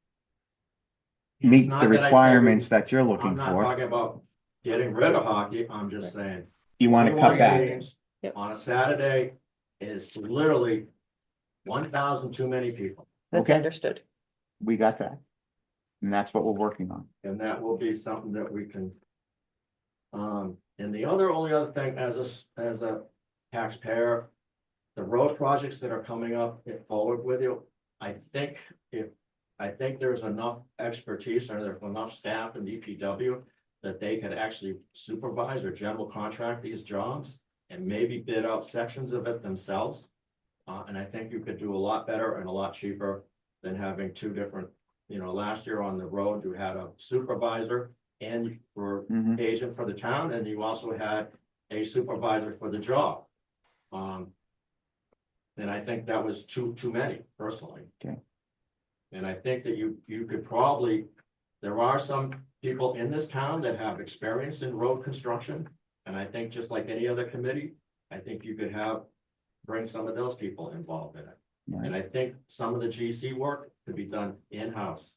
D: It's
J: meet
D: not
J: the
D: that I say
J: requirements
D: we-
J: that you're
D: I'm
J: looking
D: not
J: for.
D: talking about getting rid of hockey, I'm just saying.
J: You want to
D: 21
J: cut back.
D: games
E: Yep.
D: On a Saturday is literally 1,000 too many people,
E: That's
J: Okay.
E: understood.
J: We got that. And that's what we're working on.
D: and that will be something that we can. And the only other thing, as a taxpayer, the road projects that are coming up forward with you, I think there's enough expertise or there's enough staff in DPW that they could actually supervise or general contract these jobs and maybe bid out sections of it themselves. And I think you could do a lot better and a lot cheaper than having two different, last year on the road, you had a supervisor and for
J: Mhm.
D: agent for the town, and you also had a supervisor for the job. And I think that was too many personally.
J: Okay.
D: And I think that you could probably, there are some people in this town that have experience in road construction. And I think just like any other committee, I think you could bring some of those people involved in it.
J: Right.
D: And I think some of the GC work could be done in-house.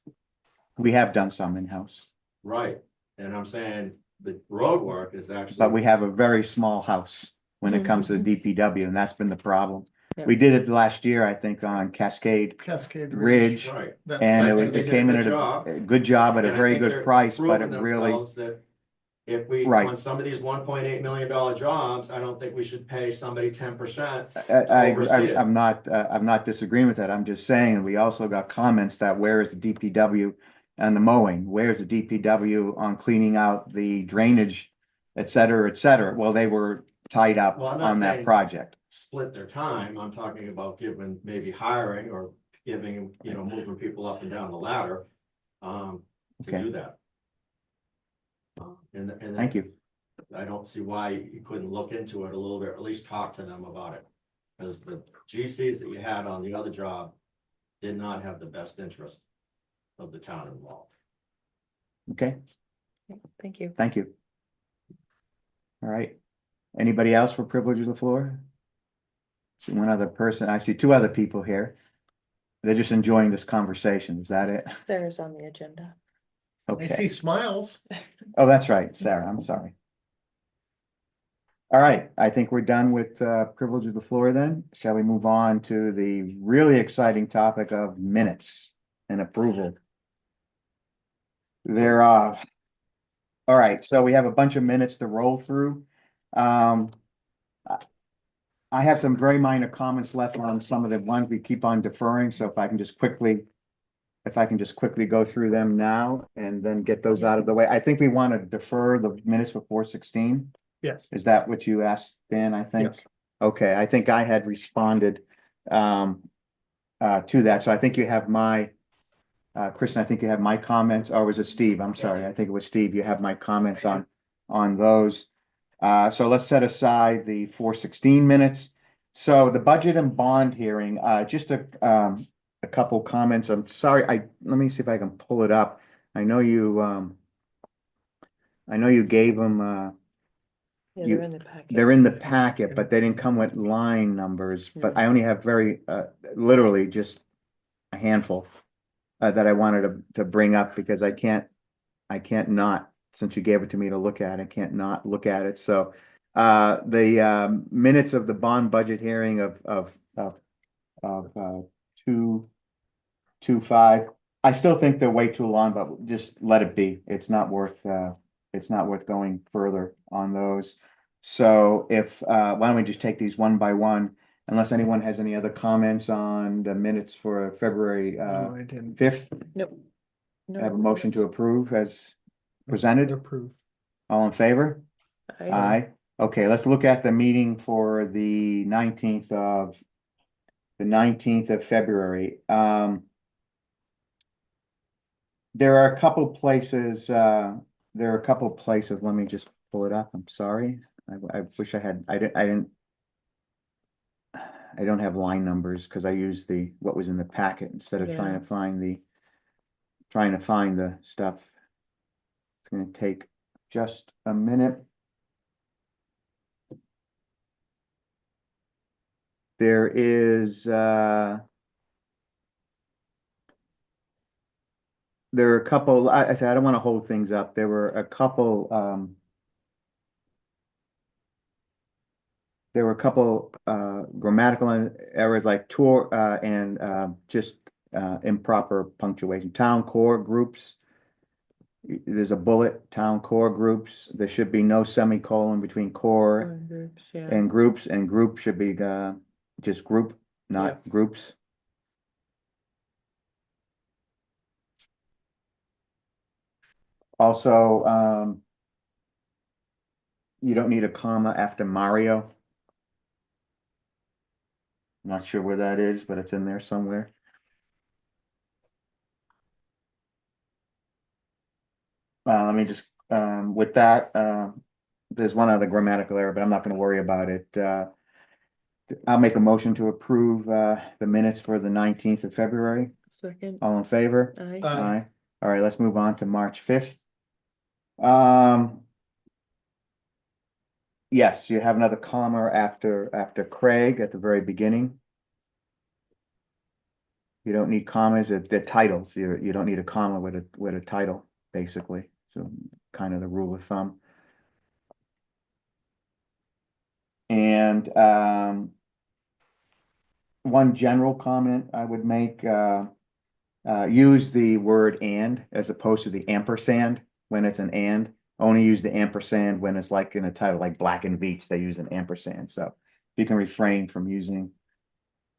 J: We have done some in-house,
D: Right, and I'm saying the road work is actually.
J: but we have a very small house when it comes to the DPW, and that's been the problem.
E: Yeah.
J: We did it last year, I think, on Cascade
B: Cascade
J: Ridge,
D: Right.
B: That's
J: and
D: I
J: it
D: think they
J: it
D: did a
J: came in
D: good
J: at
D: job.
J: a good job at a
D: And I
J: very
D: think
J: good
D: they're
J: price, but it
D: proving
J: really,
D: themselves that if we,
J: Right.
D: on some of these $1.8 million jobs, I don't think we should pay somebody 10%.
J: I'm not disagreeing with that. I'm just saying, we also got comments that where is the DPW and the mowing? Where's the DPW on cleaning out the drainage, et cetera, et cetera? Well, they were tied up
D: Well, I'm not
J: on that
D: saying-
J: project.
D: Split their time, I'm talking about giving, maybe hiring or giving, moving people up and down the ladder, to
J: Okay.
D: do that. And
J: Thank you.
D: I don't see why you couldn't look into it a little bit, or at least talk to them about it. Because the GCs that you had on the other job did not have the best interest of the town involved.
J: Okay,
E: Thank you.
J: thank you. All right. Anybody else for privilege of the floor? See one other person. I see two other people here. They're just enjoying this conversation. Is that it?
E: Sarah's on the agenda.
B: I
J: Okay.
B: see smiles.
J: Oh, that's right, Sarah, I'm sorry. All right, I think we're done with privilege of the floor then. Shall we move on to the really exciting topic of minutes and approval? There are. All right, so we have a bunch of minutes to roll through. I have some very minor comments left on some of the ones we keep on deferring, so if I can just quickly go through them now and then get those out of the way. I think we want to defer the minutes before 16.
B: Yes.
J: Is that what you asked, Dan, I think?
B: Yes.
J: Okay, I think I had responded to that, so I think you have my Kristen, I think you have my comments, or was it Steve? I'm sorry, I think it was Steve. You have my comments on those. So let's set aside the 416 minutes. So the budget and bond hearing, just a couple comments. I'm sorry, let me see if I can pull it up. I know you gave them,
E: Yeah,
J: You-
E: they're in the packet.
J: they're in the packet, but they didn't come with line numbers, but I only have very, literally just a handful that I wanted to bring up because I can't not, since you gave it to me to look at, I can't not look at it. So the minutes of the bond budget hearing of 2/5. I still think they're way too long, but just let it be. It's not worth going further on those. So if, why don't we just take these one by one, unless anyone has any other comments on the minutes for February
B: No, I didn't.
J: 5th?
E: Nope. No.
J: Have a motion to approve as presented.
B: Approve.
J: All in favor?
E: I-
J: Aye. Okay, let's look at the meeting for the 19th of February. There are a couple places, let me just pull it up. I'm sorry. I wish I had, I don't have line numbers because I used what was in the packet instead of trying
E: Yeah.
J: to find the stuff. It's gonna take just a minute. There is, there are a couple, I said, I don't want to hold things up. There were a couple, grammatical errors like tour, and, just, improper punctuation. Town core groups. There's a bullet, town core groups. There should be no semicolon between core
E: Or groups, yeah.
J: and group should be, just group, not groups. Also, you don't need a comma after Mario. Not sure where that is, but it's in there somewhere. Let me just, with that, there's one other grammatical error, but I'm not gonna worry about it. I'll make a motion to approve, the minutes for the 19th of February.
E: Second,
J: All in favor?
E: I,
B: Aye.
J: All right, let's move on to March 5th. Yes, you have another comma after Craig at the very beginning. You don't need commas, they're titles. You don't need a comma with a title, basically. So kind of the rule of thumb. And one general comment I would make, use the word and as opposed to the ampersand when it's an and. Only use the ampersand when it's like in a title, like Black and Veatch, they use an ampersand. So you can refrain from using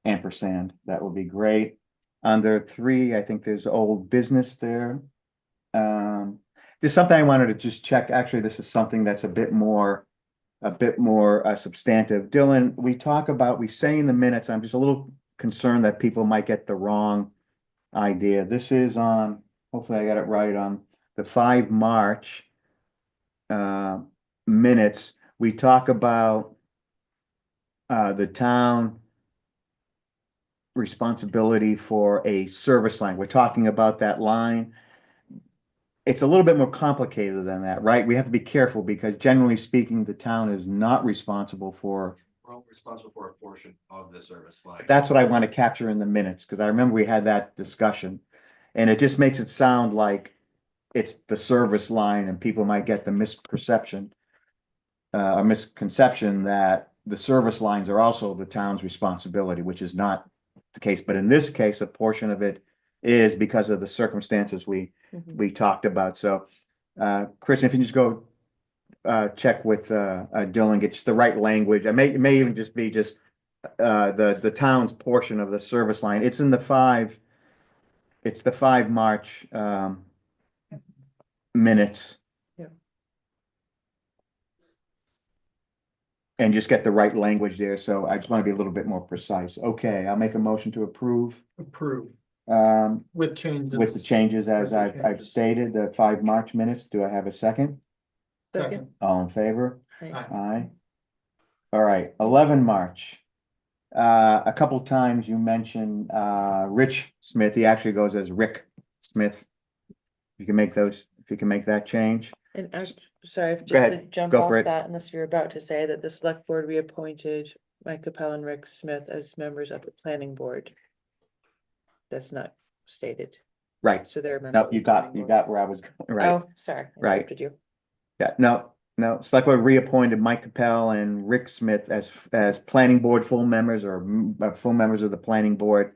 J: ampersand, that would be great. Under 3, I think there's old business there. There's something I wanted to just check. Actually, this is something that's a bit more substantive. Dylan, we say in the minutes, I'm just a little concerned that people might get the wrong idea. This is on, hopefully I got it right, on the 5 March minutes. We talk about the town responsibility for a service line. We're talking about that line. It's a little bit more complicated than that, right? We have to be careful because generally speaking, the town is not responsible for.
F: We're all responsible for a portion of the service line.
J: That's what I want to capture in the minutes, because I remember we had that discussion. And it just makes it sound like it's the service line and people might get the misperception or misconception that the service lines are also the town's responsibility, which is not the case. But in this case, a portion of it is because of the circumstances we talked about. So, Kristen, if you just go check with Dylan, get just the right language. It may even just be the town's portion of the service line. It's in the 5. It's the 5 March minutes.
E: Yeah.
J: And just get the right language there. So I just want to be a little bit more precise. Okay, I'll make a motion to approve.
B: Approve with changes.
J: With the changes as I've stated, the 5 March minutes. Do I have a second?
B: Second.
J: All in favor?
E: I,
J: Aye. All right, 11 March. A couple times you mentioned Rich Smith. He actually goes as Rick Smith. You can make that change.
E: and sorry, just
J: Go ahead.
E: to jump
J: Go
E: off
J: for it.
E: that, unless you're about to say that the select board reappointed Mike Capel and Rick Smith as members of the planning board. That's not stated,
J: Right.
E: so they're. members
J: No,
E: of the
J: you
E: planning board.
J: got where I was going. Right.
E: Oh, sorry. I
J: Right.
E: interrupted you.
J: Yeah, no. Select Board reappointed Mike Capel and Rick Smith as planning board full members or full members of the planning board.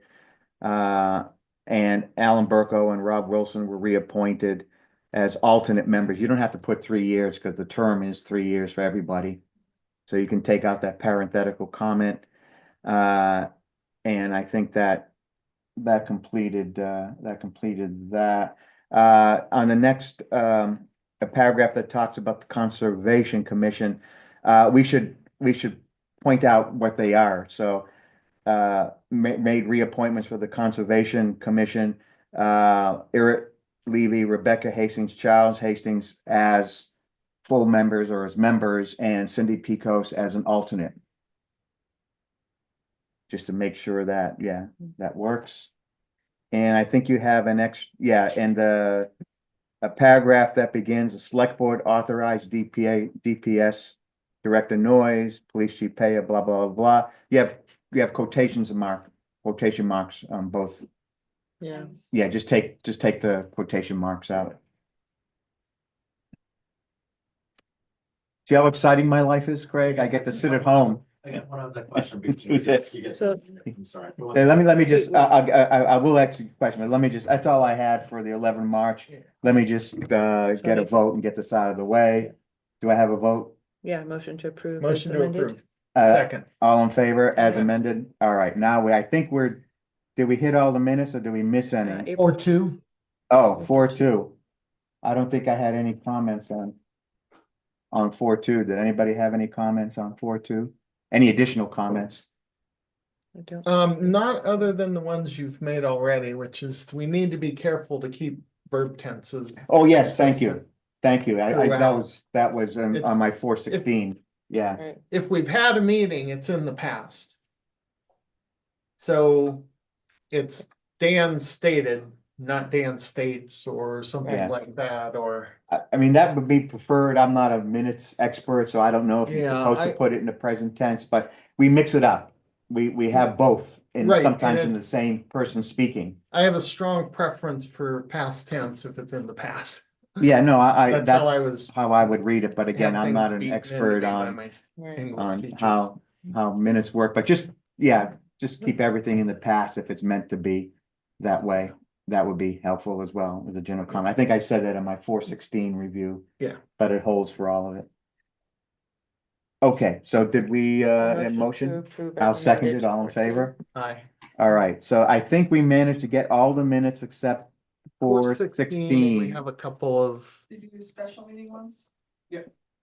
J: And Alan Burko and Rob Wilson were reappointed as alternate members. You don't have to put 3 years because the term is 3 years for everybody. So you can take out that parenthetical comment. And I think that completed that. On the next, a paragraph that talks about the Conservation Commission, we should point out what they are. So, made reappointments for the Conservation Commission, Eric Levy, Rebecca Hastings, Charles Hastings as full members or as members, and Cindy Pecos as an alternate. Just to make sure that, yeah, that works. And I think you have an and a paragraph that begins, the select board authorized DPS, director noise, police chief Paya, blah, blah, blah. You have quotation marks on both.
E: Yeah.
J: Yeah, just take the quotation marks out. See how exciting my life is, Craig? I get to sit at home.
K: I got one other question.
J: Do this.
K: You get-
E: So-
K: I'm sorry.
J: Let me just, I will ask you a question, but let me just, that's all I had for the 11 March. Let me just, get a vote and get this out of the way. Do I have a vote?
E: Yeah, motion to approve. as
B: Motion to
E: amended.
B: approve.
J: Uh,
B: Second.
J: all in favor as
B: Yeah.
J: amended? All right, now I think did we hit all the minutes or did we miss any?
E: April-
C: Or two.
J: Oh, 4-2. I don't think I had any comments on 4-2. Did anybody have any comments on 4-2? Any additional comments?
E: I don't-
B: Not other than the ones you've made already, which is we need to be careful to keep verb tenses.
J: Oh, yes, thank you.
B: consistent.
J: Thank you. that
B: Throughout.
J: was on my 416. Yeah,
E: Right.
B: If we've had a meeting, it's in the past. So it's Dan stated, not Dan states or something
J: Yeah.
B: like that, or.
J: I mean, that would be preferred. I'm not a minutes expert, so I don't know if you're
B: Yeah,
J: supposed to
B: I-
J: put it in the present tense, but we mix it up. We have both and
B: Right, and
J: sometimes in
B: it-
J: the same person speaking.
B: I have a strong preference for past tense if it's in the past.
J: Yeah, no,
B: That's how I was.
J: how I would read it, but again,
B: had
J: I'm
B: things
J: not an
B: beaten into
J: expert
B: me by
J: on
B: my
E: Right.
B: English teachers.
J: how minutes work, but just keep everything in the past if it's meant to be that way. That would be helpful as well as a general comment. I think I said that in my 416 review.
B: Yeah.
J: But it holds for all of it. Okay, so did we, a
E: to
J: motion?
E: approve as
J: I'll second
E: amended.
J: it, all in favor?
B: Aye.
J: All right, so I think we managed to get all the minutes except
B: 416, we
J: 416.
B: have a couple of,
H: Did you do special meeting ones?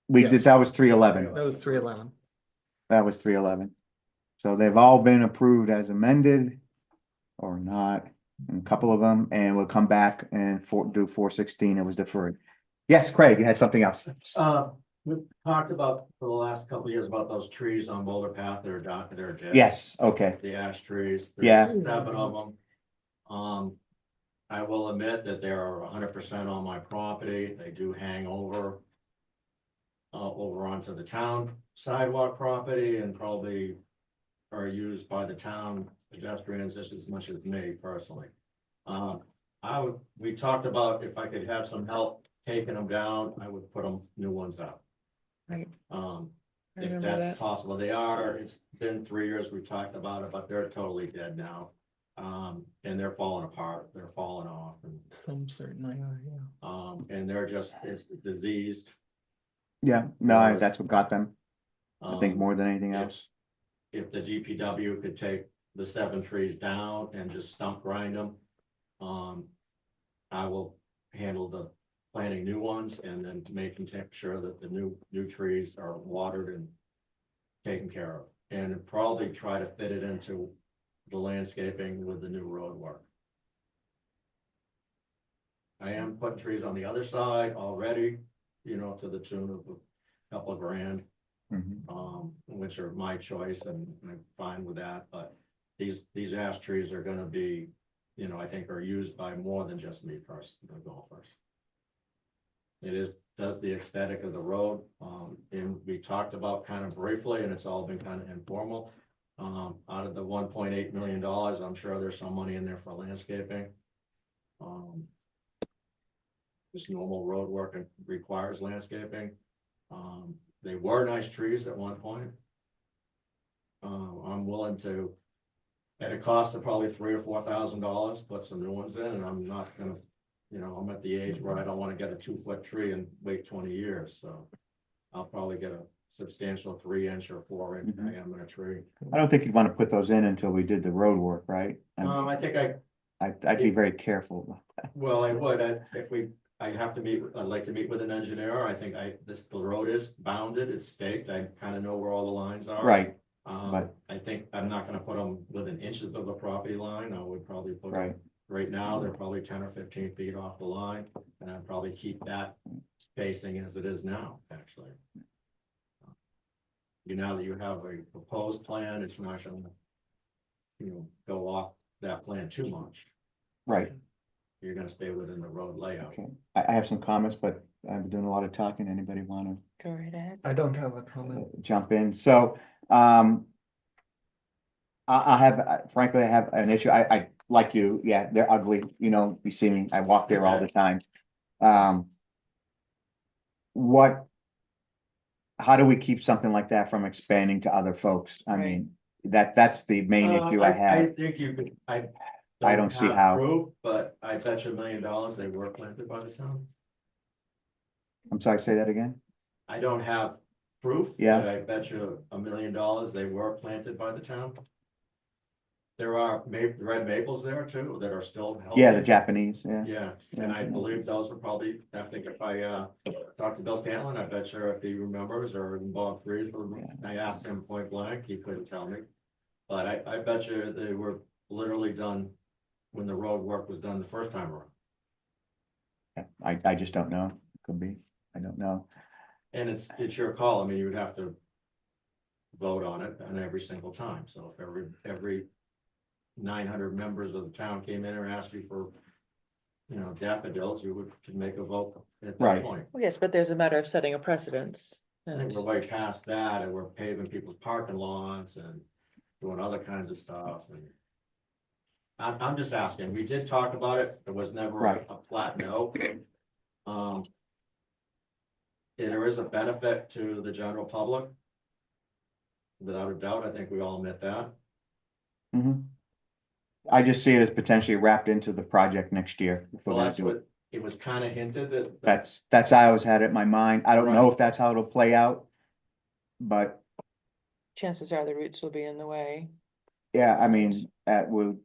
J: We
B: yes.
J: did, that was 311.
B: that was 311.
J: That was 311. So they've all been approved as amended or not, and a couple of them, and we'll come back and do 416. It was deferred. Yes, Craig, you had something else.
K: We've talked about for the last couple of years about those trees on Boulder Path that are down, they're dead.
J: Yes, okay.
K: The ash trees. There's
J: Yeah.
K: 7 of them. I will admit that they are 100% on my property. They do hang over. Over onto the town sidewalk property and probably are used by the town pedestrians just as much as me personally. We talked about if I could have some help taking them down, I would put new ones up.
E: Right. I
K: If
E: remember
K: that's
E: that.
K: possible, it's been 3 years, we talked about it, but they're totally dead now. And they're falling apart, they're falling off and,
B: Some certainly are, yeah.
K: and it's diseased.
J: Yeah, no,
K: Yours.
J: that's what got them, I think
K: Um,
J: more than anything
K: if-
J: else.
K: If the DPW could take the 7 trees down and just stump grind them. I will handle the planting new ones and then making sure that the new trees are watered and taken care of. And probably try to fit it into the landscaping with the new road work. I am putting trees on the other side already, to the tune of a couple of grand.
J: Mhm.
K: Which are my choice and I'm fine with that, but these ash trees are gonna be, I think are used by more than just me personally, the golfers. Does the aesthetic of the road, and we talked about kind of briefly, and it's all been kind of informal. Out of the $1.8 million, I'm sure there's some money in there for landscaping. Just normal road work requires landscaping. They were nice trees at one point. I'm willing to, at a cost of probably $3,000 or $4,000, put some new ones in, and I'm not gonna, I'm at the age where I don't wanna get a 2-foot tree and wait 20 years, so. I'll probably get
D: substantial 3-inch or 4-inch
J: Mhm.
D: diameter tree.
J: I don't think you'd want to put those in until we did the road work, right?
D: I think
J: I'd be very careful.
D: well, I would, I'd like to meet with an engineer, I think the road is bounded, it's staked, I kind of know where all the lines are.
J: Right,
D: But I think I'm not gonna put them within inches of the property line, I would probably put
J: right.
D: them, right now, they're probably 10 or 15 feet off the line, and I'd probably keep that spacing as it is now, actually. Now that you have a proposed plan, it's not gonna, go off that plan too much.
J: Right.
D: You're gonna stay within the road layout.
J: Okay. I have some comments, but I've been doing a lot of talking. Anybody want
E: Go right ahead.
B: I don't have a
J: to
B: comment.
J: jump in? So, I have, frankly, I have an issue. I like you. Yeah, they're ugly. You see me. I walk there all the time. How do we keep something like that from expanding to other folks? I
E: Right.
J: mean, that's the main issue I
D: I
J: have.
D: think you could, I
J: don't see
D: have
J: how.
D: proof, but I bet you $1 million they were planted by the town.
J: I'm sorry, say that again?
D: I don't have proof.
J: Yeah.
D: But I bet you $1 million they were planted by the town. There are red maples there too that are still healthy.
J: Yeah, the Japanese, yeah.
D: Yeah, and I believe those are probably, I think if I talked to Bill Cantlin, I bet you if he remembers, or Bob Freeze, I asked him point blank, he couldn't tell me. But I bet you they were literally done when the road work was done the first time around.
J: I just don't know. Could be. I don't know.
D: And it's your call, I mean, you would have to vote on it on every single time, so if every 900 members of the town came in and asked you for, daffodils, you could make a vote at that
J: Right.
D: point.
E: Well, yes, but there's a matter of setting a precedence.
D: I think we're way past that, and we're paving people's parking lots and doing other kinds of stuff, and I'm just asking, we did talk about it, there was never
J: Right.
D: a flat no. There is a benefit to the general public. Without a doubt, I think we all admit that.
J: Mhm. I just see it as potentially wrapped into the project next year. If we're
D: Well,
J: gonna
D: that's
J: do it.
D: what, it was kind of hinted that.
J: That's how I always had it in my mind. I don't know
D: Right.
J: if that's how it'll play out. But
E: Chances are the roots will be in the way.
J: yeah, I mean, we'll,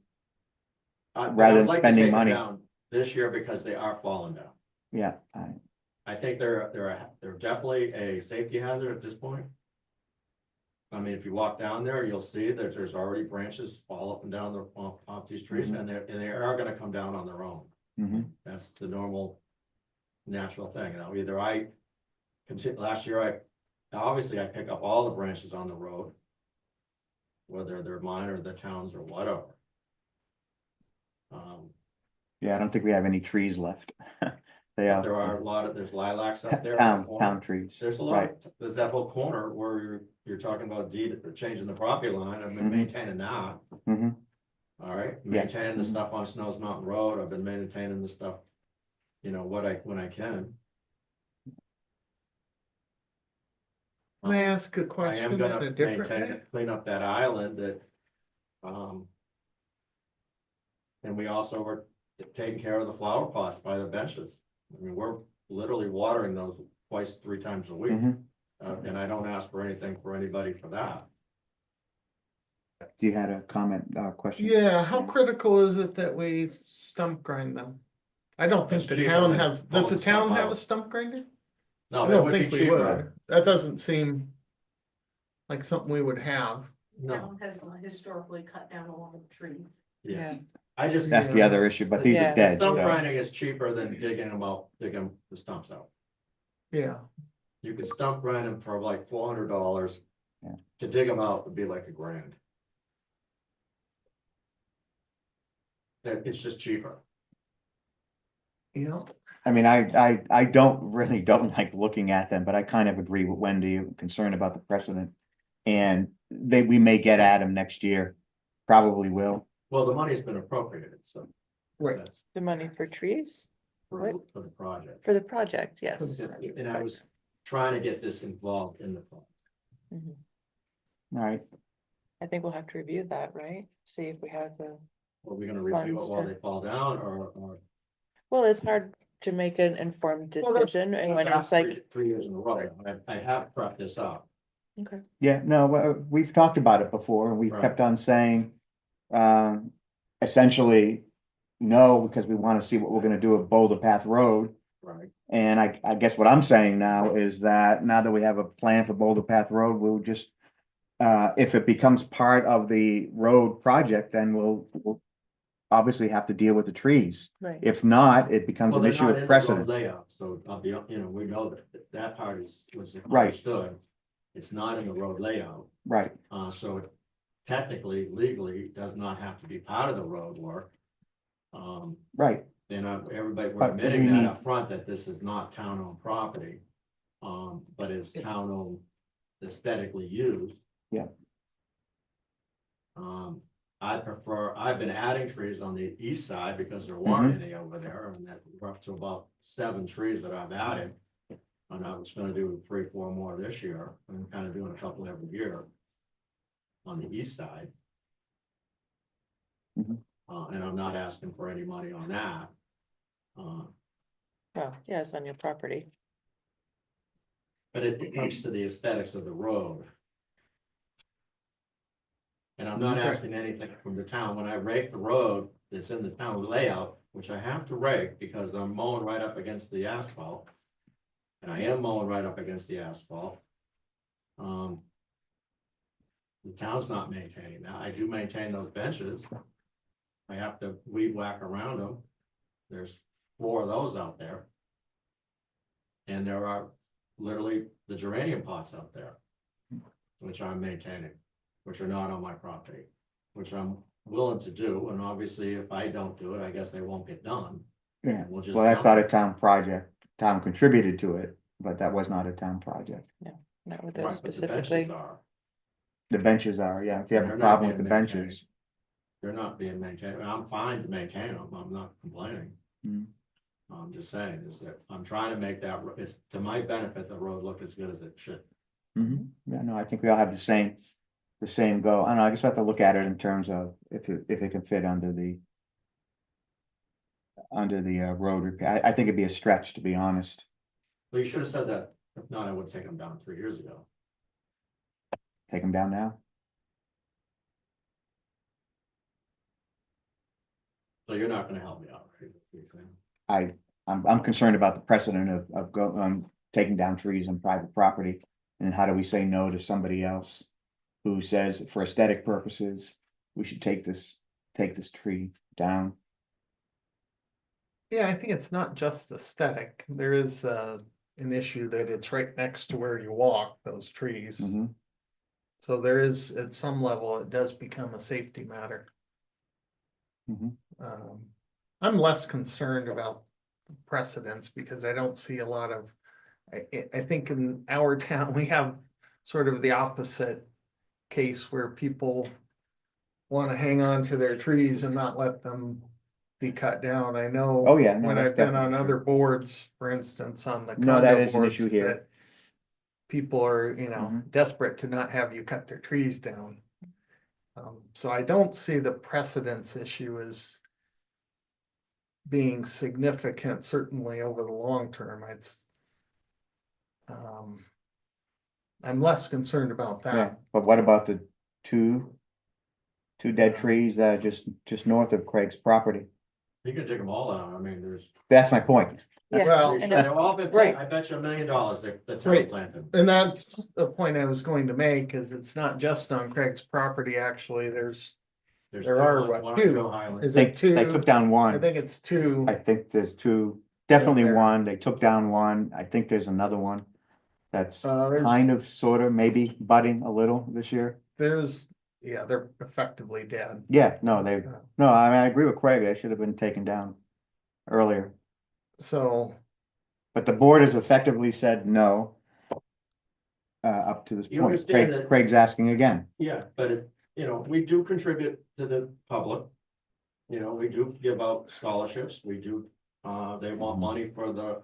D: But
J: rather
D: I'd
J: than
D: like to
J: spending
D: take them
J: money.
D: down This year because they are falling down.
J: yeah,
D: I think they're definitely a safety hazard at this point. I mean, if you walk down there, you'll see that there's already branches all up and down off these trees,
J: Mhm.
D: and they are gonna come down on their own.
J: mhm.
D: That's the normal, natural thing, either last year obviously I pick up all the branches on the road. Whether they're mine or the town's or whatever.
J: Yeah, I don't think we have any trees left. They are.
D: There are there's lilacs up there. in the
J: Town
D: corner.
J: trees.
D: There's a lot, there's that whole corner where you're talking about changing the property line, I've been
J: Mhm.
D: maintaining that.
J: Hmm.
D: All right,
J: Yes.
D: maintaining the
J: Mhm.
D: stuff on Snows Mountain Road, I've been maintaining the stuff. When I can.
B: Can I ask a
D: I am
B: question in
D: gonna
B: a different
D: maintain,
B: way?
D: clean up that island that. And we also were taking care of the flower pots by the benches. I mean, we're literally watering those twice, 3 times a week.
J: Mhm.
D: And I don't ask for anything for anybody for that.
J: Do you had a comment, question?
B: Yeah, how critical is it that we stump grind them? I don't think
D: It's
B: the
D: cheaper
B: town
D: than
B: has, does
D: pulling
B: the
D: the stump
B: town have a
D: out.
B: stump grinder?
D: No,
B: I
D: it
B: don't
D: would be
B: think we
D: cheaper.
B: would. That doesn't seem like something we would have.
D: No,
H: Town has historically cut down a lot of trees.
D: yeah, I just.
J: That's the other issue, but these
E: Yeah.
J: are dead.
D: Stump
J: so-
D: grinding is cheaper than digging the stumps out.
B: Yeah,
D: You could stump grind them for like $400.
J: Yeah.
D: To dig them out would be like $1,000. It's just cheaper.
B: yeah.
J: I mean, I don't like looking at them, but I kind of agree with Wendy, concerned about the precedent. And we may get at them next year, probably will.
D: Well, the money's been appropriated, so.
B: Right.
D: That's
E: The money for trees,
D: for
E: What?
D: for the project.
E: for the project, yes.
D: And I was trying to get this involved in the project.
E: Mhm.
J: All right,
E: I think we'll have to review that, right? See if we have the,
D: Are we gonna review it
E: Funds
D: while
E: to-
D: they fall down or?
E: well, it's hard to make an informed
B: Well, that's-
E: decision and when
D: That's
E: it's like,
D: 3 years in a row. I have prepped this up.
E: Okay.
J: Yeah, no, we've talked about it before, and we've
D: Right.
J: kept on saying, essentially, no, because we want to see what we're gonna do with Boulder Path Road.
D: Right.
J: And I guess what I'm saying now is that now that we have a plan for Boulder Path Road, we'll just, if it becomes part of the road project, then we'll obviously have to deal with the trees.
E: Right.
J: If not, it becomes
D: Well,
J: an
D: they're
J: issue
D: not
J: of
D: in the road
J: precedent.
D: layout, so I'll be, we know that that part was
J: Right.
D: understood. It's not in the road layout,
J: Right,
D: so it technically, legally, does not have to be part of the road work.
J: right.
D: And everybody, we're
J: But
D: admitting
J: we
D: that
J: need-
D: up front that this is not town-owned property. But it's town-owned aesthetically used.
J: Yeah.
D: I've been adding trees on the east side because there
J: Mm-hmm.
D: weren't any over there, and that we're up to about 7 trees that I've added. And I was gonna do 3, 4 more this year, I'm kind of doing a couple every year. On the east side.
J: Mhm.
D: And I'm not asking for any money on that.
E: Well, yeah, it's on your property.
D: But it comes to the aesthetics of the road. And I'm not
B: Right.
D: asking anything from the town. When I rake the road that's in the town layout, which I have to rake because I'm mowing right up against the asphalt. And I am mowing right up against the asphalt. The town's not maintaining that. I do maintain those benches. I have to weed whack around them. There's 4 of those out there. And there are literally the geranium pots out there. Which I'm maintaining, which are not on my property, which I'm willing to do, and obviously if I don't do it, I guess they won't get done.
J: Yeah,
D: We'll just
J: well, that's
D: jump
J: not
D: it.
J: a town project. Town contributed to it, but that was not a town project.
E: Not with
D: Right,
E: those
D: but the
E: specifically.
D: benches are,
J: The benches are, yeah, if you have
D: They're
J: a
D: not
J: problem with
D: being
J: the
D: maintained.
J: benches.
D: they're not being maintained, I'm fine to maintain them, I'm not complaining.
J: Mm.
D: I'm just saying is that I'm trying to make that, it's to my benefit, the road look as good as it should.
J: Mhm. Yeah, no, I think we all have the same goal. I don't know, I guess we have to look at it in terms of if it can fit under the road repair. I think it'd be a stretch, to be honest.
D: Well, you should have said that, if not, I would have taken them down 3 years ago.
J: Take them down now.
D: So you're not gonna help me out, right? You're saying?
J: I'm concerned about the precedent of taking down trees on private property. And how do we say no to somebody else who says for aesthetic purposes, we should take this tree down?
B: Yeah, I think it's not just aesthetic. There is an issue that it's right next to where you walk, those trees.
J: Mhm.
B: So there is, at some level, it does become a safety matter.
J: Mhm.
B: I'm less concerned about precedents because I don't see a lot of, I think in our town, we have sort of the opposite case where people want to hang on to their trees and not let them be cut down. I know.
J: Oh, yeah, no,
B: When
J: that's
B: I've been on
J: definitely
B: other
J: true.
B: boards, for instance, on the
J: No, that
B: condo
J: is an
B: boards,
J: issue here.
B: that people are,
J: Mhm.
B: desperate to not have you cut their trees down. So I don't see the precedence issue as being significant, certainly over the long term. I'm less concerned about
J: Yeah,
B: that.
J: but what about the two dead
B: Yeah.
J: trees that are just north of Craig's property?
D: You can dig them all out, I mean, there's.
J: That's my point.
E: Yeah,
B: Well,
E: I
D: They've
E: know.
D: all been,
B: Right.
D: I bet you $1 million the town
B: Right.
D: planted.
B: And that's the point I was going to make, is it's not just on Craig's property, actually,
D: There's
B: there
D: two,
B: are
D: one-
B: what,
D: one on
B: two?
D: Joe Highland.
B: Is
J: They
B: it two?
J: took down
B: I
J: one.
B: think it's two.
J: I think there's two, definitely
B: there.
J: one. They took down one. I think there's another one. That's
B: There's-
J: kind of, sort of, maybe budding a little this year.
B: Yeah, they're effectively dead.
J: Yeah, no, I mean, I agree with Craig. They should have been taken down earlier.
B: So,
J: But the board has effectively said no. Up to this
D: You
J: point.
D: understand that-
J: Craig's asking again.
D: Yeah, but we do contribute to the public. We do give out scholarships, we do, they want money for the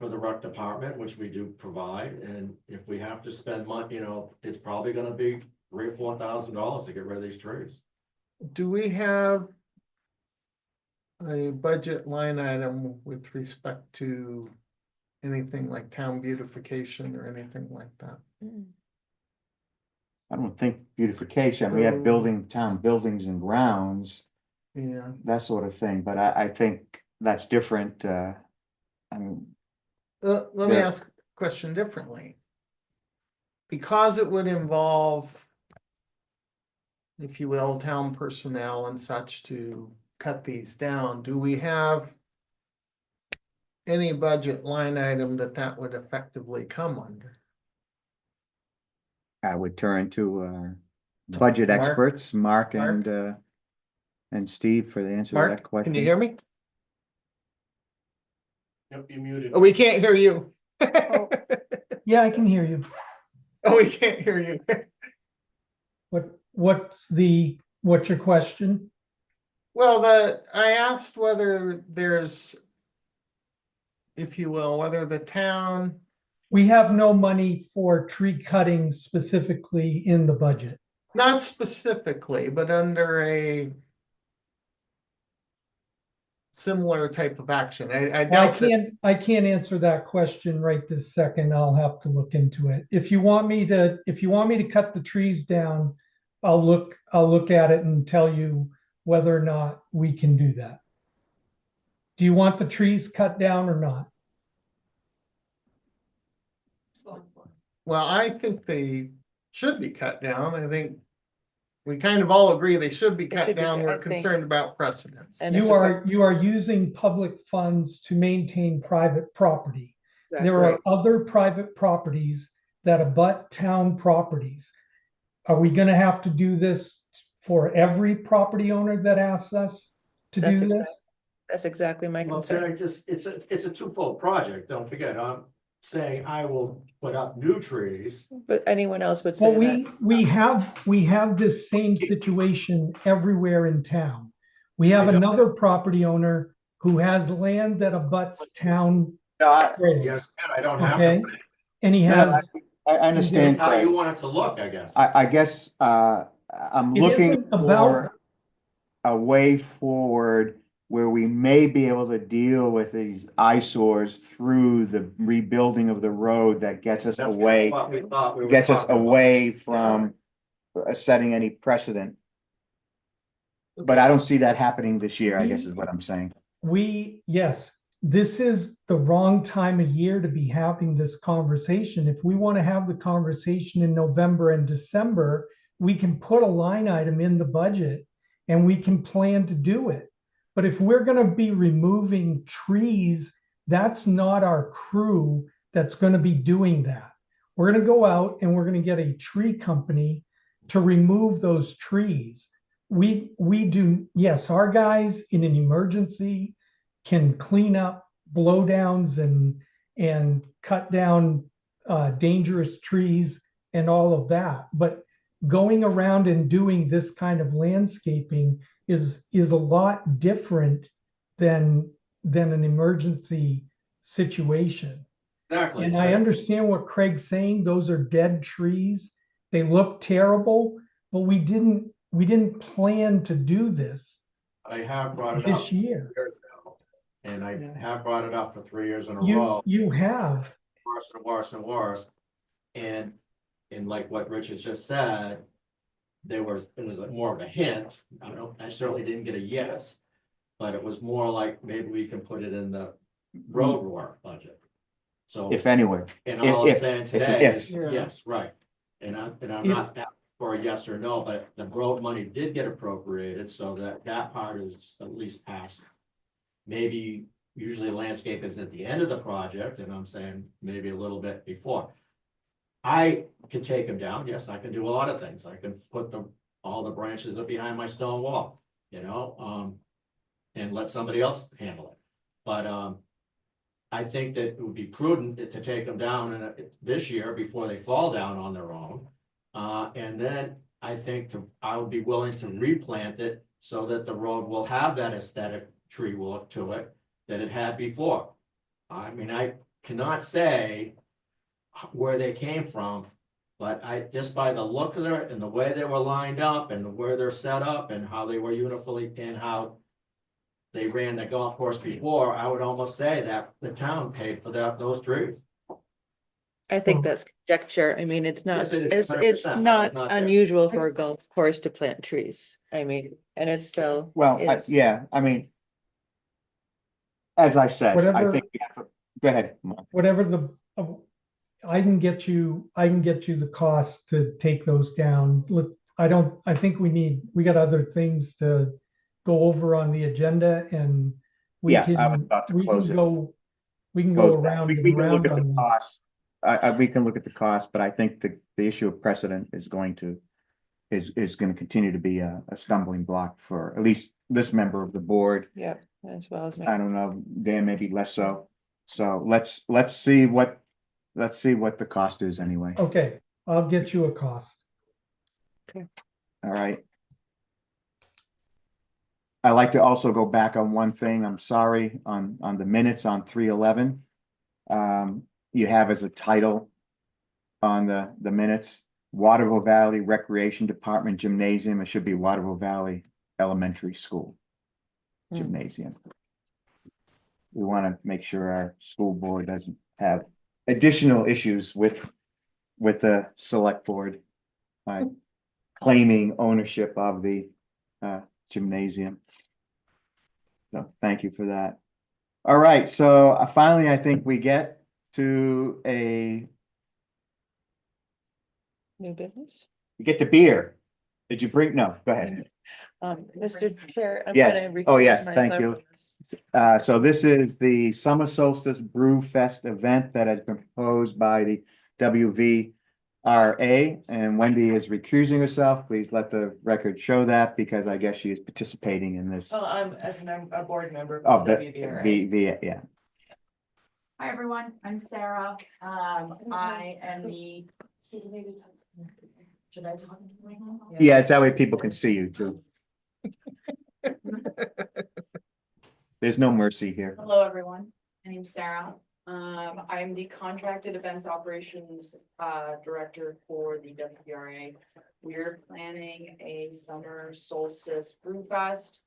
D: rec department, which we do provide, and if we have to spend money, it's probably gonna be $3,000 or $4,000 to get rid of these trees.
B: do we have a budget line item with respect to anything like town beautification or anything like that?
E: Mm.
J: I don't think beautification, we have building, town buildings and grounds,
B: Yeah,
J: that sort of thing, but I think that's different, I mean,
B: let me
J: Yeah.
B: ask a question differently. Because it would involve, if you will, town personnel and such to cut these down, do we have any budget line item that would effectively come under?
J: I would turn to, budget
B: Mark?
J: experts, Mark
B: Mark?
J: and Steve for the answer to that
B: Mark,
J: question.
B: can you hear me?
G: Yep, you muted.
B: Oh, we can't hear you.
C: Yeah, I can hear you.
B: Oh, we can't hear you.
C: What's your question?
B: Well, I asked whether there's, if you will, whether the town,
C: We have no money for tree cutting specifically in the budget.
B: not specifically, but under a similar type of action. I doubt that.
C: I can't answer that question right this second. I'll have to look into it. If you want me to cut the trees down, I'll look at it and tell you whether or not we can do that. Do you want the trees cut down or not?
B: Well, I think they should be cut down. I think we kind of all agree they should be
E: They
B: cut
E: should be,
B: down.
E: I
B: We're
E: think.
B: concerned about precedents.
E: And
C: You are using public funds to maintain private property. There are other private properties that abut town properties. Are we gonna have to do this for every property owner that asks us to
E: That's
C: do
E: exact-
C: this?
E: That's exactly my
D: Well, can
E: concern.
D: I just, it's a twofold project, don't forget, I'm saying I will put up new trees.
E: But anyone else would
C: Well,
E: say that.
C: we have this same situation everywhere in town. We have
D: I don't-
C: another property owner who has land that abuts town
D: Yeah,
C: trails,
D: I don't have
C: okay?
D: to,
C: And he
J: No,
C: has,
J: I understand,
D: how you
J: Craig.
D: want it to look, I guess.
J: I guess, I'm
C: it
J: looking
C: isn't about,
J: for a way forward where we may be able to deal with these eyesores through the rebuilding of the road that gets us
D: That's
J: away,
D: what we thought we were
J: gets us
D: talking about.
J: away from setting any precedent. But I don't see that happening this year, I guess is what I'm saying.
C: yes, this is the wrong time of year to be having this conversation. If we want to have the conversation in November and December, we can put a line item in the budget and we can plan to do it. But if we're going to be removing trees, that's not our crew that's going to be doing that. We're going to go out and we're going to get a tree company to remove those trees. We do, yes, our guys in an emergency can clean up blowdowns and cut down dangerous trees and all of that. But going around and doing this kind of landscaping is a lot different than an emergency situation.
D: Exactly.
C: And I understand what Craig's saying. Those are dead trees. They look terrible, but we didn't plan to do this
D: I have brought it up
C: this year.
D: years now, and I have brought it up for 3 years in a
C: You
D: row,
C: you have.
D: worse and worse and worse. And like what Richard just said, it was more of a hint. I don't know, I certainly didn't get a yes. But it was more like maybe we can put it in the road work budget. So,
J: If anywhere.
D: and all I'm
J: if,
D: saying
J: it's an
D: today
J: if.
D: is,
B: Yeah.
D: yes, right. And I'm
C: If-
D: not that for a yes or no, but the road money did get appropriated, so that part is at least passed. Maybe usually landscape is at the end of the project, and I'm saying maybe a little bit before. I can take them down, yes, I can do a lot of things, I can put all the branches up behind my stone wall, and let somebody else handle it. But, I think that it would be prudent to take them down this year before they fall down on their own. And then I think I would be willing to replant it so that the road will have that aesthetic tree look to it that it had before. I mean, I cannot say where they came from, but just by the look of it and the way they were lined up and where they're set up and how they were uniformly and how they ran the golf course before, I would almost say that the town paid for those trees.
E: I think
C: Well-
E: that's conjecture. I mean, it's not,
I: Yes, it is,
E: it's
I: 100%.
E: not
I: Not there.
E: unusual for a golf course to plant trees. I mean, and it's still.
J: Well,
E: is-
J: yeah, I mean. As I said, I
C: Whatever-
J: think, we have to- go ahead. Mark.
C: Whatever I can get you the cost to take those down. Look, I think we got other things to go over on the agenda and we
J: Yes, I was
C: can,
J: about to
C: we
J: close
C: can
J: it.
C: go, we can
J: Goes
C: go
J: back.
C: around
J: We
C: and
J: can look
C: around
J: at the
C: on this.
J: cost. We can look at the cost, but I think the issue of precedent is going to continue to be a stumbling block for at least this member of the board.
E: Yeah, as well as.
J: I don't know, Dan, maybe less so. So let's see what the cost is anyway.
C: Okay, I'll get you a cost.
J: All right. I'd like to also go back on one thing. I'm sorry, on the minutes on 311. You have as a title on the minutes, Waterville Valley Recreation Department Gymnasium. It should be Waterville Valley Elementary School Gymnasium. We want to make sure our school board doesn't have additional issues with the select board by claiming ownership of the gymnasium. So thank you for that. All right, so finally, I think we get to
E: New business.
J: we get the beer. Did you bring? No, go ahead.
E: Mr. Chair. I'm
J: Yes.
E: gonna
J: Oh,
E: recuse
J: yes, thank
E: myself
J: you.
E: from this.
J: So this is the Summer Solstice Brew Fest event that has been proposed by the WVRA, and Wendy is recusing herself. Please let the record show that because I guess she is participating in this.
L: Oh, I'm as a board member
J: Of
L: of
J: the
L: WVRA.
J: yeah.
L: Hi, everyone. I'm Sarah. I am the. Should I talk into the microphone?
J: Yeah, it's that way people can see you too. There's no mercy here.
L: Hello, everyone. My name's Sarah. I'm the contracted events operations director for the WVRA. We're planning a summer solstice brew fest.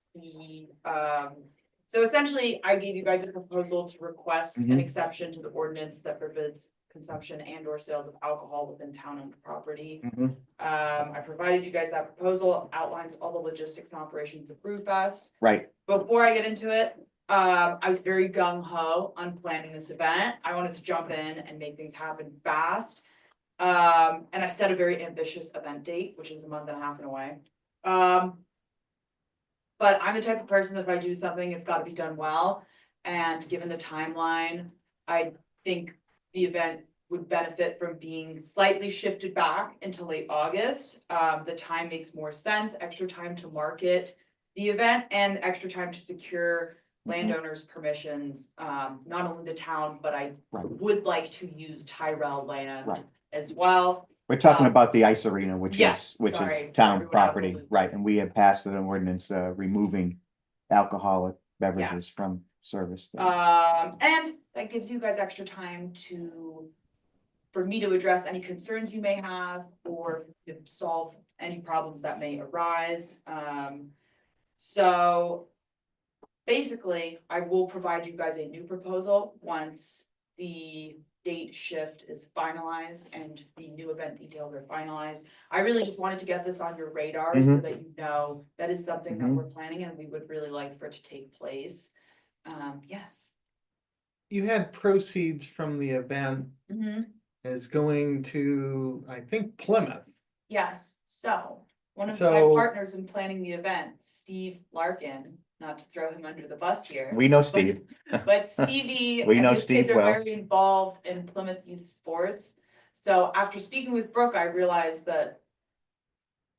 L: So essentially, I gave you guys a proposal to request an
J: Mhm.
L: exception to the ordinance that forbids consumption and or sales of alcohol within town-owned property.
J: Mhm.
L: I provided you guys that proposal, outlines all the logistics and operations of Brew Fest.
J: Right,
L: Before I get into it, I was very gung ho on planning this event. I wanted to jump in and make things happen fast. And I set a very ambitious event date, which is a month and a half away. But I'm the type of person that if I do something, it's gotta be done well. And given the timeline, I think the event would benefit from being slightly shifted back into late August. The time makes more sense, extra time to market the event and extra time to secure landowners' permissions. Not only the town, but I
J: Right.
L: would like to use Tyrell land
J: Right.
L: as well.
J: we're talking about the ice arena,
L: yes,
J: which
L: sorry,
J: is town
L: everyone out of the
J: property,
L: loop.
J: right, and we have passed an ordinance removing alcoholic beverages
L: Yes.
J: from service. there.
L: And that gives you guys extra time for me to address any concerns you may have or to solve any problems that may arise. So basically, I will provide you guys a new proposal once the date shift is finalized and the new event details are finalized. I really just wanted to get this on your radar so that you know that is something that
J: Mhm.
L: we're planning and we would really like for it to take place. Yes.
B: You had proceeds from the event is going to, I think, Plymouth.
L: Yes, so one of my
B: So-
L: partners in planning the event, Steve Larkin, not to throw him under the bus here.
J: We know Steve.
L: But Stevie
J: We
L: and
J: know
L: his kids
J: Steve
L: are
J: well.
L: very involved in Plymouth youth sports. So after speaking with Brooke, I realized that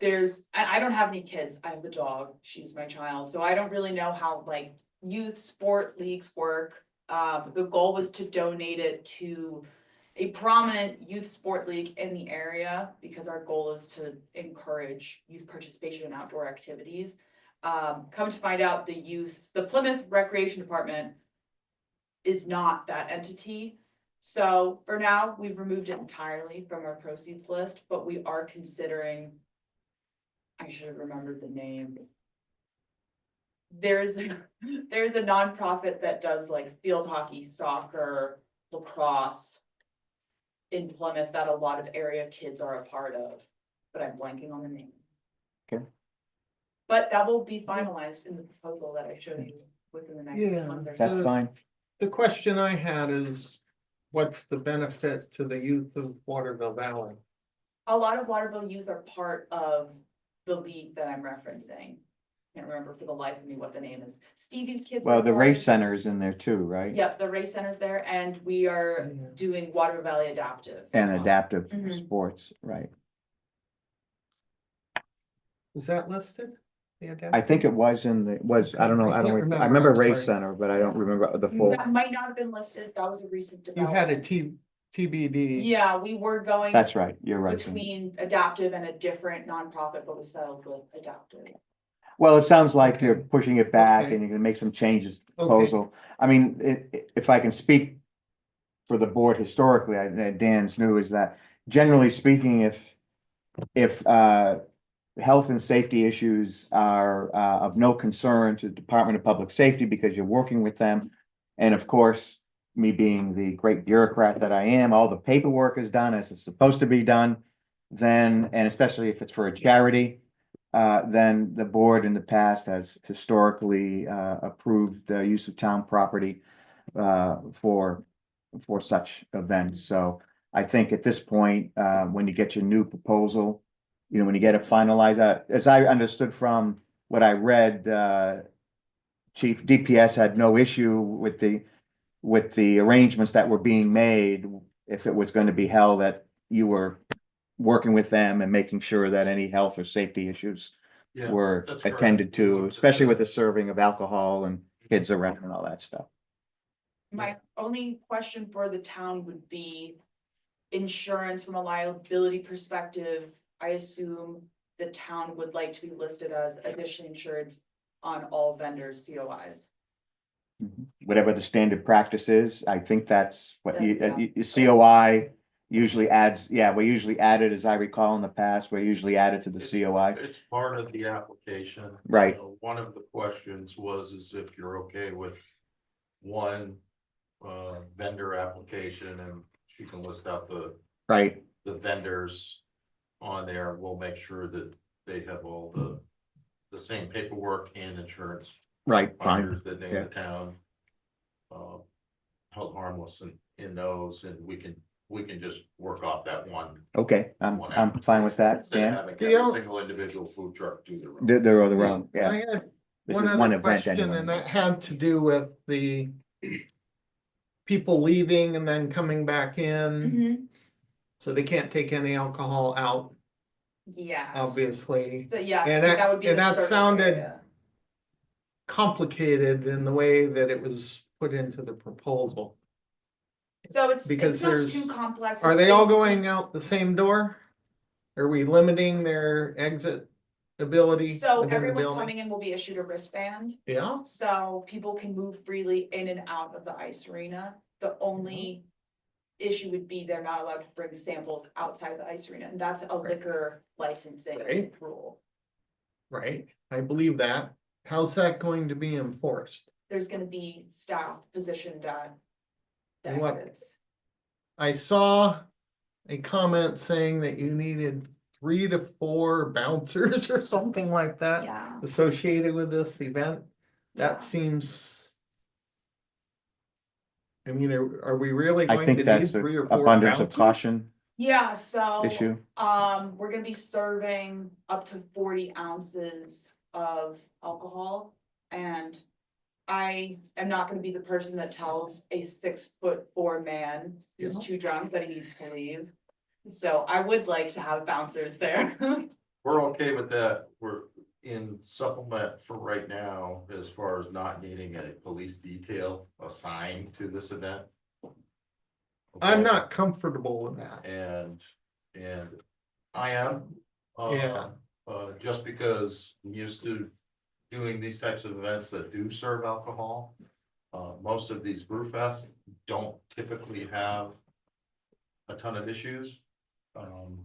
L: I don't have any kids. I have the dog. She's my child. So I don't really know how like youth sport leagues work. The goal was to donate it to a prominent youth sport league in the area because our goal is to encourage youth participation in outdoor activities. Come to find out the Plymouth Recreation Department is not that entity. So for now, we've removed it entirely from our proceeds list, but we are considering, I should have remembered the name. There's a nonprofit that does like field hockey, soccer, lacrosse. in Plymouth that a lot of area kids are a part of, but I'm blanking on the name.
J: Okay.
L: But that will be finalized in the proposal that I show you within the next
B: Yeah,
L: month or
J: That's
L: so.
J: fine.
B: The question I had is, what's the benefit to the youth of Waterville Valley?
L: A lot of Waterville youth are part of the league that I'm referencing. Can't remember for the life of me what the name is. Stevie's kids.
J: Well,
L: are
J: the
L: part-
J: race center is in there too, right?
L: Yep, the race center's there, and we are
B: Yeah.
L: doing Waterville Valley Adaptive. as
J: And
L: well.
J: adaptive
L: Mhm.
J: sports, right?
B: Is that listed? The
J: I
B: adaptive?
J: think it was in the, was, I don't know,
B: I
J: I
B: can't
J: don't, I
B: remember,
J: remember
B: I'm
J: race
B: sorry.
J: center, but I don't remember the full.
L: That might not have been listed, that was a recent
B: You
L: development.
B: had a TBD.
L: Yeah, we were going.
J: That's right, you're right.
L: Between adaptive and a different nonprofit, but we settled with adaptive.
J: Well, it sounds like you're
B: Okay.
J: pushing it back
B: Okay.
J: and you're gonna make some changes to the
B: Okay.
J: proposal. I mean, if I can speak for the board historically, Dan's new is that generally speaking, if health and safety issues are of no concern to the Department of Public Safety because you're working with them. And of course, me being the great bureaucrat that I am, all the paperwork is done as it's supposed to be done. Then, and especially if it's for a charity, then the board in the past has historically approved the use of town property for such events. So I think at this point, when you get your new proposal, you know, when you get it finalized, as I understood from what I read, Chief DPS had no issue with the arrangements that were being made, if it was going to be held, that you were working with them and making sure that any health or safety issues
K: Yeah,
J: were
K: that's correct.
J: attended to,
K: We looked at
J: especially with
K: that.
J: the serving of alcohol and kids around and all that stuff.
L: My only question for the town would be insurance from a liability perspective. I assume the town would like to be listed as additionally insured on all vendors' COIs.
J: Whatever the standard practice is, I think that's what
L: Yeah.
J: COI usually adds, yeah, we usually add it, as I recall in the past, we usually add it to the COI.
K: It's part of the application.
J: Right.
K: One of the questions is if you're okay with one vendor application, and she can list out
J: Right,
K: the vendors on there. We'll make sure that they have all the same paperwork and insurance
J: right, fine,
K: binders that name
J: yeah.
K: the town. Held harmless in those, and we can just work off that one.
J: Okay, I'm fine with that,
K: Instead of
J: yeah.
K: having
B: Yeah.
K: every single individual food truck do their own.
J: They're on the wrong,
B: I
J: yeah.
B: had
J: This
B: one
J: is one
B: other
J: event
B: question,
J: anyway.
B: and that had to do with the people leaving and then coming back in, so they can't take any alcohol out,
L: Yeah.
B: obviously.
L: But yes,
B: And
L: that would be.
B: and
L: the
B: that
L: service
B: sounded
L: area.
B: complicated in the way that it was put into the proposal.
L: So it's
B: because
L: not
B: there's-
L: too complex.
B: Are
L: It's
B: they all
L: basically-
B: going out the same door? Are we limiting their exit ability
L: So
B: within the
L: everyone
B: building?
L: coming in will be issued a wristband,
B: Yeah,
L: so people can move freely in and out of the ice arena. The only issue would be they're not allowed to bring samples outside the ice arena, and that's a
B: Right.
L: liquor licensing
B: Right.
L: rule.
B: right, I believe that. How's that going to be enforced?
L: There's gonna be staff positioned at the
B: And what-
L: exits.
B: I saw a comment saying that you needed 3 to 4 bouncers or something like that
L: Yeah.
B: associated with this event.
L: Yeah.
B: That seems. I mean, are we really
J: I
B: going to
J: think
B: need
J: that's
B: 3 or
J: an
B: 4
J: abundance of
B: bouncers?
J: caution
L: Yeah, so.
J: issue.
L: We're gonna be serving up to 40 ounces of alcohol, and I am not gonna be the person that tells a 6'4" man who's
B: Yeah.
L: too drunk that he needs to leave. So I would like to have bouncers there.
K: We're okay with that. We're in supplement for right now, as far as not needing a police detail assigned to this event.
B: I'm
K: Okay?
B: not comfortable with that.
K: And I am.
B: Yeah.
K: Just because I'm used to doing these types of events that do serve alcohol. Most of these brew fests don't typically have a ton of issues.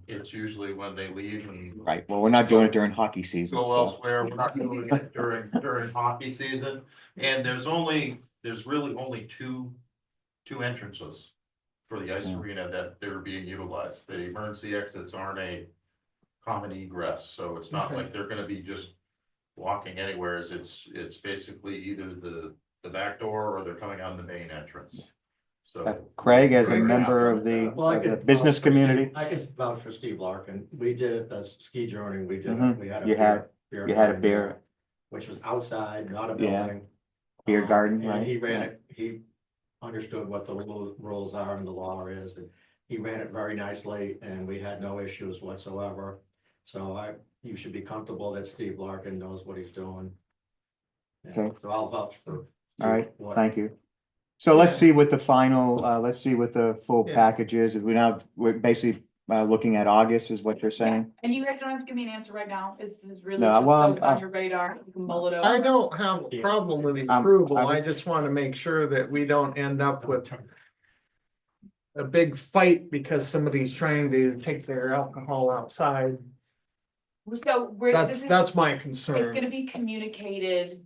K: It's usually when they leave and
J: Right, well, we're not doing it during hockey season,
K: go
J: so,
K: elsewhere. We're not doing it during hockey season. And there's really only two entrances for the ice
J: Yeah.
K: arena that they're being utilized. The emergency exits aren't a common egress, so it's not
B: Okay.
K: like they're gonna be just walking anywhere. It's basically either the back door or they're coming out the main entrance. So.
J: Craig, as a
B: Craig,
J: member of the,
D: Well, I
J: of the
D: could
J: business
D: vouch for Steve-
J: community,
D: I can vouch for Steve Larkin. We did it, that's ski journeying, we did
J: Mhm.
D: it, we had a
J: You had-
D: beer
J: you had a
D: garden
J: beer.
D: there, which was outside, not a
J: Yeah.
D: building.
J: Beer garden,
D: And
J: right?
D: he ran
J: Yeah.
D: it, he understood what the rules are and the law is, and he ran it very nicely, and we had no issues whatsoever. So you should be comfortable that Steve Larkin knows what he's doing. Yeah,
J: Okay.
D: So I'll vouch for.
J: All right,
D: what-
J: thank you. So let's
B: Yeah.
J: see what the final, let's see what the full
B: Yeah.
J: package is. We're basically, looking at August is what you're
L: Yeah,
J: saying?
L: and you guys don't have to give me an answer right now, this is really
J: No,
L: just
J: well,
L: so it's on
J: I'm-
L: your radar, you can mull it over.
B: I don't have a problem with the
J: I
B: approval,
J: would-
B: I just wanna make sure that we don't end up with a big fight because somebody's trying to take their alcohol outside.
L: So we're, this is,
B: That's my
L: it's
B: concern.
L: gonna be communicated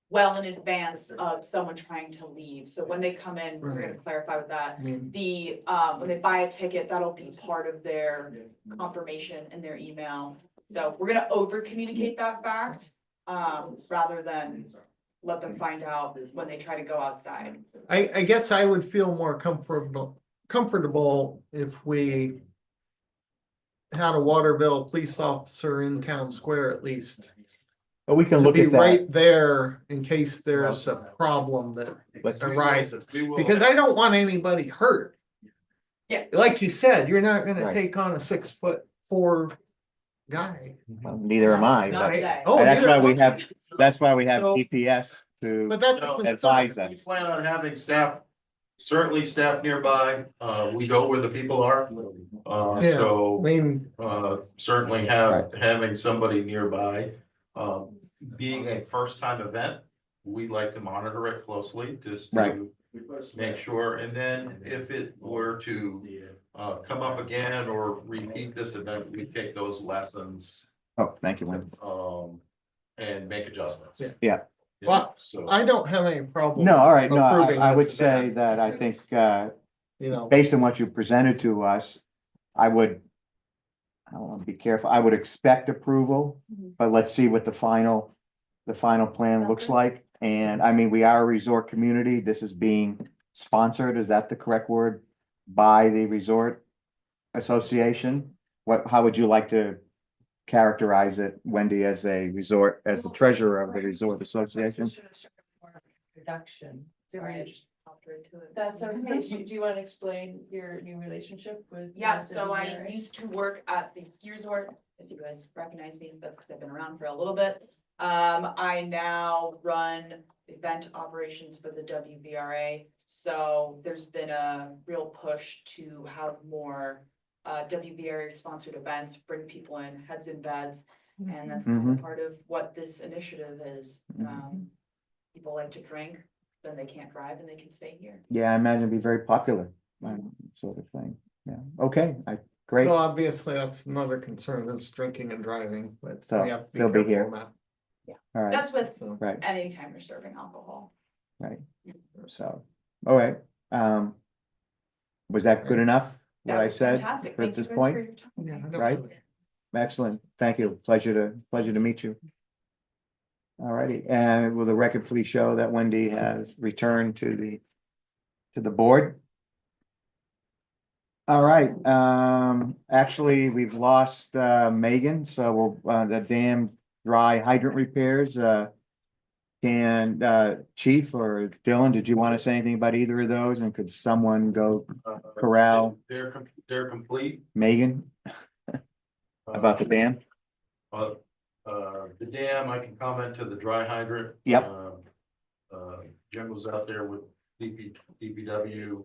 L: well in advance of someone trying to leave, so when they come in, we're gonna
B: Right.
L: clarify with that.
B: I mean,
L: The, when they buy a ticket, that'll be part of their confirmation in their email. So we're gonna over communicate that fact, rather than let them find out when they try to go outside.
B: I guess I would feel more comfortable if we had a Waterville police officer in town square at least.
J: But we can
B: To
J: look
B: be
J: at that.
B: right there in case there's a problem that
J: Let's-
B: arises,
K: We will-
B: because I don't want anybody hurt.
L: Yeah.
B: Like you said, you're not gonna
J: Right.
B: take on a 6'4" guy.
J: Well, Neither am I.
L: Not
J: but-
L: today.
B: Oh,
J: And that's
B: neither
J: why we
B: am I.
J: have, that's why we have
B: So-
J: GPS to
B: But that's.
K: No,
J: advise
K: We
J: us.
K: plan on having staff, certainly staff nearby, we go where the people are.
B: Yeah, I
K: So,
B: mean,
K: certainly having somebody nearby. Being a first time event, we like to monitor it closely, just
J: Right.
K: to make sure, and then if it were to come up again or repeat this event, we take those lessons
J: Oh, thank you, Wendy.
K: and make adjustments.
B: Yeah.
J: Yeah.
B: Well,
K: So.
B: I don't have any problem.
J: No, all right, no,
B: approving
J: I would
B: this
J: say
B: event.
J: that I
B: It's,
J: think,
B: You know,
J: based on what you presented to us, I would. I want to be careful. I would expect approval,
L: Mhm.
J: but let's see what the final plan
L: Sounds
J: looks
L: good.
J: like. And I mean, we are a resort community. This is being sponsored, is that the correct word? By the Resort Association. How would you like to characterize it, Wendy, as a resort, as the treasurer of the Resort Association?
E: Production.
L: Sorry, I just popped right to it.
E: That's okay. Do you want to explain your new relationship with?
L: Yeah, so I used to work at the ski resort, if you guys recognize me, that's because I've been around for a little bit. I now run event operations for the WVRA, so there's been a real push to have more WVRA sponsored events, bring people in, heads in beds, and that's kind of part of what this initiative is.
J: Mhm.
L: People like to drink, then they can't drive and they can stay here.
J: Yeah, I imagine it'd be very popular, sort of thing. Yeah, okay, great.
B: well, obviously, that's another concern, is drinking and driving, but
J: So,
B: we have to be
J: they'll be
B: careful
J: here.
B: on that.
J: All right,
L: That's with
B: So,
J: right,
L: anytime you're serving alcohol.
J: right. So, all right. Was that good enough? What
L: That
J: I
L: was
J: said
L: fantastic.
J: at
L: Thank you
J: this
L: guys
J: point?
L: for your time.
B: yeah, I don't
J: Right.
B: know.
J: Excellent. Thank you. Pleasure to meet you. All righty. And will the record please show that Wendy has returned to the board? All right. Actually, we've lost Megan, so we'll the dam dry hydrant repairs. Can Chief or Dylan, did you want to say anything about either of those? And could someone go corral
K: They're complete.
J: Megan about the dam?
K: The dam, I can comment to the dry hydrant.
J: Yep.
K: Jim was out there with DPW.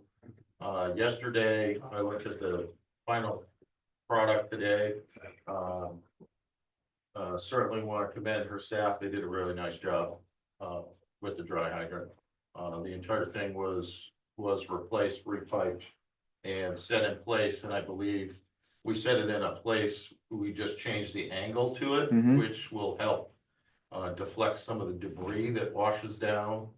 K: Yesterday, I looked at the final product today. Certainly want to commend her staff. They did a really nice job, with the dry hydrant. The entire thing was replaced, repiped and set in place, and I believe we set it in a place, we just changed the angle to it,
J: Mhm.
K: which will help deflect some of the debris that washes down,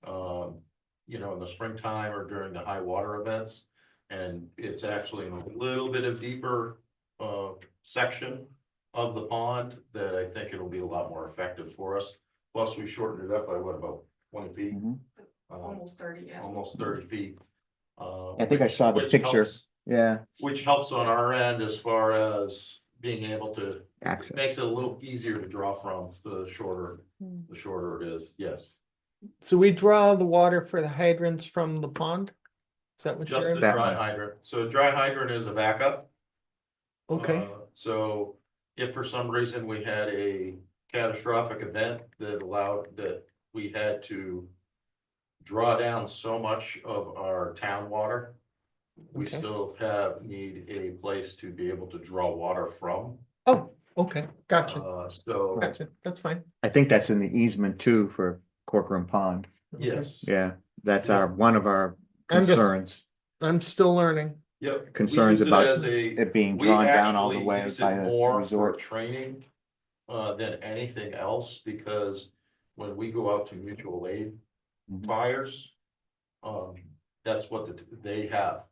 K: in the springtime or during the high water events. And it's actually in a little bit of deeper, section of the pond that I think it'll be a lot more effective for us. Plus, we shortened it up by what, about 20 feet?
J: Mhm.
H: Almost 30, yeah.
K: Almost 30 feet.
J: I think I saw the
K: which
J: picture.
K: helps-
J: Yeah,
K: Which helps on our end as far as being able to,
J: access.
K: makes it a little easier to draw from, the shorter it is, yes.
B: So we draw the water for the hydrants from the pond? Is that what
K: Just
B: you're?
K: the
J: That
K: dry
J: one.
K: hydrant. So a dry hydrant is a backup.
B: Okay,
K: So if for some reason we had a catastrophic event that allowed, that we had to draw down so much of our town water, we
B: Okay.
K: still need a place to be able to draw water from.
B: oh, okay, gotcha,
K: So,
B: gotcha, that's fine.
J: I think that's in the easement too for Corcoran Pond.
K: yes,
J: Yeah, that's
K: Yeah.
J: one of our
B: I'm just-
J: concerns.
B: I'm still learning.
K: yep. We
J: Concerns
K: use it
J: about
K: as
J: it being
K: we
J: drawn down all the
K: actually
J: way
K: use
J: by
K: it
J: the
K: more for
J: resort.
K: training than anything else, because when we go out to mutual aid
J: Mhm.
K: fires, that's what they have.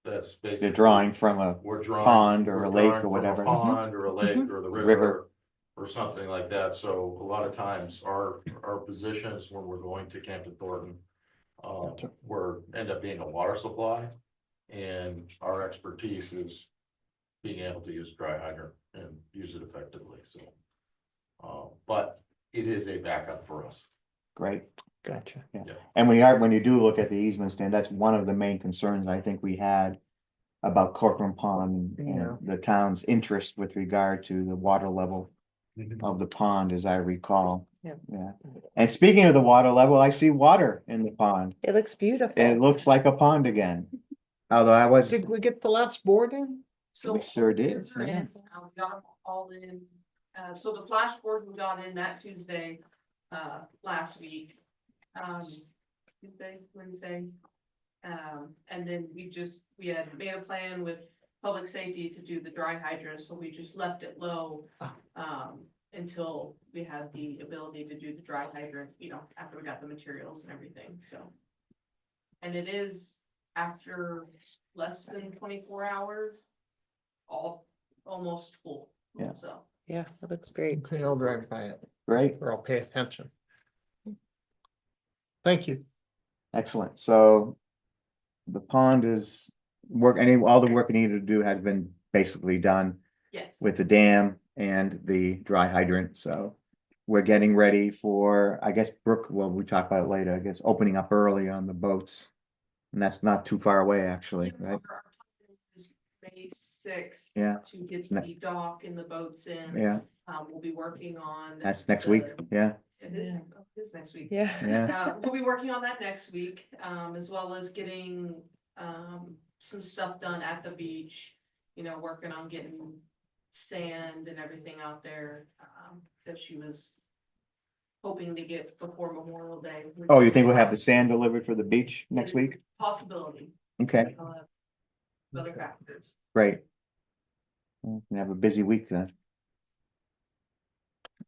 K: That's basically.
J: They're drawing from a
K: We're drawing.
J: pond or
K: we're
J: a lake
K: drawing
J: or
K: from a
J: whatever.
K: Pond or a lake or the
J: River.
K: river or something like that. So a lot of times our positions when we're going to Campton Thornton,
J: Gotcha.
K: end up being a water supply. And our expertise is being able to use dry hydrant and use it effectively, so. But it is a backup for us.
J: Great.
B: Gotcha.
J: And when you do look at the easement stand, that's one of the main concerns I think we had about Corcoran Pond
B: Yeah.
J: and the town's interest with regard to the water level of the pond, as I recall.
E: Yeah.
J: Yeah. And speaking of the water level, I see water in the pond.
E: It looks beautiful.
J: It looks like a pond again. Although I was,
B: Did we get the last board in?
H: So.
J: We sure did,
H: bids are in,
J: yeah.
H: We got them all in, so the flash board we got in that Tuesday, last week. Tuesday, Wednesday. And then we had made a plan with public safety to do the dry hydrant, so we just left it low. Until we had the ability to do the dry hydrant, after we got the materials and everything, so. And it is after less than 24 hours, almost full.
J: Yeah.
H: So.
E: Yeah, it looks great.
B: Okay, I'll drive by it,
J: great,
B: or I'll pay attention. Thank you.
J: excellent. So the pond is all the work it needed to do has been basically done
H: Yes.
J: with the dam and the dry hydrant, so we're getting ready for, I guess, Brook, well, we talk about it later, I guess, opening up early on the boats. And that's not too far away, actually, right?
H: May 6th.
J: Yeah.
H: To get
J: Ne-
H: the dock and the boats in.
J: Yeah,
H: We'll be working on.
J: that's next week, yeah,
H: It is,
E: Yeah.
H: it is next week.
E: Yeah.
J: yeah,
H: We'll be working on that next week, as well as getting, some stuff done at the beach. Working on getting sand and everything out there, that she was hoping to get before Memorial Day.
J: Oh, you think we'll have the sand delivered for the beach next week?
H: Possibility.
J: Okay,
H: Other factors.
J: great. We can have a busy week then.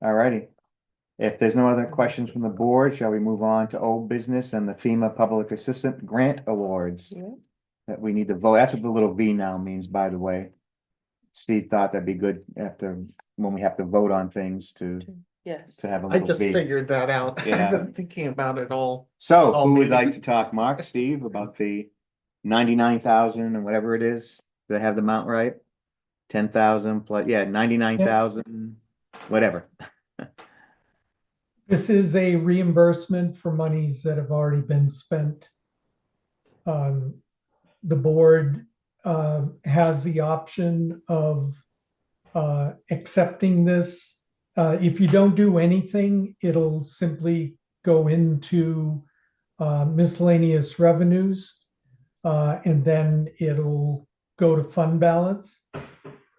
J: All righty. If there's no other questions from the board, shall we move on to old business and the FEMA Public Assistant Grant Awards?
E: Yeah.
J: That we need to vote, that's what the little V now means, by the way. Steve thought that'd be good when we have to vote on things to
E: Yes.
J: have a
B: I
J: little
B: just
J: V.
B: figured that out.
J: Yeah.
B: I've been thinking about it all.
J: So
B: Oh,
J: who would
B: maybe.
J: like to talk, Mark, Steve, about the 99,000 or whatever it is? Did I have the amount right? 10,000 plus, yeah, 99,000, whatever.
C: This is a reimbursement for monies that have already been spent. The board has the option of accepting this. If you don't do anything, it'll simply go into miscellaneous revenues, and then it'll go to fund balance.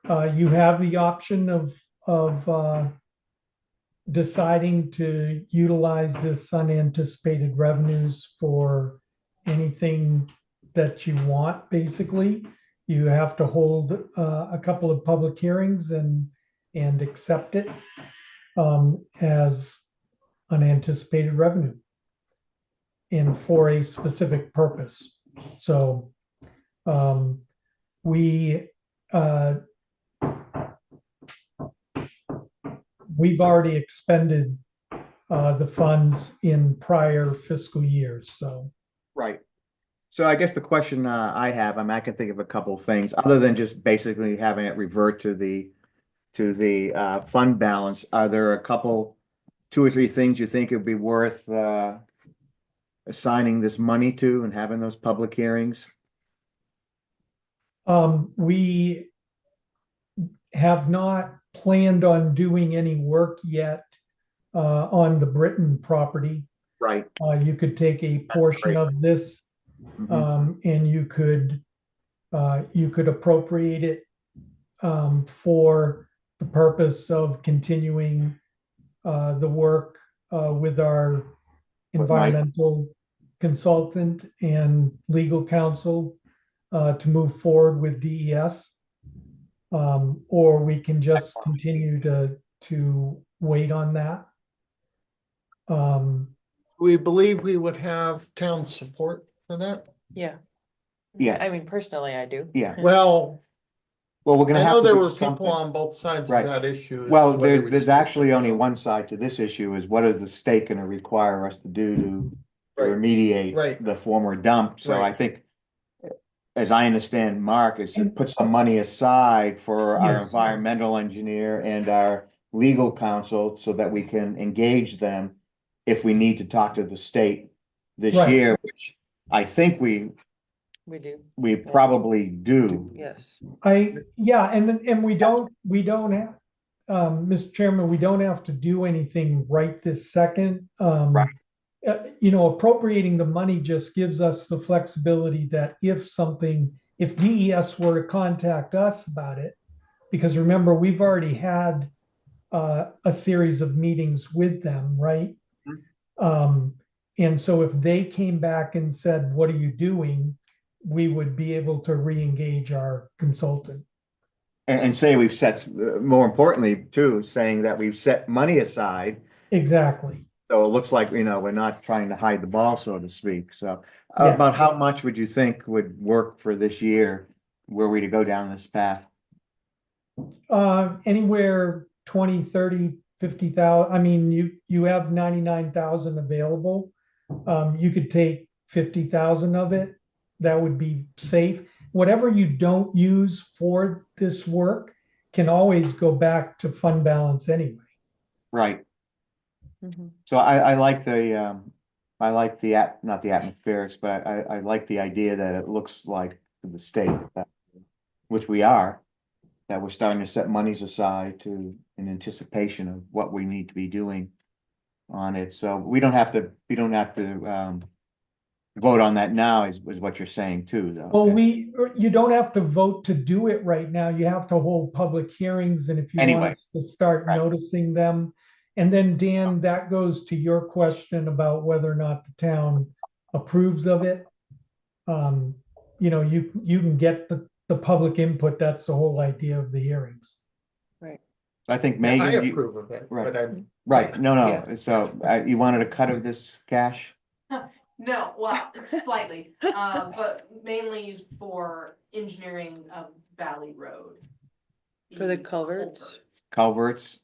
C: You have the option of deciding to utilize this unanticipated revenues for anything that you want, basically. You have to hold a couple of public hearings and accept it as unanticipated revenue and for a specific purpose. So We, we've already expended the funds in prior fiscal years, so.
J: Right. So I guess the question I have, I mean, I can think of a couple of things, other than just basically having it revert to the fund balance. Are there a couple, two or three things you think it'd be worth assigning this money to and having those public hearings?
C: We have not planned on doing any work yet on the Britton property.
J: Right.
C: You could take a portion
J: great.
C: of this and you could appropriate it for the purpose of continuing the work with our
J: With Mike.
C: environmental consultant and legal counsel to move forward with DES. Or we can just continue to wait on that.
B: We believe we would have town support for that.
E: Yeah.
J: Yeah.
E: I mean, personally, I do.
J: Yeah.
B: Well,
J: Well, we're gonna
B: I
J: have
B: know
J: to
B: there
J: do
B: were
J: something.
B: people on both sides
J: Right.
B: of that issue. as
J: Well,
B: to whether we
J: there's
B: should-
J: actually only one side to this issue, is what is the state gonna require us to do to
B: Right.
J: remediate
B: Right.
J: the former dump? So I
B: Right.
J: think, as I understand, Mark, is to put some money aside for our
C: Yes.
J: environmental engineer and our legal counsel so that we can engage them if we need to talk to the state this
C: Right.
J: year, which I think
E: We do,
J: we probably do.
E: yes.
C: Yeah, and we don't have, Mr. Chairman, we don't have to do anything right this second.
J: Right.
C: You know, appropriating the money just gives us the flexibility that if DES were to contact us about it, because remember, we've already had a series of meetings with them, right? And so if they came back and said, what are you doing? We would be able to re-engage our consultant.
J: And say we've set, more importantly, too, saying that we've set money aside.
C: Exactly.
J: So it looks like, we're not trying to hide the ball, so to speak. So
C: Yeah.
J: about how much would you think would work for this year, were we to go down this path?
C: Anywhere 20, 30, 50,000. I mean, you have 99,000 available. You could take 50,000 of it. That would be safe. Whatever you don't use for this work can always go back to fund balance anyway.
J: Right.
E: Mhm.
J: So I like the, not the atmospherics, but I like the idea that it looks like to the state, which we are, that we're starting to set monies aside in anticipation of what we need to be doing on it. So we don't have to vote on that now, is what you're saying too, though.
C: Well, you don't have to vote to do it right now. You have to hold public hearings, and if you want
J: Anyway.
C: us to start
J: Right.
C: noticing them. And then, Dan, that goes to your question about whether or not the town approves of it. You can get the public input. That's the whole idea of the hearings.
J: I think
B: I
J: Megan,
B: approve of it,
J: Right.
B: but I,
J: right, no,
E: Yeah.
J: so you wanted a cut of this cash?
H: No, well, slightly, but mainly for engineering of Valley Road.
E: For the culverts?
J: Culverts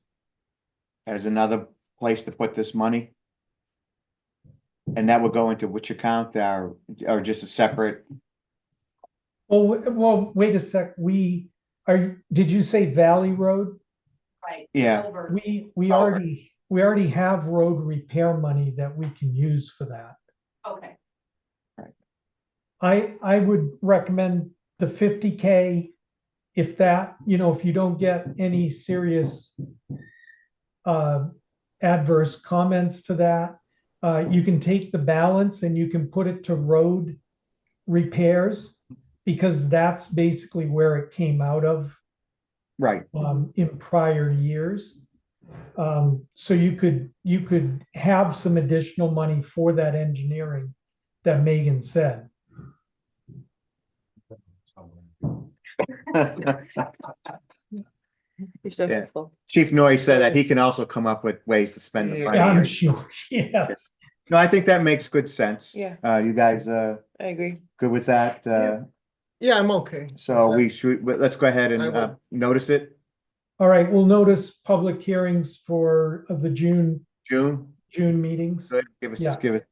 J: as another place to put this money? And that would go into which account, or just a separate?
C: Well, wait a sec. Did you say Valley Road?
H: Right.
J: Yeah.
H: Culvert.
C: We already have road repair money that we can use for that.
H: Okay,
C: I would recommend the 50K. If if you don't get any serious adverse comments to that, you can take the balance and you can put it to road repairs, because that's basically where it came out of
J: Right,
C: in prior years. So you could have some additional money for that engineering that Megan said.
E: You're so
J: Yeah.
E: helpful.
J: Chief Noyes said that he can also come up with ways to spend the
B: Yeah.
J: money.
C: I'm sure, yes.
J: No, I think that makes good sense.
E: Yeah.
J: You guys,
E: I agree.
J: good with that?
B: Yeah, I'm okay.
J: So we should, let's go ahead and
B: I will.
J: notice it,
C: All right, we'll notice public hearings for the
J: June.
C: June meetings.
J: Good,
C: Yeah.
J: give us,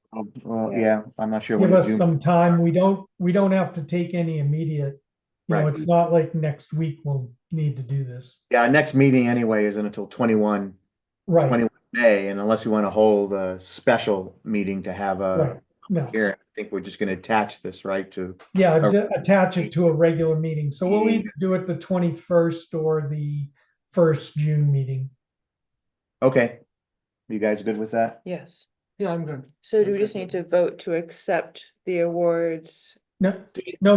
J: well,
E: Yeah.
J: yeah, I'm not sure. when
C: Give
J: the
C: us
J: June-
C: some time. We don't have to take any immediate.
J: Right.
C: It's not like next week we'll need to do this.
J: Yeah, our next meeting anyway isn't until 21
C: Right,
J: May, and unless we want to hold a special meeting to have a
C: right. No,
J: hearing, I think we're just gonna attach this, right, to,
C: yeah, attach it to a regular meeting. So we'll either do it the 21st or the first June meeting.
J: okay. You guys good with that?
E: Yes.
B: Yeah, I'm good.
E: So do we just need to vote to accept the awards?
C: No,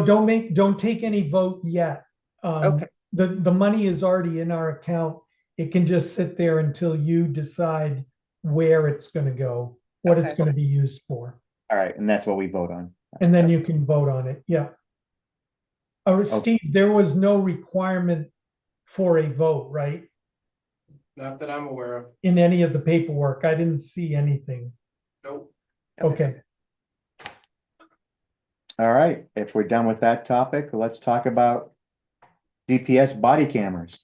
C: don't take any vote yet.
E: Okay.
C: The money is already in our account. It can just sit there until you decide where it's gonna go, what it's
E: Okay.
C: gonna be used for.
J: All right, and that's what we vote on.
C: And then you can vote on it, yeah. Steve, there was no requirement for a vote, right?
G: Not that I'm aware of.
C: In any of the paperwork, I didn't see anything.
G: Nope.
C: Okay,
J: All right, if we're done with that topic, let's talk about DPS body cameras.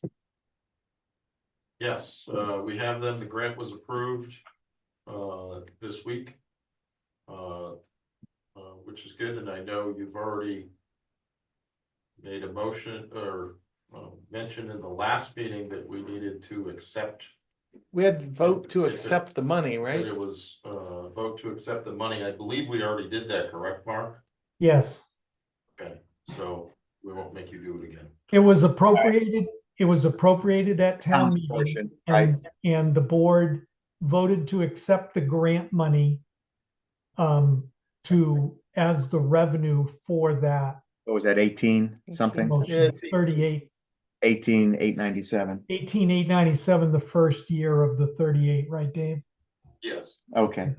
K: Yes, we have them. The grant was approved, this week. Which is good, and I know you've already made a motion or, mentioned in the last meeting that we needed to accept.
B: We had to vote to
K: It's a-
B: accept the money,
K: That
B: right?
K: it was, vote to accept the money. I believe we already did that, correct, Mark?
C: yes,
K: Okay, so we won't make you do it again.
C: it was appropriated at town
J: Town's
C: meeting.
J: portion, right?
C: And the board voted to accept the grant money as the revenue for that
J: What was that, 18 something?
C: motion,
B: Yeah, it's
C: 38,
J: 18,897.
C: 18,897, the first year of the 38, right, Dave?
K: Yes.
J: Okay,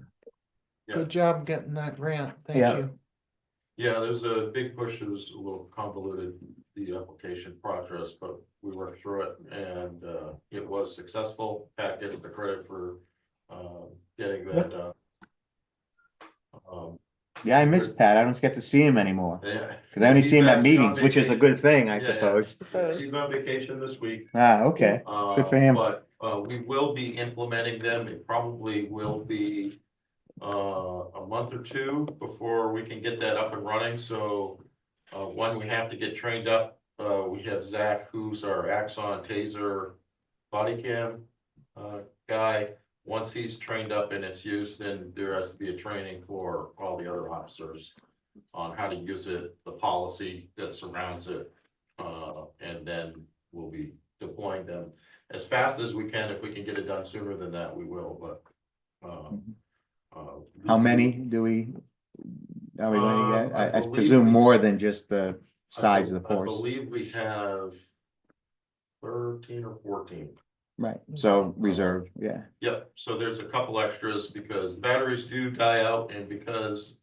K: Yeah.
B: Good job getting that grant. Thank
J: Yeah.
B: you.
K: Yeah, there's a big push. It was a little convoluted, the application process, but we worked through it and it was successful. Pat gets the credit for getting that done.
J: yeah, I miss Pat. I don't get to see him anymore,
K: Yeah.
J: because I only see him at
K: He's actually on
J: meetings, which is a good thing, I
K: Yeah, yeah.
J: suppose.
K: He's on vacation this week.
J: Ah, okay, good for him.
K: But we will be implementing them. It probably will be a month or two before we can get that up and running. So one, we have to get trained up. We have Zach, who's our Axon Taser body cam guy. Once he's trained up and it's used, then there has to be a training for all the other officers on how to use it, the policy that surrounds it. And then we'll be deploying them as fast as we can. If we can get it done sooner than that, we will, but.
J: How many do we, are we going to get?
K: I
J: I
K: believe
J: presume
K: we-
J: more than just the size of the
K: I
J: force.
K: believe we have 13 or 14.
J: Right, so reserve, yeah.
K: Yep, so there's a couple extras because the batteries do die out and because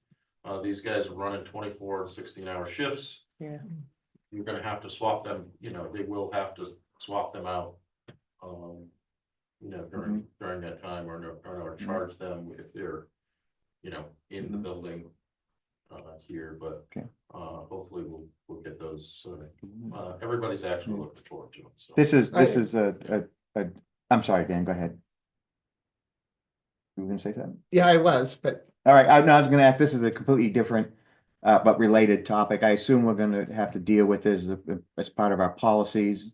K: these guys are running 24 and 16-hour shifts.
E: Yeah.
K: You're gonna have to swap them, they will have to swap them out. During that time or charge them if they're, in the building here, but
J: Okay.
K: hopefully we'll get those. So everybody's actually looking forward to it. So.
J: This is I'm sorry, Dan, go ahead. You were gonna say something?
B: Yeah, I was, but
J: All right, I was gonna ask, this is a completely different, but related topic. I assume we're gonna have to deal with this as part of our policies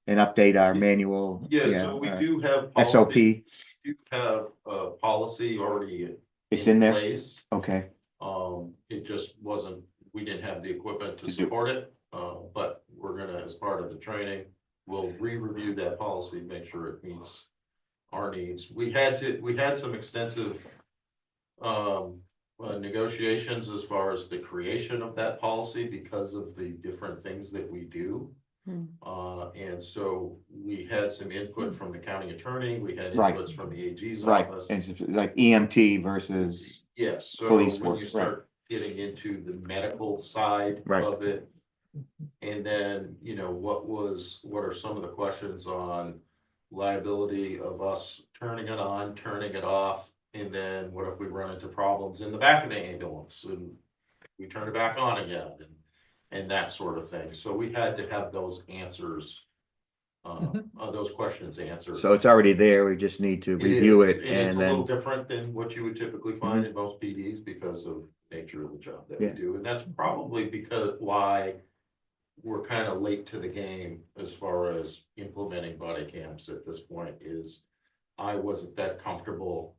J: and update our manual.
K: Yeah, so we do have.
J: SOP,
K: policy. You have a policy already.
J: it's in there,
K: Place.
J: okay,
K: It just wasn't, we didn't have the equipment to
J: To do-
K: support it, but we're gonna, as part of the training, we'll re-review that policy, make sure it meets our needs. We had some extensive negotiations as far as the creation of that policy because of the different things that we do.
E: Hmm.
K: And so we had some input from the county attorney, we had
J: Right.
K: inputs from the AG's
J: right,
K: office.
J: it's like EMT versus,
K: Yes, so
J: police
K: when
J: work,
K: you
J: right.
K: start getting into the medical side
J: Right.
K: of it. And then, what are some of the questions on liability of us turning it on, turning it off? And then what if we run into problems in the back of the ambulance and we turn it back on again? and that sort of thing. So we had to have those answers, those questions answered.
J: So it's already there, we just need to review
K: is,
J: it
K: and it's
J: and
K: a little
J: then,
K: different than what you would typically find in most PDs because of nature of the job that we
J: Yeah.
K: do. And that's probably because why we're kind of late to the game as far as implementing body cams at this point is I wasn't that comfortable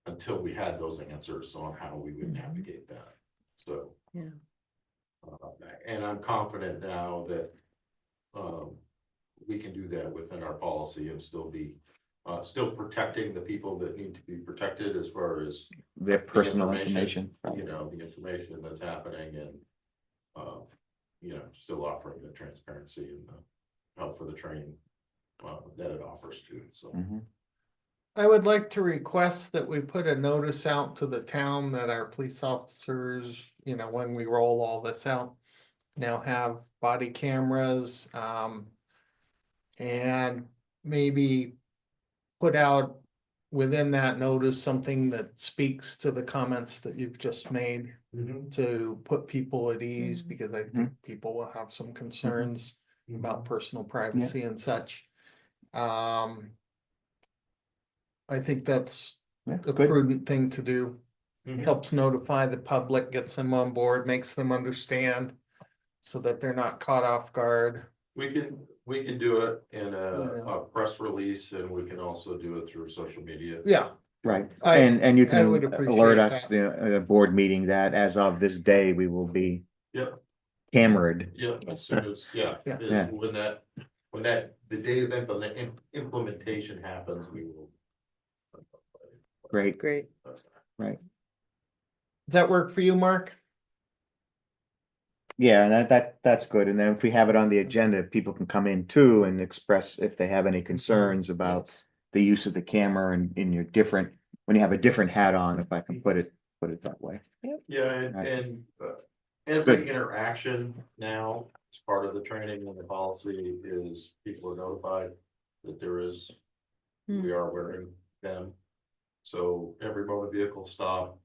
K: until we had those answers on how we would navigate that. So.
E: Yeah.
K: And I'm confident now that, we can do that within our policy and still be, still protecting the people that need to be protected as far as,
J: their personal
K: information,
J: information.
K: you know, the information that's happening and, you know, still offering the transparency and the help for the training, that it offers too, so.
J: Mhm.
B: I would like to request that we put a notice out to the town that our police officers, you know, when we roll all this out, now have body cameras, and maybe put out within that notice something that speaks to the comments that you've just made to put people at ease, because I think people will have some concerns about personal privacy and such. I think that's
J: Yeah,
B: a
J: good.
B: prudent thing to do. Helps notify the public, gets them on board, makes them understand so that they're not caught off guard.
K: We can do it in
B: Yeah.
K: a press release and we can also do it through social media.
B: Yeah,
J: Right,
B: I-
J: and you
B: I
J: can
B: would appreciate
J: alert us,
B: that.
J: you know, at a board meeting that as of this day, we will be
K: Yep.
J: cameraed.
K: Yeah, as soon as, yeah,
B: Yeah.
K: is
J: Yeah.
K: when that, the date of implementation happens, we will.
J: Great,
E: Great.
K: That's-
J: right.
B: Does that work for you, Mark?
J: Yeah, and that's good. And then if we have it on the agenda, people can come in too and express if they have any concerns about the use of the camera and in your different, when you have a different hat on, if I can put it that way.
K: Yeah,
J: Right.
K: and every
J: Good.
K: interaction now, as part of the training and the policy is people are notified that there is, we are wearing them. So every motor vehicle stop,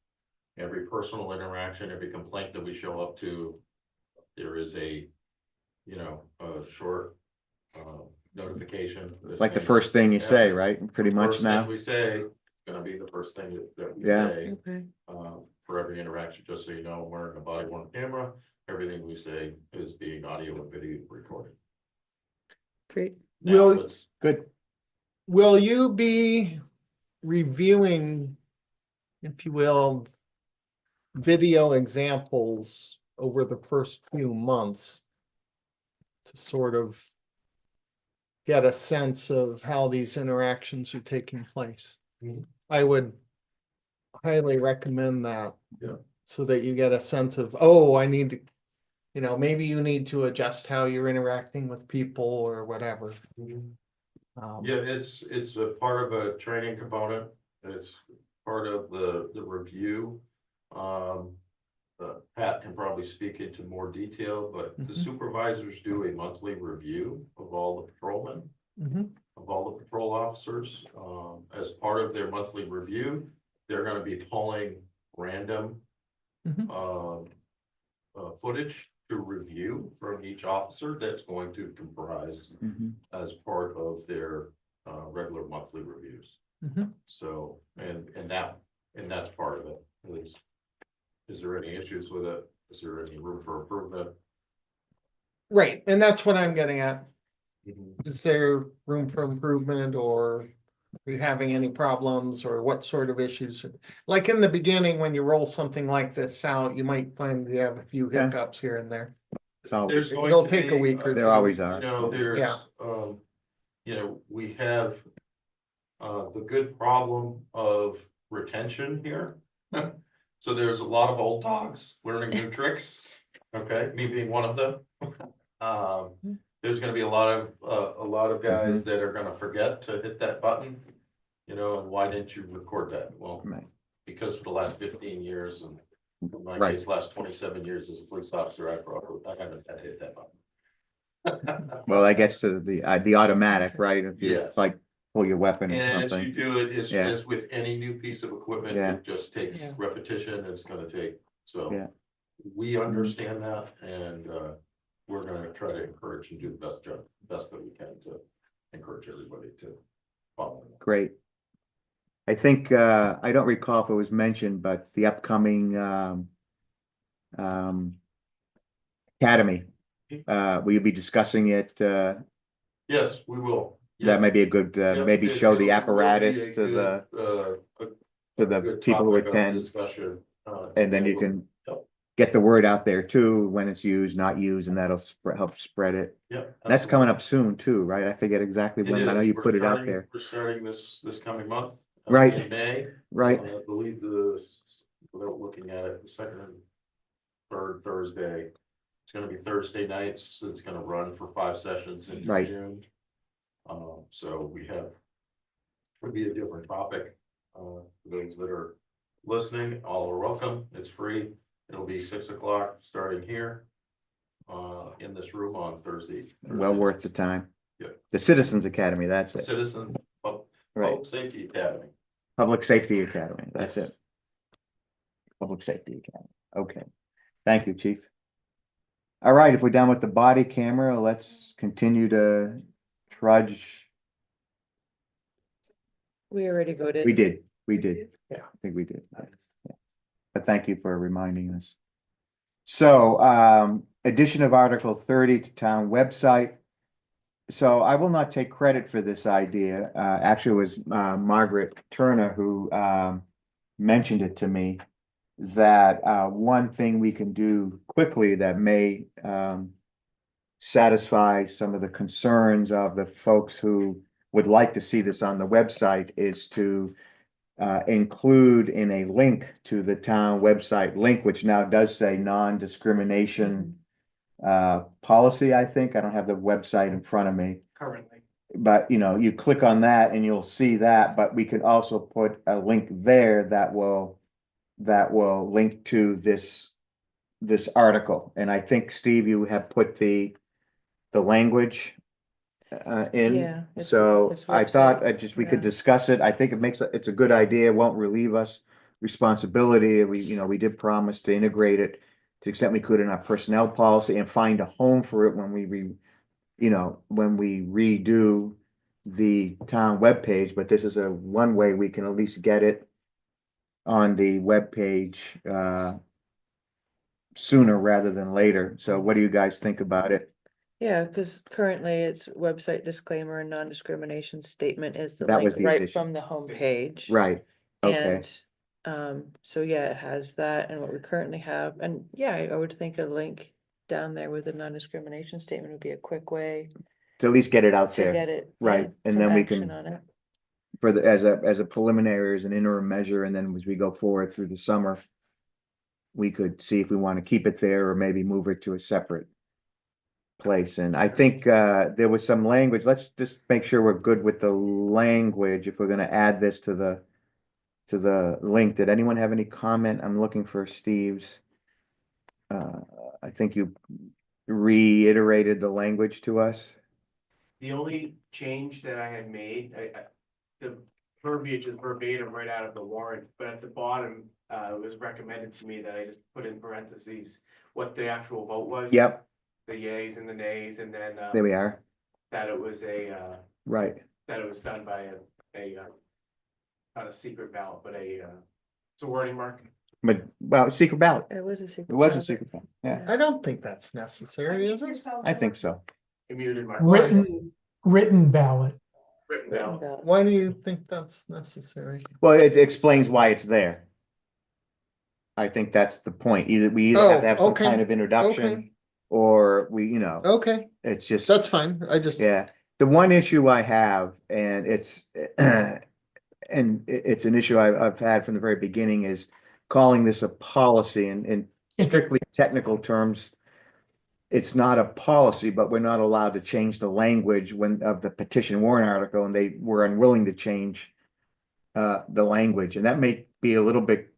K: every personal interaction, every complaint that we show up to, there is a, you know, a short notification.
J: It's like the first thing you say, right? Pretty much
K: First thing
J: now.
K: we say, gonna be the first thing that we
J: Yeah.
K: say.
E: Okay.
K: For every interaction, just so you know, I'm wearing a body worn camera, everything we say is being audio and video recorded.
E: Great.
K: Now,
B: Will-
K: let's,
J: Good.
B: Will you be reviewing, if you will, video examples over the first few months to sort of get a sense of how these interactions are taking place?
K: Mhm.
B: I would highly recommend that.
K: Yeah.
B: So that you get a sense of, oh, I need to, you know, maybe you need to adjust how you're interacting with people or whatever.
K: yeah, it's a part of a training component, it's part of the review. Pat can probably speak into more detail, but the
B: Mhm.
K: supervisors do a monthly review of all the patrolmen.
B: Mhm.
K: Of all the patrol officers, as part of their monthly review, they're gonna be pulling random.
B: Mhm.
K: Footage to review from each officer that's going to comprise
J: Mhm.
K: as part of their, regular monthly reviews.
B: Mhm.
K: So, and that's part of it, at least. Is there any issues with it? Is there any room for improvement?
B: Right, and that's what I'm getting at. Is there room for improvement, or are you having any problems, or what sort of issues? Like in the beginning, when you roll something like this out, you might find you have a few
J: Yeah.
B: hiccups here and there.
J: So,
K: There's going
B: It'll
K: to
B: take a
K: be,
B: week or
J: There
B: two.
J: always are.
K: You know, there's,
B: Yeah.
K: you know, we have the good problem of retention here. So there's a lot of old dogs learning new tricks, okay, me being one of them. There's gonna be a lot of guys that are gonna forget to hit that button. You know, and why didn't you record that? Well,
J: Right.
K: because for the last 15 years and in my
J: Right.
K: case, last 27 years as a police officer, I haven't had to hit that button.
J: well, I guess the automatic, right? If you
K: Yes.
J: like pull your weapon or
K: And as you
J: something.
K: do it,
J: Yeah.
K: as with any new piece of equipment,
J: Yeah.
K: it just takes
E: Yeah.
K: repetition, it's gonna take, so.
J: Yeah.
K: we understand that and, we're gonna try to encourage and do the best that we can to encourage everybody to follow.
J: Great. I think, I don't recall if it was mentioned, but the upcoming, um, academy, will you be discussing it?
K: Yes, we will.
J: That may be a good,
K: Yep,
J: maybe
K: it-
J: show the
K: it'll be a
J: apparatus to
K: good,
J: to the
K: good
J: people who
K: topic of
J: attend.
K: Discussion.
J: And then you
K: yeah,
J: can
K: Yep.
J: get the word out there too, when it's used, not used, and that'll help spread it.
K: Yep.
J: That's coming up soon too, right? I forget exactly
K: It
J: when, I know
K: is.
J: you
K: We're
J: put it out
K: starting-
J: there.
K: We're starting this coming month.
J: Right.
K: In May.
J: Right.
K: I believe without looking at it, the second and third Thursday. It's gonna be Thursday nights, so it's gonna run for 5 sessions in
J: Right.
K: June. So we have, would be a different topic, for those that are listening, all are welcome, it's free. It'll be 6 o'clock, starting here. In this room on Thursday.
J: Well worth the time.
K: Yep.
J: The Citizens Academy, that's it.
K: Citizens
J: Right.
K: Public Safety Academy.
J: Public Safety Academy, that's
K: Yes.
J: it. Public Safety Academy, okay. Thank you, Chief. All right, if we're done with the body camera, let's continue to trudge.
E: We already voted.
J: We did.
B: Yeah.
J: I think we did. Yeah. But thank you for reminding us. So, addition of Article 30 to town website. So I will not take credit for this idea. Actually, it was Margaret Turner who mentioned it to me. That one thing we can do quickly that may satisfy some of the concerns of the folks who would like to see this on the website is to include in a link to the town website link, which now does say non-discrimination policy, I think. I don't have the website in front of me.
G: Currently.
J: But you know, you click on that and you'll see that, but we could also put a link there that will link to this article. And I think, Steve, you have put the language in.
E: Yeah, it's-
J: So
E: it's
J: I thought
E: website,
J: we could
E: yeah.
J: discuss it. I think it's a good idea. It won't relieve us responsibility. We did promise to integrate it to the extent we could in our personnel policy and find a home for it when we redo the town webpage, but this is one way we can at least get it on the webpage sooner rather than later. So what do you guys think about it?
E: Yeah, because currently it's website disclaimer and non-discrimination statement is the
J: That was
E: link
J: the
E: right
J: addition.
E: from the homepage.
J: Right, okay,
E: And so yeah, it has that and what we currently have. And yeah, I would think a link down there with a non-discrimination statement would be a quick way
J: to at least get it out
E: to
J: there,
E: get it.
J: right,
E: yeah,
J: and
E: some
J: then we
E: action
J: can,
E: on it.
J: for as a preliminary, as an interim measure, and then as we go forward through the summer, we could see if we want to keep it there or maybe move it to a separate place. And I think there was some language. Let's just make sure we're good with the language if we're going to add this to the link. Did anyone have any comment? I'm looking for Steve's. I think you reiterated the language to us.
G: The only change that I had made, the verbiage is verbatim right out of the warrant, but at the bottom, it was recommended to me that I just put in parentheses what the actual vote was.
J: Yep,
G: The yays and the nays, and then,
J: there we are.
G: that it was
J: Right.
G: that it was done by not a secret ballot, but it's a wording mark.
J: But, well, secret ballot.
E: It was a secret.
J: It was a
E: ballot.
J: secret ballot. Yeah,
B: I don't think that's necessary, is it?
J: I think so.
G: You muted my.
C: Written ballot.
G: Written
E: Written
G: ballot.
E: ballot.
B: Why do you think that's necessary?
J: Well, it explains why it's there. I think that's the point. We either have to have some
B: okay,
J: kind of introduction
B: okay.
J: or
B: Okay,
J: it's just,
B: that's fine. I just,
J: yeah. The one issue I have, and it's it's an issue I've had from the very beginning, is calling this a policy in strictly technical terms. It's not a policy, but we're not allowed to change the language of the petition warrant article, and they were unwilling to change the language, and that may be a little bit,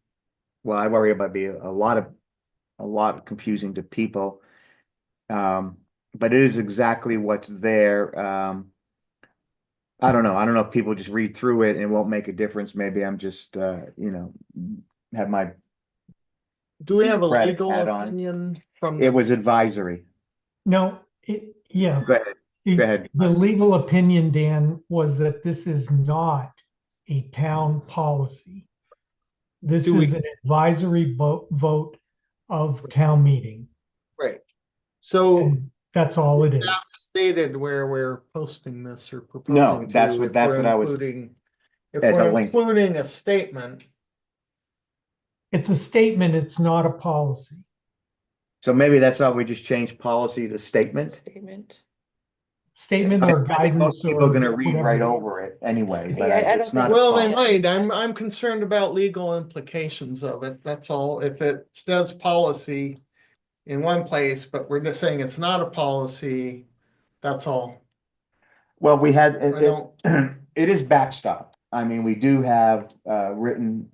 J: well, I worry about being a lot confusing to people. But it is exactly what's there. I don't know if people just read through it and it won't make a difference. Maybe I'm just have my
B: Do we have a
J: Democratic
B: legal
J: hat on.
B: opinion from?
J: It was advisory.
C: No, yeah.
J: Go ahead. Go ahead.
C: The legal opinion, Dan, was that this is not a town policy. This
B: Do we-
C: is an advisory vote of town meeting.
B: Right. So
C: And that's all it is.
B: not stated where we're posting this or proposing
J: No,
B: to.
J: that's what-
B: if
J: that's
B: we're
J: what I was-
B: including- If
J: as a
B: we're
J: link.
B: including a statement,
C: It's a statement, it's not a policy.
J: So maybe that's how we just change policy to statement.
E: Statement.
C: Statement
J: I
C: or
J: think
C: guidance
J: most
C: or.
J: people are gonna read
C: whatever.
J: right over it anyway, but
E: Yeah, I
J: it's
E: don't
J: not. a
B: well, they
J: policy.
B: might, I'm concerned about legal implications of it, that's all. If it says policy in one place, but we're just saying it's not a policy, that's all.
J: Well, we had,
B: I don't,
J: it is backstop. I mean, we do have written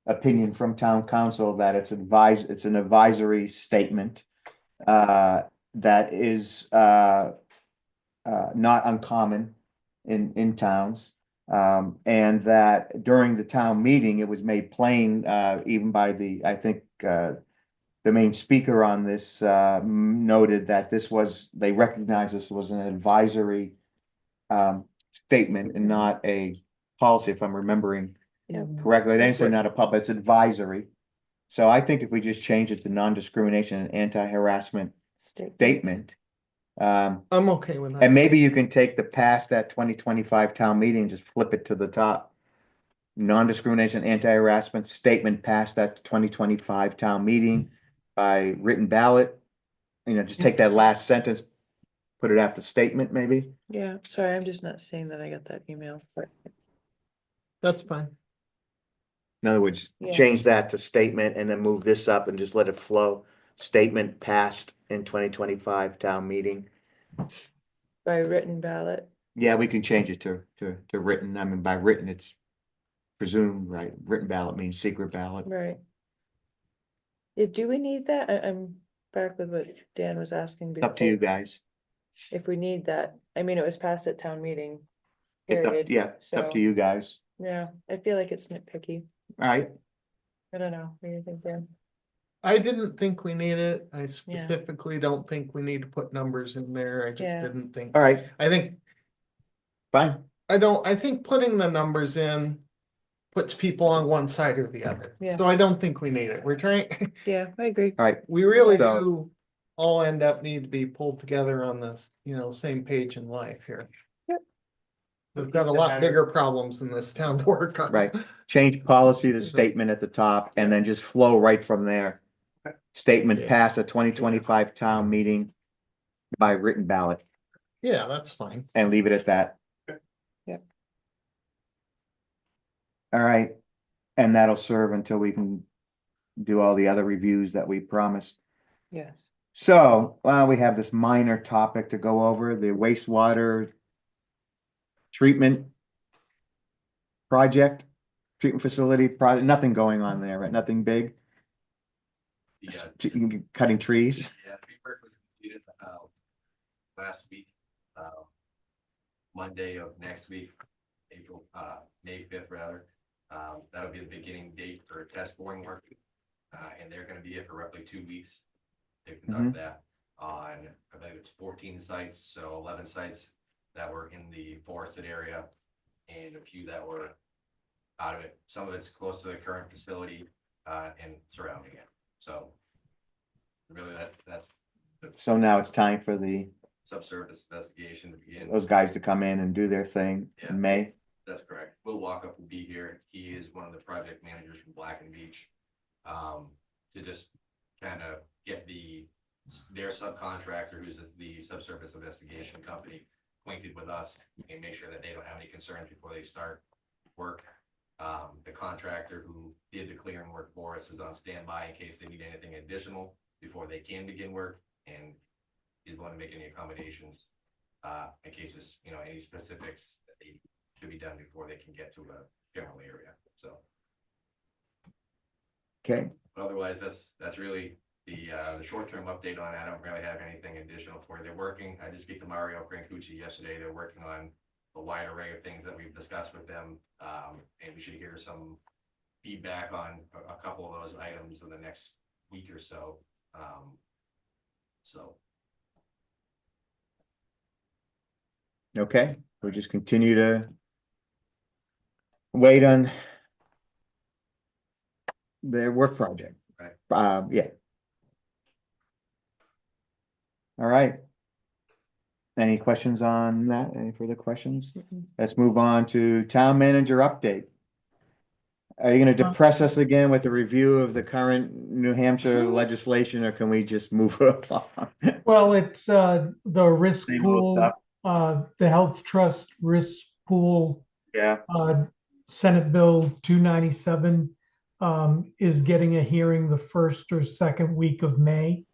J: opinion from town council that it's an advisory statement. That is not uncommon in towns. And that during the town meeting, it was made plain even by I think the main speaker on this noted that they recognized this was an advisory statement and not a policy, if I'm remembering
E: Yeah.
J: correctly. They didn't say not a pub, it's advisory. So I think if we just change it to non-discrimination and anti-harassment statement.
B: I'm okay with that.
J: And maybe you can take the past that 2025 town meeting, and just flip it to the top. Non-discrimination, anti-harassment statement past that 2025 town meeting by written ballot. You know, just take that last sentence, put it after statement, maybe.
E: Yeah, sorry, I'm just not seeing that I got that email, but
B: That's fine.
J: In other words,
E: Yeah.
J: change that to statement and then move this up and just let it flow. Statement passed in 2025 town meeting.
E: by written ballot.
J: Yeah, we can change it to written. I mean, by written, it's presumed, right? Written ballot means secret ballot.
E: Right. Yeah, do we need that? I'm back with what Dan was asking
J: Up to you
E: before.
J: guys.
E: If we need that, I mean, it was passed at town meeting.
J: It's up,
E: Period.
J: yeah, it's up
E: So,
J: to you guys.
E: Yeah, I feel like it's nitpicky.
J: All right,
E: I don't know, what do you think, Dan?
B: I didn't think we need it. I
E: Yeah.
B: specifically don't think we need to put numbers in there. I just
E: Yeah.
B: didn't think.
J: all right,
B: I think,
J: fine.
B: I think putting the numbers in puts people on one side or the other.
E: Yeah.
B: So I don't think we need it. We're trying,
E: Yeah, I agree.
J: All right,
B: we really
J: So-
B: do all end up need to be pulled together on this, same page in life here.
E: Yep.
B: We've got a lot bigger problems in this town to work on.
J: right. Change policy to statement at the top and then just flow right from there. Statement
B: Yeah.
J: pass a 2025 town meeting by written ballot
B: Yeah, that's fine.
J: and leave it at that.
E: Yep.
J: All right, and that'll serve until we can do all the other reviews that we promised.
E: Yes.
J: So, we have this minor topic to go over, the wastewater treatment project, treatment facility project, nothing going on there, right? Nothing big,
F: The,
J: cutting trees.
F: yeah, tree work was completed, last week, Monday of next week, April, May 5th rather. That'll be the beginning date for test boring work. And they're gonna be here for roughly 2 weeks. To conduct that on, I believe it's 14 sites, so 11 sites that were in the forested area. And a few that were out of it. Some of it's close to the current facility, and surrounding it, so. Really, that's the
J: So now it's time for
F: subsurface investigation to begin.
J: those guys to come in and do their thing
F: Yeah.
J: in May.
F: That's correct. Will Walkup will be here. He is one of the project managers from Black and Beach. To just kind of get their subcontractor, who's the subsurface investigation company, acquainted with us and make sure that they don't have any concerns before they start work. The contractor who did the clearing work for us is on standby in case they need anything additional before they can begin work, and he's willing to make any accommodations in case there's, any specifics that they should be done before they can get to a general area, so.
J: Okay,
F: But otherwise, that's really the short-term update on it. I don't really have anything additional for you. They're working, I did speak to Mario Francucci yesterday. They're working on a wide array of things that we've discussed with them. And we should hear some feedback on a couple of those items in the next week or so. So,
J: Okay, we'll just continue to wait on their work project.
F: Right.
J: Yeah. All right. Any questions on that? Any further questions?
E: Mm-mm.
J: Let's move on to town manager update. Are you gonna depress us again with the review of the current New Hampshire legislation, or can we just move along?
C: Well, it's the risk
J: Same old
C: pool,
J: stuff.
C: the health trust risk pool,
J: Yeah,
C: Senate Bill 297 is getting a hearing the first or second week of May.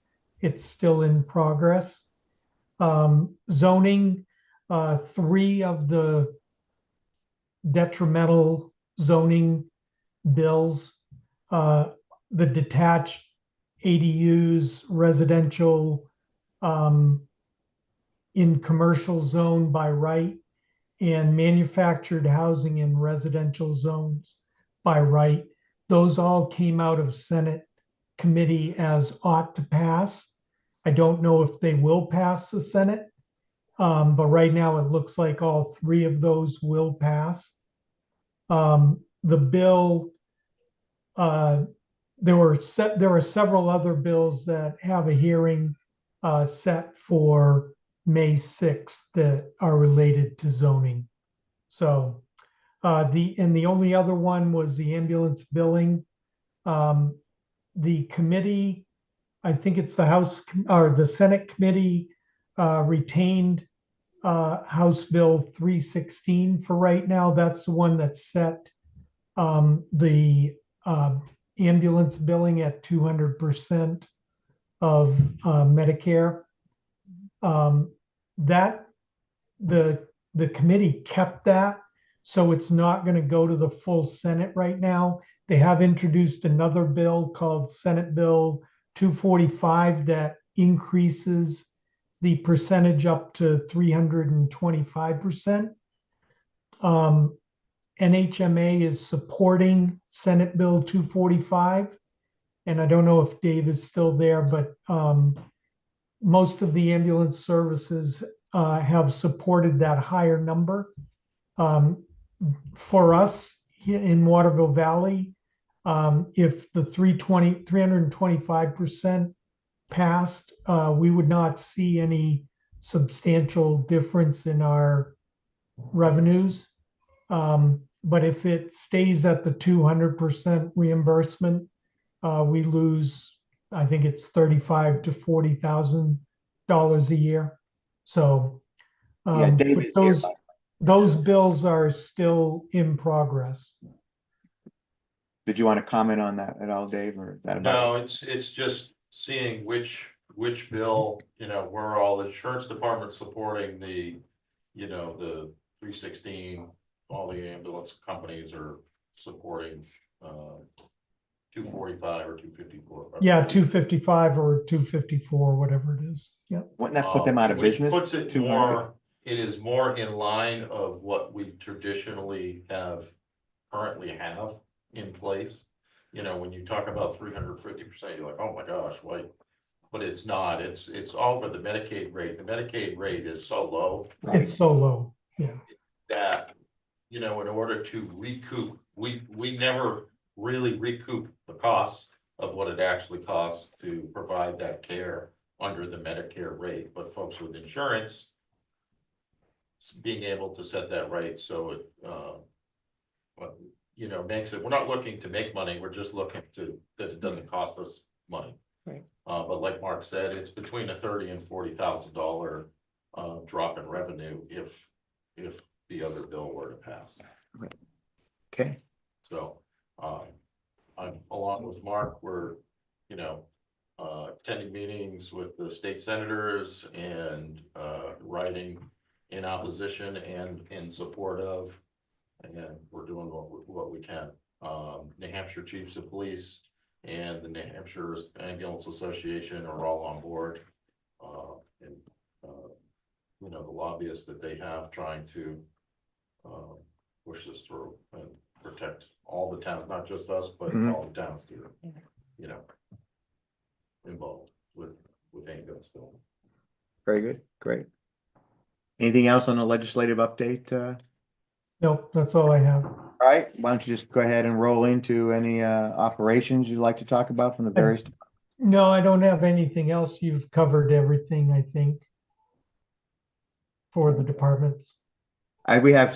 C: It's still in progress. Zoning, three of the detrimental zoning bills, the detached ADUs, residential, in commercial zone by right, and manufactured housing in residential zones by right. Those all came out of Senate committee as ought to pass. I don't know if they will pass the Senate, but right now it looks like all three of those will pass. The bill, there were several other bills that have a hearing set for May 6th that are related to zoning. So the only other one was the ambulance billing. The committee, I think it's the House or the Senate committee retained House Bill 316 for right now. That's the one that set the ambulance billing at 200% of Medicare. That the committee kept that, so it's not going to go to the full Senate right now. They have introduced another bill called Senate Bill 245 that increases the percentage up to 325%. NHMA is supporting Senate Bill 245. And I don't know if Dave is still there, but most of the ambulance services have supported that higher number. For us here in Waterville Valley, if the 325% passed, we would not see any substantial difference in our revenues. But if it stays at the 200% reimbursement, we lose, I think it's $35,000 to $40,000 a year. So
J: yeah, Dave is here.
C: those bills are still in progress.
J: Did you want to comment on that at all, Dave, or is that about
K: No, it's just seeing which bill, where all the insurance department supporting the, the 316, all the ambulance companies are supporting 245 or 254.
C: Yeah, 255 or 254, whatever it is. Yep.
J: Wouldn't that put them out of
K: Which
J: business?
K: puts it
J: 200?
K: more, it is more in line of what we traditionally currently have in place. When you talk about 350%, you're like, oh my gosh, why? But it's not, it's all for the Medicaid rate. The Medicaid rate is so low
C: It's so low. Yeah.
K: that, in order to recoup, we never really recoup the costs of what it actually costs to provide that care under the Medicare rate, but folks with insurance being able to set that rate so it makes it, we're not looking to make money, we're just looking to that it doesn't cost us money.
E: Right.
K: But like Mark said, it's between a $30,000 and $40,000 drop in revenue if the other bill were to pass.
J: Okay,
K: So I'm along with Mark, we're attending meetings with the state senators and writing in opposition and in support of, and we're doing what we can. New Hampshire Chiefs of Police and the New Hampshire Ambulance Association are all on board. And the lobbyists that they have trying to push this through. And protect all the towns, not just us, but
A: Mhm.
K: all the towns that are,
E: Yeah.
K: you know, involved with handgun spill.
A: Very good, great. Anything else on the legislative update?
C: Nope, that's all I have.
A: All right, why don't you just go ahead and roll into any operations you'd like to talk about from the various.
C: No, I don't have anything else. You've covered everything, I think, for the departments.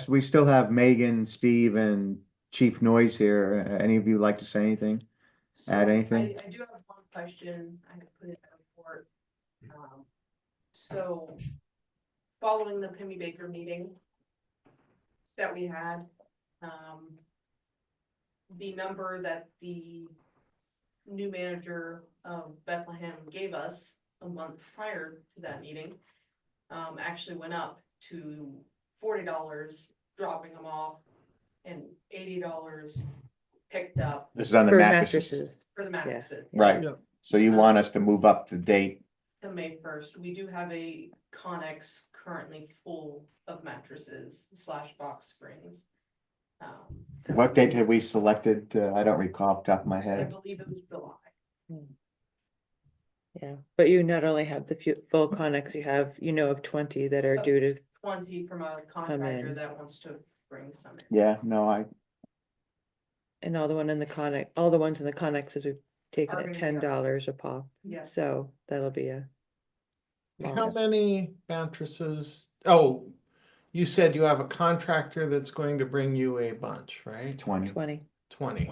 A: We still have Megan, Steve, and Chief Noise here. Any of you like to say anything? Add
H: So
A: anything?
H: I do have one question, I could put it in the report. So, following the Pimmy Baker meeting that we had, the number that the new manager of Bethlehem gave us a month prior to that meeting, actually went up to $40, dropping them off, and $80 picked up
A: This is on the
E: For
A: mattresses.
E: mattresses,
H: for the mattresses.
A: Right,
B: Yeah.
A: so you want us to move up the date?
H: To May 1st, we do have a Connex currently full of mattresses / box springs.
A: What date had we selected? I don't recall off the top of my
H: I
A: head.
H: believe it was July.
E: yeah, but you not only have the full Connex, you have, of 20 that are due to,
H: 20 from a contractor
E: in.
H: that wants to bring some in.
A: Yeah, no,
E: and all the ones in the Connexes we've taken
H: Are
E: at
H: gonna be up.
E: $10 a pop,
H: Yes.
E: so that'll be a.
B: How
E: long-
B: many mattresses? Oh, you said you have a contractor that's going to bring you a bunch, right?
A: 20.
E: 20,
B: 20.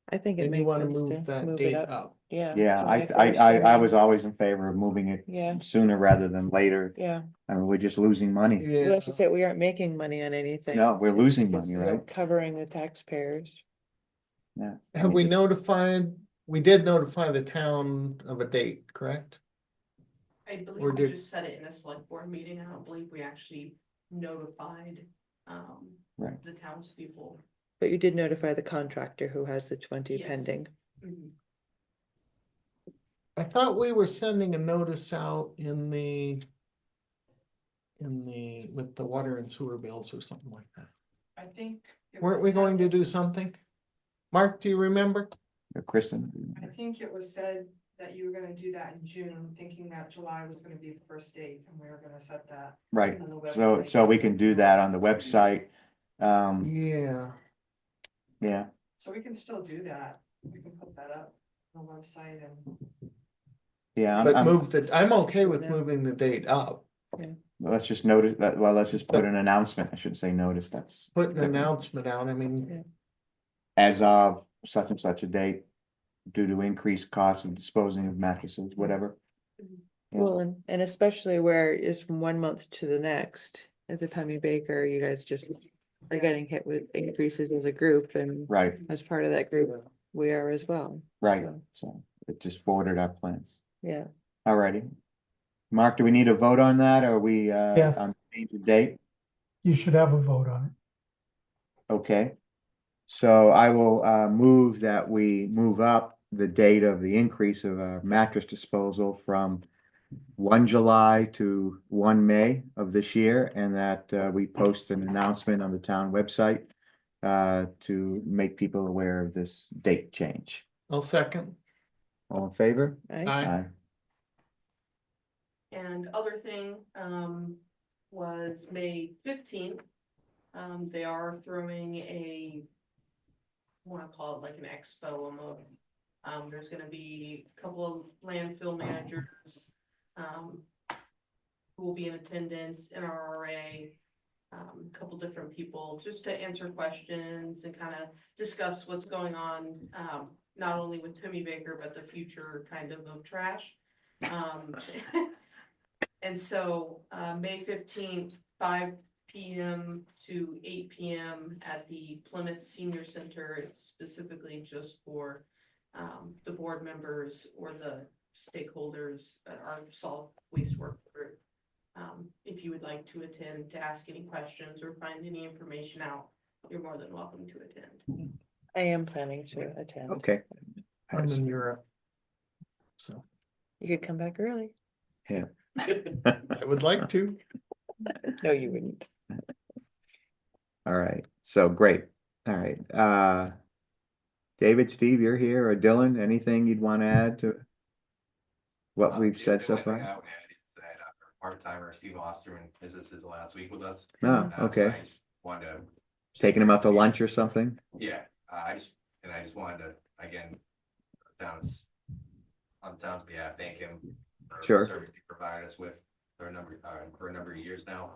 E: I think it
B: And you
E: makes
B: wanna
E: sense
B: move
E: to
B: that
E: move
B: date
E: it up,
B: up.
E: yeah.
A: Yeah,
E: July
A: I
E: 1st, and
A: was
E: then-
A: always in favor of moving it
E: Yeah,
A: sooner rather than later.
E: yeah,
A: I mean, we're just losing money.
B: Yeah.
E: let's just say we aren't making money on anything.
A: No, we're losing
E: It's
A: money,
E: just
A: right?
E: Covering the taxpayers.
A: Yeah. I
B: Have
A: mean,
B: we notified, we did notify the town of a date, correct?
H: I
B: Or
H: believe we
B: did-
H: just said it in a select board meeting. I don't believe we actually notified
A: Right.
H: the townspeople.
E: But you did notify the contractor who has the 20
H: Yes.
E: pending.
H: Mhm.
B: I thought we were sending a notice out with the water and sewer bills or something like that.
H: I think. it
B: Weren't
H: was
B: we going to
H: said-
B: do something? Mark, do you remember?
A: Kristen,
M: I think it was said that you were gonna do that in June, thinking that July was gonna be the first date, and we were gonna set that
A: right,
M: on the website.
A: so we can do that on the website.
B: Yeah.
A: Yeah,
M: So we can still do that, we can put that up on the website and.
A: yeah.
B: But I'm okay with
E: Yeah.
B: moving the date up.
A: Let's just notice that, well, let's just put an announcement. I shouldn't say notice, that's
B: Put an announcement out. I mean,
A: as of such and such a date due to increased costs of disposing of mattresses, whatever. Yeah.
E: Well, and especially where it's from 1 month to the next, at the Pemmy Baker, you guys just are getting hit with increases as a group, and
A: Right,
E: as part of that group, we are as well.
A: right,
E: So,
A: so it just forwarded our plans.
E: yeah,
A: Alrighty. Mark, do we need a vote on that, or are we
C: Yes.
A: on change of date?
C: You should have a vote on it.
A: Okay. So I will move that we move up the date of the increase of our mattress disposal from 1 July to 1 May of this year, and that we post an announcement on the town website to make people aware of this date change.
B: I'll second.
A: All in favor?
E: right?
B: Aye.
H: And other thing, was May 15th. They are throwing I wanna call it like an expo almost. There's gonna be a couple of landfill managers, who will be in attendance, NRRA, a couple different people, just to answer questions and kind of discuss what's going on, not only with Timmy Baker, but the future kind of trash. And so, May 15th, 5 PM to 8 PM at the Plymouth Senior Center. It's specifically just for the board members or the stakeholders at our solid waste work group. If you would like to attend to ask any questions or find any information out, you're more than welcome to attend.
E: I am planning to attend.
A: Okay.
B: I'm in Europe. So,
E: You could come back early.
B: I would like to.
E: No, you wouldn't.
J: All right, so great. All right, David, Steve, you're here, or Dylan, anything you'd want to add to what we've said so
F: The only thing
J: far?
F: I would add is that our part-timer Steve Osterman is his last week with us.
J: Oh,
F: So
J: okay.
F: I just wanted to.
J: Taking him out to lunch or something?
F: Yeah, I just wanted to, again, on the town's behalf, thank him. For
J: Sure.
F: the service he provided us with for a number of years now.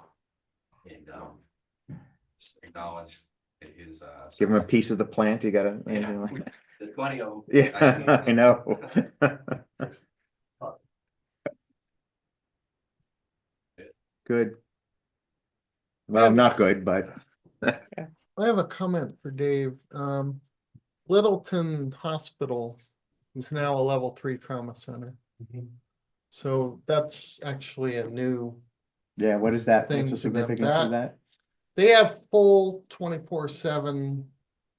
F: And, just acknowledge his,
J: Give him a
F: service.
J: piece of the plant, you gotta,
F: Yeah,
J: anything like that?
F: there's plenty of them.
J: Yeah, I know. Good. Well, not good, but
B: I have a comment for Dave. Littleton Hospital is now a level 3 trauma center. So that's actually a new,
J: yeah, what is that?
B: Thing
J: What's the
B: to them.
J: significance of that?
B: they have full 24/7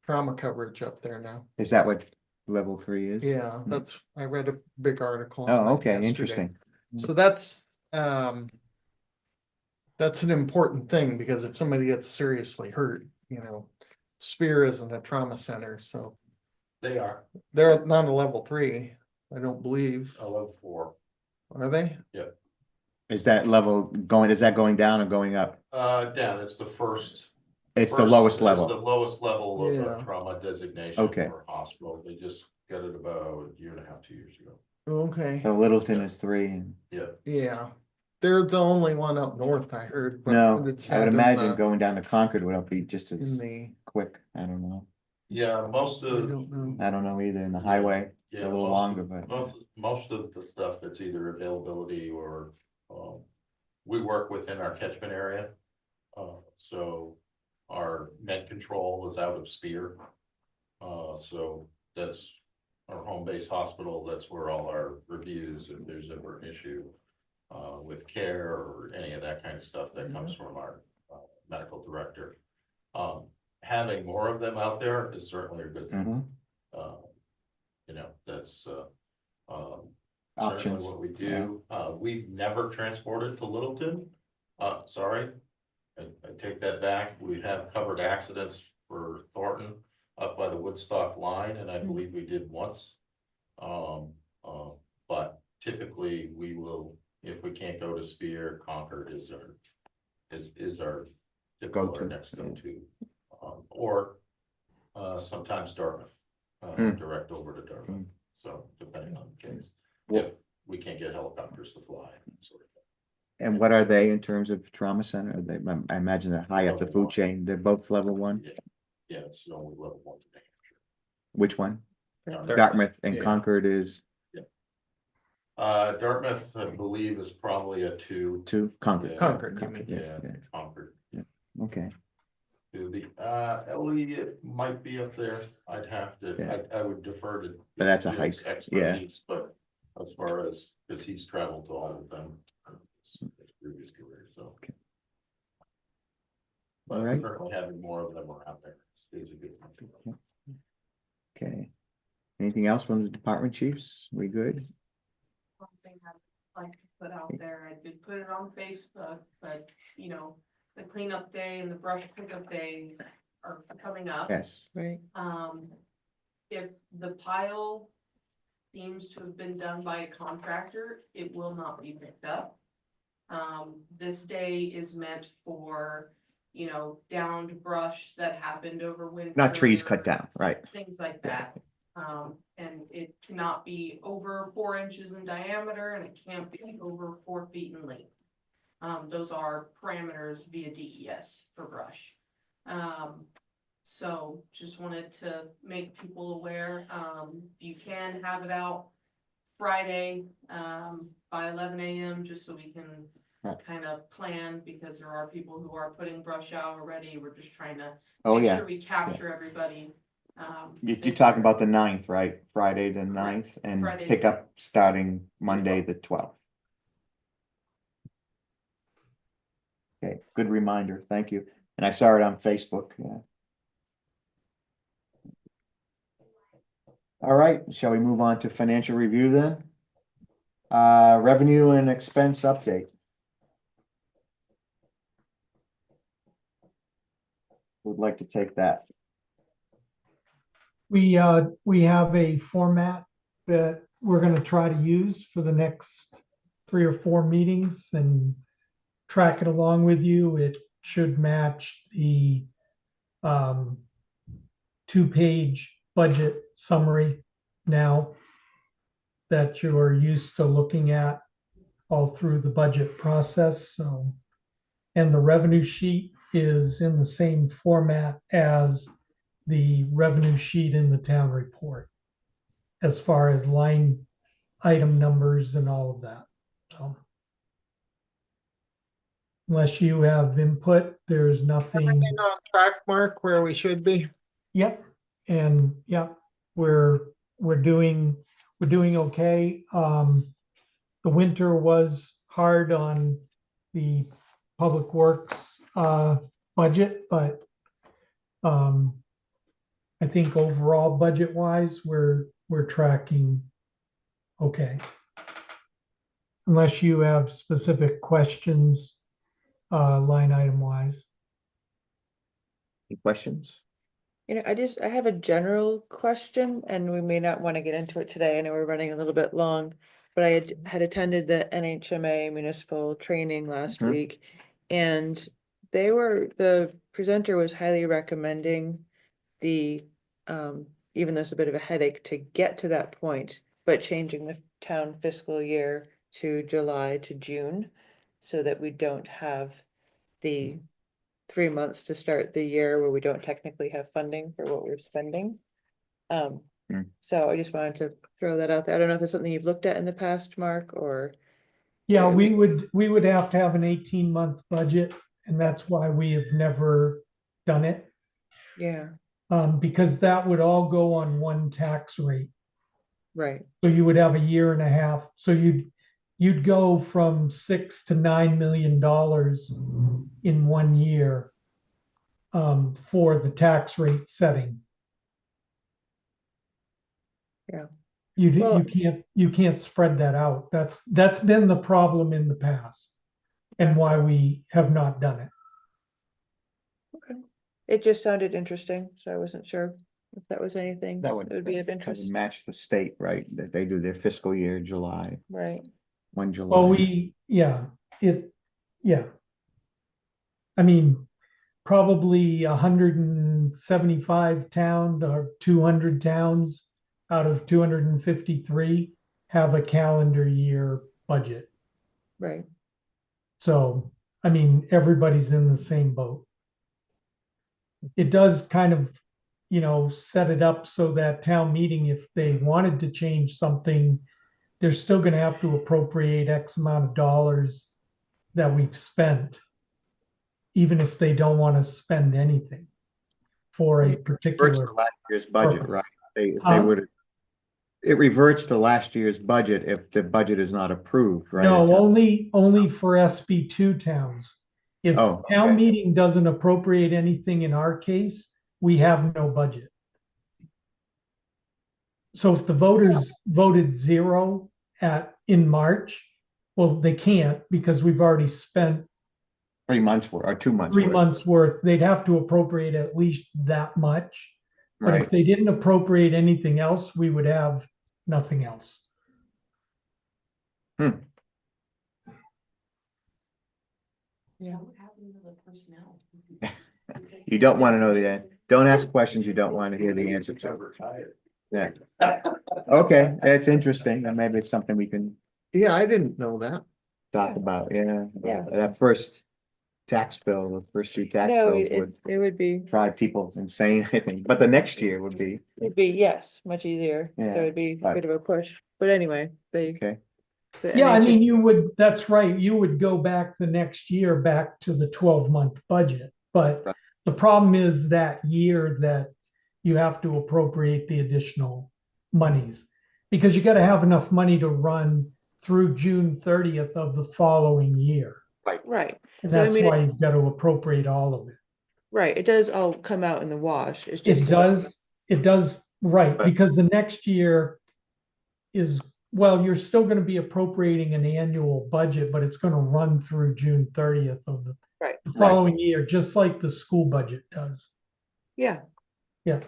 B: trauma coverage up there now.
J: Is that what level 3 is?
B: Yeah, that's, I read a big article. on
J: Oh,
B: that
J: okay,
B: yesterday.
J: interesting.
B: So that's an important thing, because if somebody gets seriously hurt, Spear isn't a trauma center, so
K: They are,
B: they're not a level 3, I don't believe,
K: a level 4.
B: are they?
J: Is that going down or going up?
K: Down, it's the first.
J: It's the lowest
K: it's The
J: level.
K: lowest level of
B: Yeah.
K: trauma designation
J: Okay.
K: for a hospital. They just got it about a year and a half, 2 years ago.
B: Okay,
J: So Littleton is 3 and
K: Yeah,
B: yeah, they're the only one up north, I heard. but
J: no,
B: it's
J: I would
B: out in
J: imagine
B: the-
J: going down to Concord would be just
B: In
J: as
B: the,
J: quick. I don't know.
K: yeah, most
B: I
K: of.
B: don't know.
J: I don't know either. In the highway, it's a
K: Yeah,
J: little
K: most
J: longer,
K: of-
J: but
K: Most of the stuff, it's either availability or, we work within our catchment area. So our med control is out of Spear. So that's our home base hospital. That's where all our reviews, if there's ever an issue with care or any of that kind of stuff that comes from our medical director. Having more of them out there is certainly a good thing.
J: Mhm.
K: That's certainly
J: Options,
K: what we do. We've never transported to Littleton. Sorry. I take that back. We have covered accidents for Thornton up by the Woodstock line, and I believe we did once. But typically we will, if we can't go to Spear, Concord is our typical
J: Go-to,
K: or next
J: yeah.
K: go-to. Or sometimes Dartmouth,
J: Hmm.
K: direct over to Dartmouth.
J: Hmm.
K: So depending on the case,
J: Well-
K: if we can't get helicopters to fly, sort of thing.
J: and what are they in terms of trauma center? Are they, I imagine they're high up the
K: Level
J: food
K: 1.
J: chain. They're both level 1.
K: Yeah, it's the only level 1 today.
J: Which one?
B: They're-
J: Dartmouth and
B: Yeah.
J: Concord is
K: Dartmouth, I believe, is probably a 2.
J: 2. Concord.
K: Yeah.
B: Concord, you mean.
J: Yeah,
K: Yeah, Concord.
J: okay.
K: To the, Elliot might be up there. I'd have to,
J: Yeah.
K: I would defer to.
J: But that's a
K: Jim's
J: hike,
K: expertise, but as far as, because he's traveled to all of them. His previous career, so.
J: Okay.
K: But
J: All right.
K: certainly having more of them around there is a good thing.
J: Okay. Anything else from the department chiefs? We good?
H: One thing I'd like to put out there, I did put it on Facebook, but the cleanup day and the brush pickup days are coming up.
J: Yes.
E: Right.
H: If the pile seems to have been done by a contractor, it will not be picked up. This day is meant for, downed brush that happened over winter.
J: Not trees cut down, right?
H: Things like that. And it cannot be over 4 inches in diameter and it can't be over 4 feet in length. Those are parameters via DES for brush. So just wanted to make people aware, you can have it out Friday, by 11 a.m. just so we can
J: Right.
H: kind of plan, because there are people who are putting brush out already. We're just trying to
J: Oh,
H: make
J: yeah.
H: sure we capture everybody.
J: You're
H: this
J: talking
H: year.
J: about the 9th, right? Friday the 9th and
H: Friday.
J: pick up starting Monday the 12th. Okay, good reminder. Thank you. And I saw it on Facebook. Yeah. All right, shall we move on to financial review then? Revenue and expense update. Would like to take that.
C: We have a format that we're gonna try to use for the next 3 or 4 meetings and track it along with you. It should match the 2-page budget summary now that you're used to looking at all through the budget process, so. And the revenue sheet is in the same format as the revenue sheet in the town report, as far as line item numbers and all of that, so. Unless you have input, there's nothing.
B: Everything on track, Mark, where we should be?
C: Yep, and yep, we're doing okay. The winter was hard on the public works budget, but I think overall budget wise, we're tracking okay. Unless you have specific questions, line item wise.
J: Any questions?
E: I have a general question, and we may not want to get into it today. I know we're running a little bit long, but I had attended the NHMA municipal training last
J: Mhm.
E: week, and the presenter was highly recommending the, even though it's a bit of a headache to get to that point, but changing the town fiscal year to July to June, so that we don't have the 3 months to start the year where we don't technically have funding for what we're spending. So I just wanted to throw that out there. I don't know if it's something you've looked at in the past, Mark, or.
C: Yeah,
E: Yeah,
C: we would have to have an 18-month budget, and that's why we have never done it.
E: Yeah,
C: Because that would all go on one tax rate.
E: right,
C: So you would have a year and a half. So you'd go from $6 to $9 million in 1 year for the tax rate setting.
E: Yeah.
C: You can't spread that out. That's been the problem in the past and why we have not done it.
E: it just sounded interesting, so I wasn't sure if that was anything
J: That
E: that
J: would-
E: would be of
J: That would
E: interest,
J: match the state, right? That they do their fiscal year July,
E: right?
J: 1 July.
C: Well, I mean, probably 175 towns or 200 towns out of 253 have a calendar year budget.
E: Right,
C: So, I mean, everybody's in the same boat. It does kind of, set it up so that town meeting, if they wanted to change something, they're still gonna have to appropriate X amount of dollars that we've spent, even if they don't want to spend anything for a
J: Reverts
C: particular.
J: to last year's budget,
C: purpose.
J: right? They
C: Huh?
J: would. It reverts to last year's budget if the budget is not approved, right?
C: No, only for SB2 towns. If
J: Oh,
C: town
J: okay.
C: meeting doesn't appropriate anything in our case, we have no budget. So if the voters voted 0 in March, well, they can't because we've already spent
J: 3 months worth or 2 months.
C: 3
J: worth.
C: months worth. They'd have to appropriate at least that much. But if
J: Right.
C: they didn't appropriate anything else, we would have nothing else.
E: yeah.
H: What happened to the personnel?
J: You don't want to know the end. Don't ask questions you don't want to hear the answer to.
K: Retired.
J: Yeah. Okay, that's interesting. And maybe it's something we can
B: Yeah, I didn't know that.
J: talk about, yeah.
E: Yeah.
J: That first tax bill, the first 2 tax
E: No,
J: bills would
E: it would be,
J: drive people insane, I think. But the next year would be,
E: yes, much easier, so
J: Yeah,
E: it'd be a
J: but-
E: bit of a push, but anyway,
J: okay.
C: Yeah, I mean, that's right. You would go back the next year back to the 12-month budget. But
J: Right.
C: the problem is that year that you have to appropriate the additional monies. Because you got to have enough money to run through June 30th of the following year.
E: Right,
C: And
E: So, I
C: that's
E: mean,
C: why you've got to appropriate all of it.
E: right, it does all come out in the wash, it's just.
C: It does, right,
J: But-
C: because the next year is well, you're still gonna be appropriating an annual budget, but it's gonna run through June 30th of the
E: Right.
C: following year, just like the school budget does.
E: Yeah,
C: Yeah.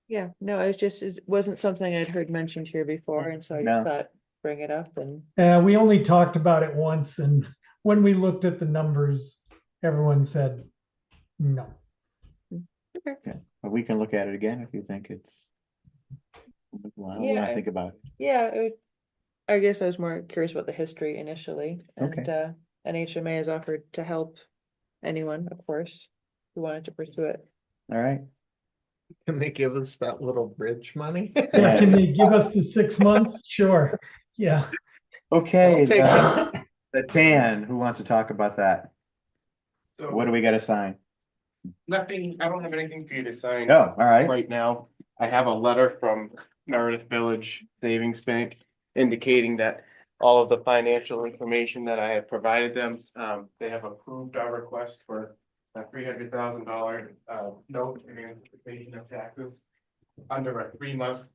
E: yeah, no, it wasn't something I'd heard mentioned here before, and so I
J: No.
E: just thought, bring it up and.
C: We only talked about it once, and when we looked at the numbers, everyone said, no.
J: But we can look at it again if you think it's. Well,
E: Yeah.
J: I think about it.
E: Yeah, I guess I was more curious about the history initially, and
J: Okay.
E: NHMA has offered to help anyone, of course, who wanted to pursue it.
J: All right.
B: Can they give us that little bridge money?
C: Yeah, can they give us the 6 months? Sure, yeah.
J: Okay,
B: I'll take
J: the tan, who wants to talk about that? What do we gotta sign?
G: Nothing, I don't have anything for you to sign.
J: Oh, all right.
G: Right now, I have a letter from Meredith Village Savings Bank indicating that all of the financial information that I have provided them, they have approved our request for a $300,000 note in anticipation of taxes under a 3-month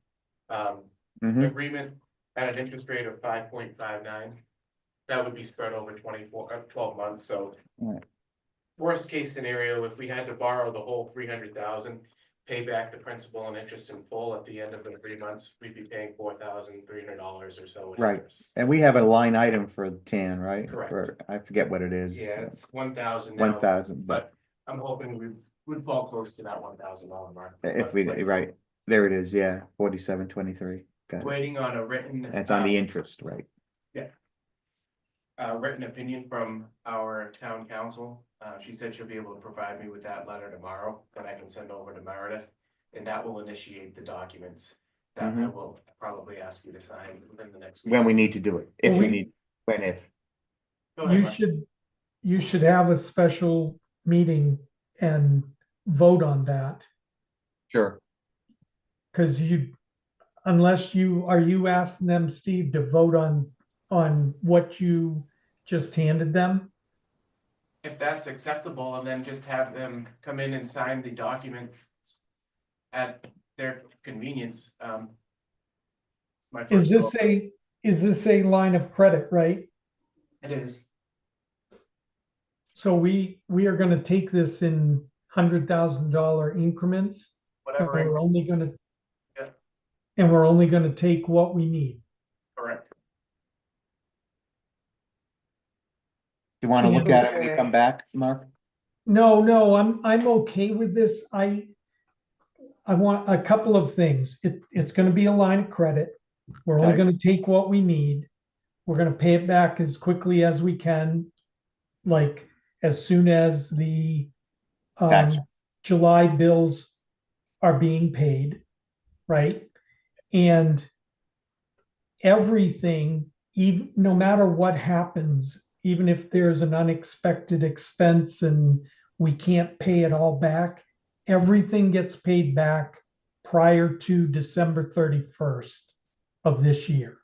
J: Mhm.
G: agreement at an interest rate of 5.59. That would be spread over 12 months, so.
J: Right.
G: Worst case scenario, if we had to borrow the whole 300,000, pay back the principal and interest in full at the end of the 3 months, we'd be paying $4,300 or so in
J: Right.
G: interest.
J: And we have a line item for the tan, right?
G: Correct.
J: For, I forget what it is.
G: Yeah, it's 1,000 now.
J: 1,000, but
G: I'm hoping we would fall close to that $1,000 mark.
J: if we,
G: But
J: right, there it is, yeah, 4723. Got it.
G: Waiting on a written.
J: And it's on the interest, right?
G: Written opinion from our town council. She said she'll be able to provide me with that letter tomorrow, that I can send over to Meredith. And that will initiate the documents that I
J: Mhm.
G: will probably ask you to sign within the next week.
J: When we need to do it, if
C: Well,
J: we
C: we-
J: need, when if.
G: Go ahead,
C: You
G: Mark.
C: you should have a special meeting and vote on that,
J: Sure.
C: because unless are you asking them, Steve, to vote on what you just handed them?
G: If that's acceptable, and then just have them come in and sign the document at their convenience. My
C: Is
G: first
C: this a line of credit, right?
G: It is,
C: So we are gonna take this in $100,000 increments, and
G: whatever,
C: we're only gonna.
G: Yeah.
C: And we're only gonna take what we need.
G: correct.
J: You wanna look at it when you
B: Okay.
J: come back, Mark?
C: No, I'm okay with this. I want a couple of things. It's gonna be a line of credit. We're only
J: Okay.
C: gonna take what we need. We're gonna pay it back as quickly as we can. Like, as soon as the
J: Tax.
C: July bills are being paid, right? And everything, even, no matter what happens, even if there's an unexpected expense and we can't pay it all back, everything gets paid back prior to December 31st of this year.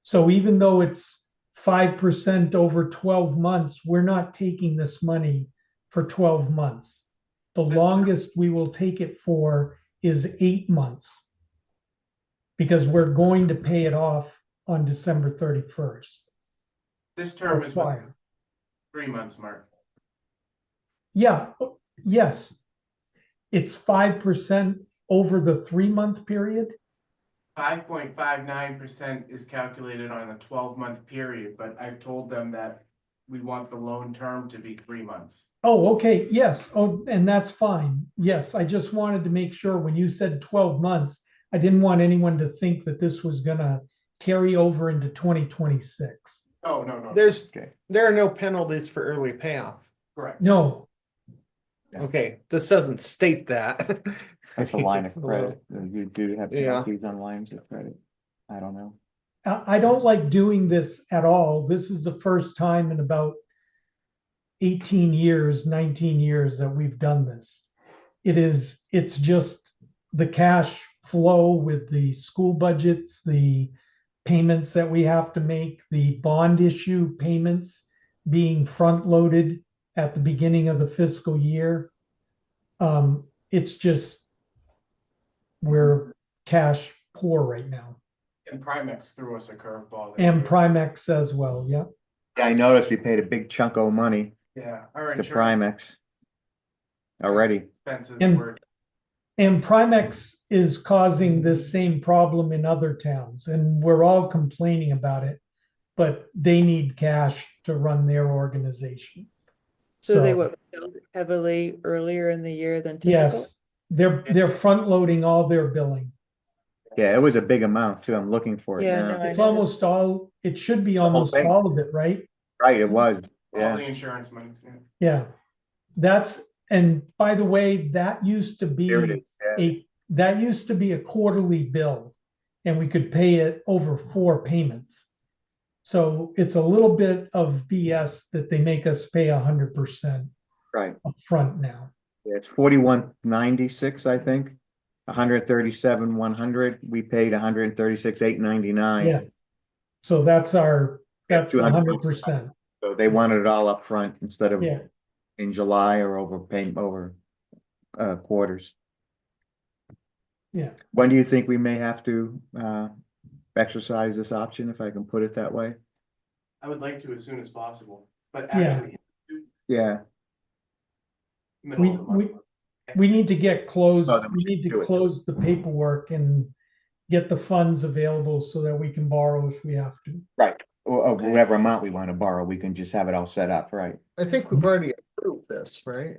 C: So even though it's 5% over 12 months, we're not taking this money for 12 months. The
G: This-
C: longest we will take it for is 8 months, because we're going to pay it off on December 31st.
G: This term is with
C: Required.
G: 3 months, Mark.
C: Yeah, yes. It's 5% over the 3-month period.
G: 5.59% is calculated on a 12-month period, but I've told them that we want the loan term to be 3 months.
C: Oh, okay, yes. Oh, and that's fine. Yes, I just wanted to make sure when you said 12 months, I didn't want anyone to think that this was gonna carry over into 2026.
G: Oh, no,
J: Okay.
B: There are no penalties for early payoff.
G: correct.
C: No,
B: Okay, this doesn't state that.
J: That's a line of
B: It's a little-
J: credit. You do have
B: Yeah.
J: penalties on lines of credit. I don't know.
C: I don't like doing this at all. This is the first time in about 18 years, 19 years that we've done this. It's just the cash flow with the school budgets, the payments that we have to make, the bond issue payments being front loaded at the beginning of the fiscal year. It's just, we're cash poor right now.
G: And Primex threw us a curveball. this
C: And
G: year.
C: Primex as well, yeah.
J: Yeah, I noticed we paid a big chunk of money
G: Yeah, our
J: to
G: insurance
J: Primex already.
G: expenses
C: And-
G: were,
C: And Primex is causing this same problem in other towns, and we're all complaining about it. But they need cash to run their organization.
E: So they what, billed heavily earlier in the year than typical?
C: Yes, they're front loading all their billing.
J: Yeah, it was a big amount too. I'm looking for it
E: Yeah,
J: now.
E: no, I
C: It's
E: noticed.
C: almost all, it should be almost
J: thing.
C: all of it, right?
J: Right, it was,
G: all
J: yeah.
G: the insurance money. Yeah.
C: Yeah. That's, and by the way, that used to
J: Here it
C: be
J: is, yeah.
C: that used to be a quarterly bill. And we could pay it over 4 payments. So it's a little bit of BS that they make us pay 100%
J: Right,
C: upfront now.
J: yeah, it's 41.96, I think. 137,100, we paid 136,899.
C: Yeah. So that's that's
J: 200.
C: 100%.
J: So they wanted it all up front instead of
C: Yeah.
J: in July or over quarters.
C: Yeah.
J: When do you think we may have to exercise this option, if I can put it that way?
G: I would like to as soon as possible, but
C: Yeah.
G: actually.
J: Yeah,
G: Middle of the month.
C: We need to get closed,
J: Oh, then we
C: we
J: should
C: need
J: do
C: to
J: it.
C: close the paperwork and get the funds available so that we can borrow if we have to.
J: right, or whatever amount we want to borrow, we can just have it all set up, right?
B: I think we've already approved this, right?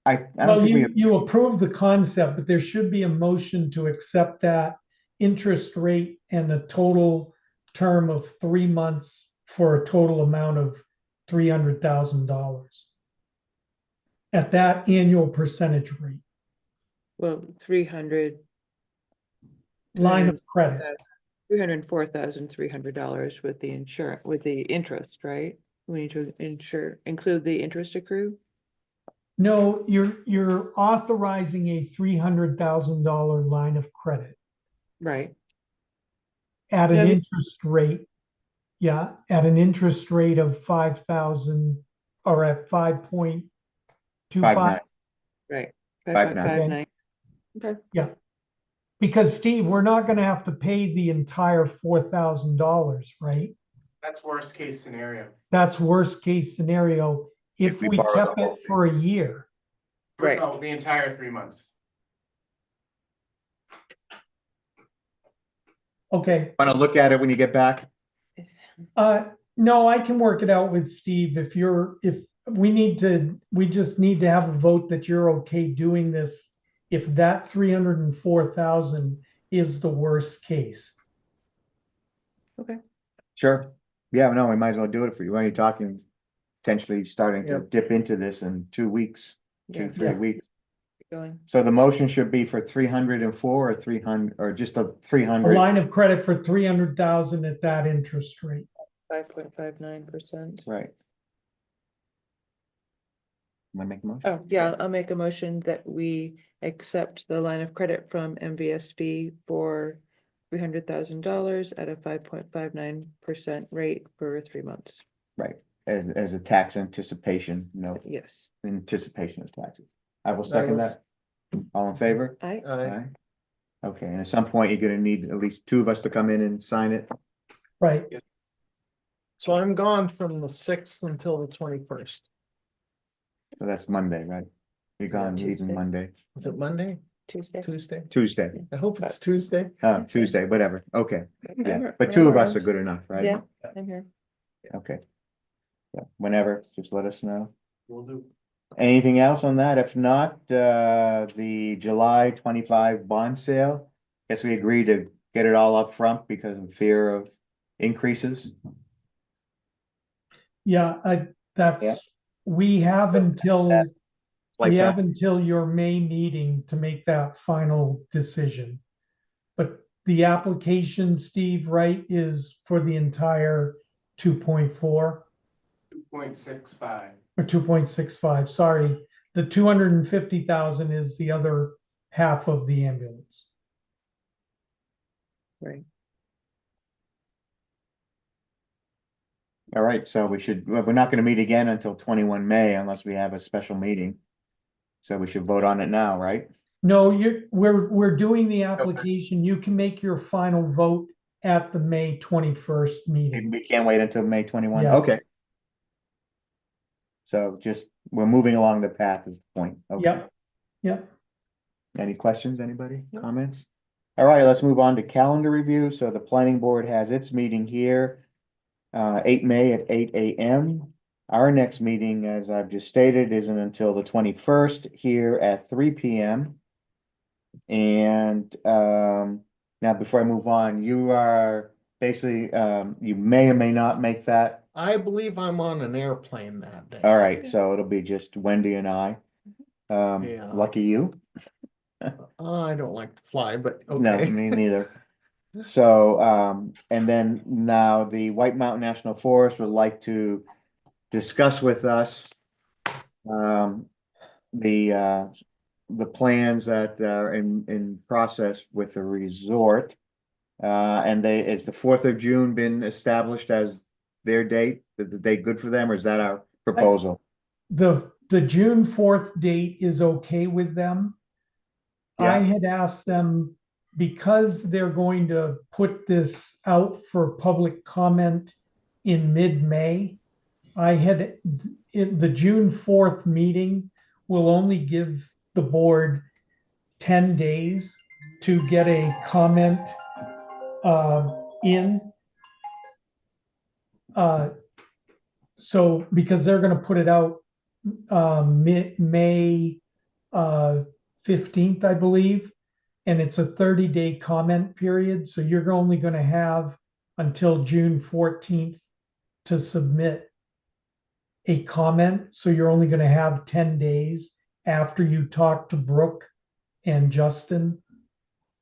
J: I don't
C: Well,
J: think we,
C: you approve the concept, but there should be a motion to accept that interest rate and a total term of 3 months for a total amount of $300,000 at that annual percentage rate,
E: Well, 300,
C: line of credit.
E: $304,300 with the insurance, with the interest, right? We need to include the interest accrue?
C: No, you're authorizing a $300,000 line of credit
E: Right.
C: at
E: No,
C: an
E: but-
C: interest rate. Yeah, at an interest rate of 5,000 or at 5.25.
J: 5.9.
E: Right.
J: 5.9.
E: 5.59. Okay.
C: Because Steve, we're not gonna have to pay the entire $4,000, right?
G: That's worst case scenario.
C: That's worst case scenario if
J: If we
C: we
J: borrow the
C: kept
J: whole
C: it for a year.
E: Right.
G: No, the entire 3 months.
C: Okay,
J: want to look at it when you get back?
C: no, I can work it out with Steve if we just need to have a vote that you're okay doing this. If that 304,000 is the worst case.
J: Sure. Yeah, no, we might as well do it for you. We're only talking potentially starting to
B: Yep.
J: dip into this in 2 weeks,
E: Yeah.
J: 3 weeks.
E: Going.
J: So the motion should be for 304 or 300, or just a
C: A
J: 300.
C: line of credit for 300,000 at that interest rate.
E: 5.59%.
J: Right. Want to make a motion?
E: Oh, yeah, I'll make a motion that we accept the line of credit from MVSB for $300,000 at a 5.59% rate for 3 months.
J: Right, as a tax anticipation, no,
E: Yes.
J: anticipation of taxes. I will second
B: was-
J: that. All in favor?
E: I,
J: Aye. Okay, and at some point, you're gonna need at least 2 of us to come in and sign it.
C: Right,
B: So I'm gone from the 6th until the 21st.
J: So that's Monday, right? You're gone
E: Tuesday.
J: leaving Monday,
B: Is it Monday,
E: Tuesday.
B: Tuesday?
J: Tuesday,
B: I hope it's Tuesday.
J: Tuesday, whatever, okay, yeah,
E: I'm-
J: but
E: I'm
J: 2 of us are
E: around.
J: good enough, right?
E: Yeah, I'm here.
J: Okay. Yeah, whenever, just let us know.
D: We'll do.
J: Anything else on that? If not, the July 25 bond sale. Guess we agreed to get it all up front because of fear of increases.
C: yeah,
J: Yeah.
C: we have until,
J: Like
C: we have
J: that,
C: until your May meeting to make that final decision. But the application, Steve, right, is for the entire 2.4
G: 2.65.
C: or 2.65, sorry. The 250,000 is the other half of the ambulance.
E: Right.
J: all right, so we're not gonna meet again until 21 May unless we have a special meeting. So we should vote on it now, right?
C: No, we're doing the application. You can make your final vote at the May 21st meeting.
J: We can't wait until May 21.
C: Yes.
J: Okay. So just, we're moving along the path is the point. Okay.
C: Yep, yep.
J: Any questions, anybody,
E: No.
J: comments? All right, let's move on to calendar review. So the planning board has its meeting here. 8 May at 8 AM. Our next meeting, as I've just stated, isn't until the 21st here at 3 PM. And now before I move on, you are basically, you may or may not make that.
B: I believe I'm on an airplane that day.
J: All right, so it'll be just Wendy and I.
B: Yeah.
J: Lucky you.
B: I don't like to fly, but
J: No,
B: okay.
J: me neither. So, and then now the White Mountain National Forest would like to discuss with us the plans that are in process with the resort. And is the 4th of June been established as their date? Is the date good for them, or is that our proposal?
C: The June 4th date is okay with them. I
J: Yeah.
C: had asked them, because they're going to put this out for public comment in mid-May, the June 4th meeting will only give the board 10 days to get a comment in. So because they're gonna put it out May 15th, I believe. And it's a 30-day comment period, so you're only gonna have until June 14th to submit a comment, so you're only gonna have 10 days after you talk to Brooke and Justin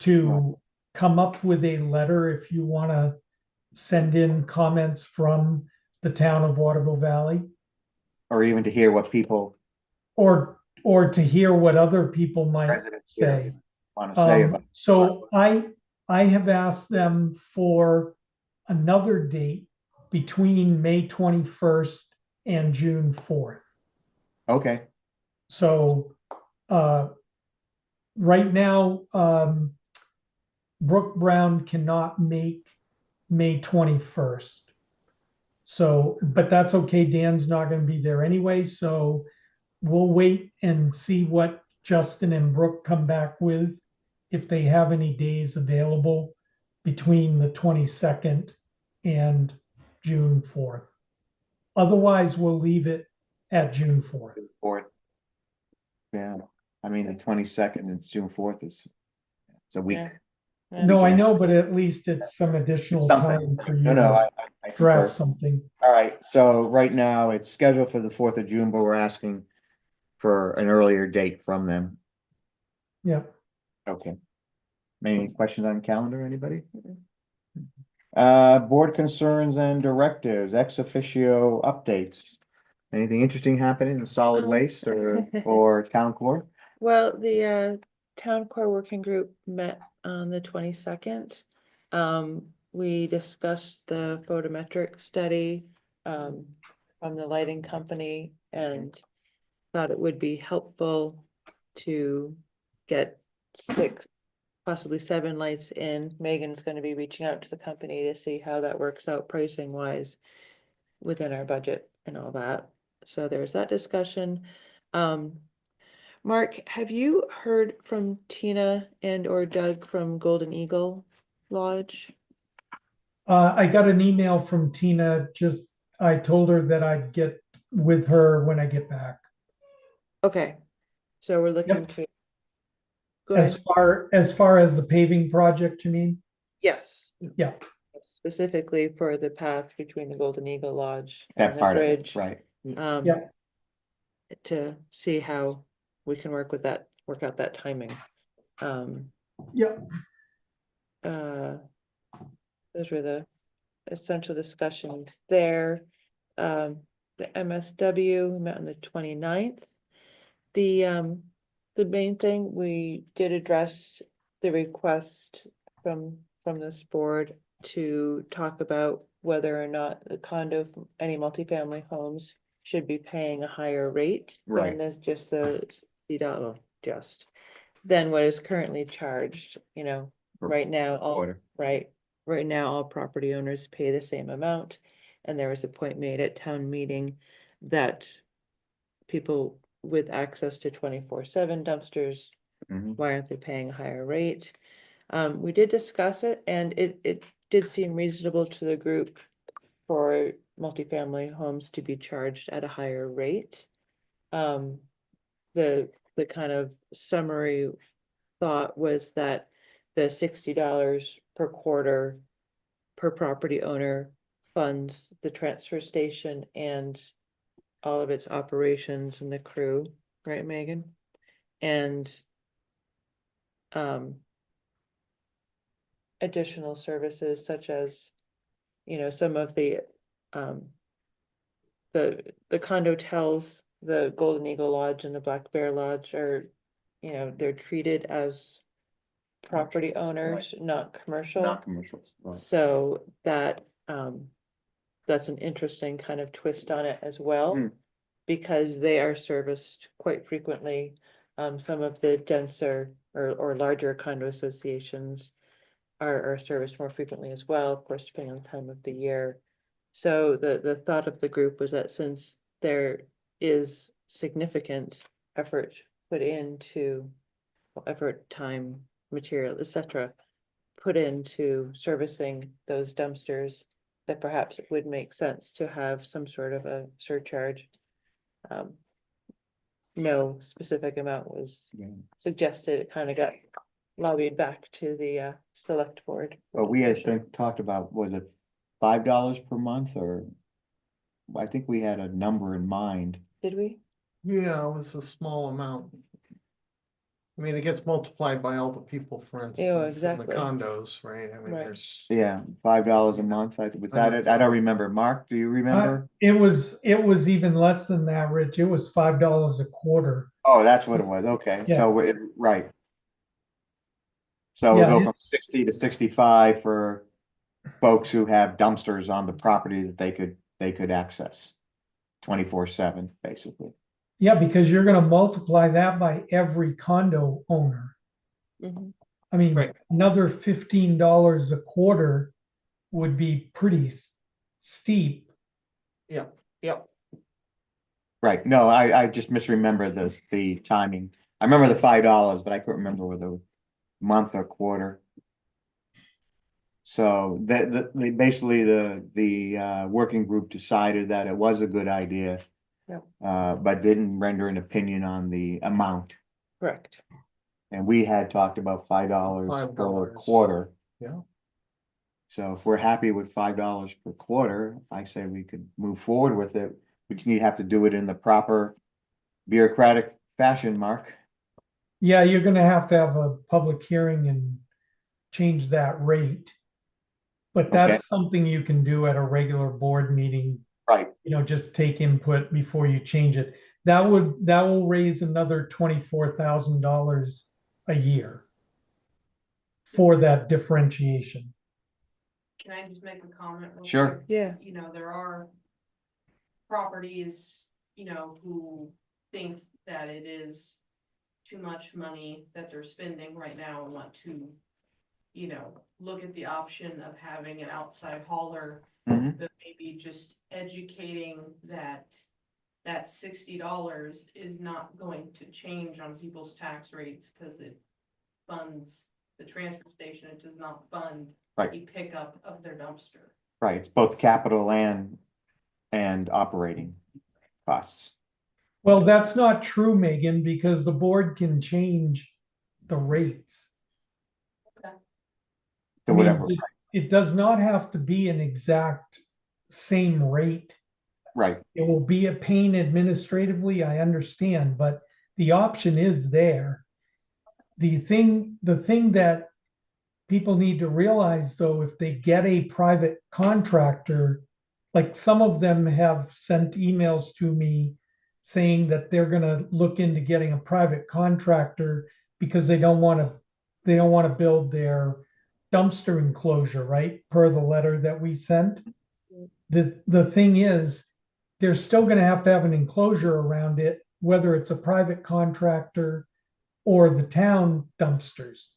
C: to come up with a letter if you wanna send in comments from the town of Waterville Valley,
J: Or even to hear what people,
C: or to hear what other people might
J: residents here
C: say.
J: want to say about.
C: So I have asked them for another date between May 21st and June 4th.
J: Okay,
C: So right now, Brooke Brown cannot make May 21st. So, but that's okay. Dan's not going to be there anyway. So we'll wait and see what Justin and Brooke come back with, if they have any days available between the 22nd and June 4th. Otherwise, we'll leave it at June 4th.
J: 4th. Yeah, I mean, the 22nd, it's June 4th it's a week.
E: Yeah.
C: No, I know, but at least it's some additional
J: Something.
C: time for you
J: No,
C: to
J: I
C: draft
J: concur.
C: something.
J: All right, so right now it's scheduled for the 4th of June, but we're asking for an earlier date from them.
C: Yeah.
J: Okay. Any questions on calendar, anybody?
E: Mhm.
J: Board concerns and directives, ex officio updates. Anything interesting happening in solid waste or town core?
E: Well, the town core working group met on the 22nd. We discussed the photometric study from the lighting company and thought it would be helpful to get 6, possibly 7 lights in. Megan's going to be reaching out to the company to see how that works out pricing wise within our budget and all that. So there's that discussion. Mark, have you heard from Tina and or Doug from Golden Eagle Lodge?
C: I got an email from Tina. I told her that I'd get with her when I get back.
E: Okay, so we're looking
C: Yep.
E: to. Go
C: As
E: ahead.
C: far as the paving project, you mean?
E: Yes.
C: Yeah.
E: Specifically for the path between the Golden Eagle Lodge
J: That
E: and the
J: part of it,
E: bridge.
J: right?
C: Yeah.
E: To see how we can work out that timing.
C: Yeah.
E: Those were the essential discussions there. The MSW met on the 29th. The main thing, we did address the request from this board to talk about whether or not any multifamily homes should be paying a higher rate
J: Right.
E: than just the than what is currently charged,
J: Per
E: right now,
J: quarter.
E: right now, all property owners pay the same amount. And there was a point made at town meeting that people with access to 24/7 dumpsters,
J: Mhm.
E: why aren't they paying a higher rate? We did discuss it and it did seem reasonable to the group for multifamily homes to be charged at a higher rate. The kind of summary thought was that the $60 per quarter per property owner funds the transfer station and all of its operations and the crew, right, Megan? And additional services such as, some of the condo tells, the Golden Eagle Lodge and the Black Bear Lodge are, they're treated as property owners, not commercial.
J: Not commercials. Right.
E: So that, that's an interesting kind of twist on it as well.
J: Hmm.
E: Because they are serviced quite frequently. Some of the denser or larger condo associations are serviced more frequently as well, of course, depending on the time of the year. So the thought of the group was that since there is significant effort put into effort, time, material, etc., put into servicing those dumpsters, that perhaps it would make sense to have some sort of a surcharge. No specific amount was
J: Yeah.
E: suggested. It kind of got lobbied back to the select board.
J: But we had talked about, was it $5 per month or? I think we had a number in mind.
E: Did we?
B: Yeah, it was a small amount. I mean, it gets multiplied by all the people, for instance, in the
E: exactly.
B: condos, right? I mean,
E: Right.
B: there's.
J: Yeah, $5 a month. Was that it? I don't remember. Mark, do you remember?
C: It was even less than that, Rich. It was $5 a quarter.
J: Oh, that's what it was. Okay,
C: Yeah.
J: so right. So we
C: Yeah,
J: go from
C: it's-
J: 60 to 65 for folks who have dumpsters on the property that they could access 24/7, basically.
C: Yeah, because you're gonna multiply that by every condo owner.
E: Mhm.
C: I mean,
B: Right.
C: another $15 a quarter would be pretty steep.
B: Yep.
J: Right, no, I just misremember the timing. I remember the $5, but I couldn't remember whether it was month or quarter. So basically the working group decided that it was a good idea.
E: Yep.
J: But didn't render an opinion on the amount.
E: Correct.
J: And we had talked about $5 per
B: $5.
J: quarter.
B: Yeah.
J: So if we're happy with $5 per quarter, I say we could move forward with it. We just have to do it in the proper bureaucratic fashion, Mark.
C: Yeah, you're gonna have to have a public hearing and change that rate. But
J: Okay.
C: that's something you can do at a regular board meeting.
J: Right.
C: Just take input before you change it. That will raise another $24,000 a year for that differentiation.
H: Can I just make a comment? real
J: Sure.
H: quick?
E: Yeah.
H: There are properties, who think that it is too much money that they're spending right now and want to, look at the option of having an outside hauler,
J: Mhm.
H: but maybe just educating that $60 is not going to change on people's tax rates because it funds the transfer station. It does not fund
J: Right.
H: the pickup of their dumpster.
J: Right, it's both capital and operating costs.
C: Well, that's not true, Megan, because the board can change the rates.
J: To
C: I mean,
J: whatever,
C: it does not have to be an exact same rate.
J: right,
C: It will be a pain administratively, I understand, but the option is there. The thing that people need to realize, though, if they get a private contractor, like some of them have sent emails to me saying that they're gonna look into getting a private contractor because they don't want to build their dumpster enclosure, right? Per the letter that we sent. The thing is, they're still gonna have to have an enclosure around it, whether it's a private contractor or the town dumpsters.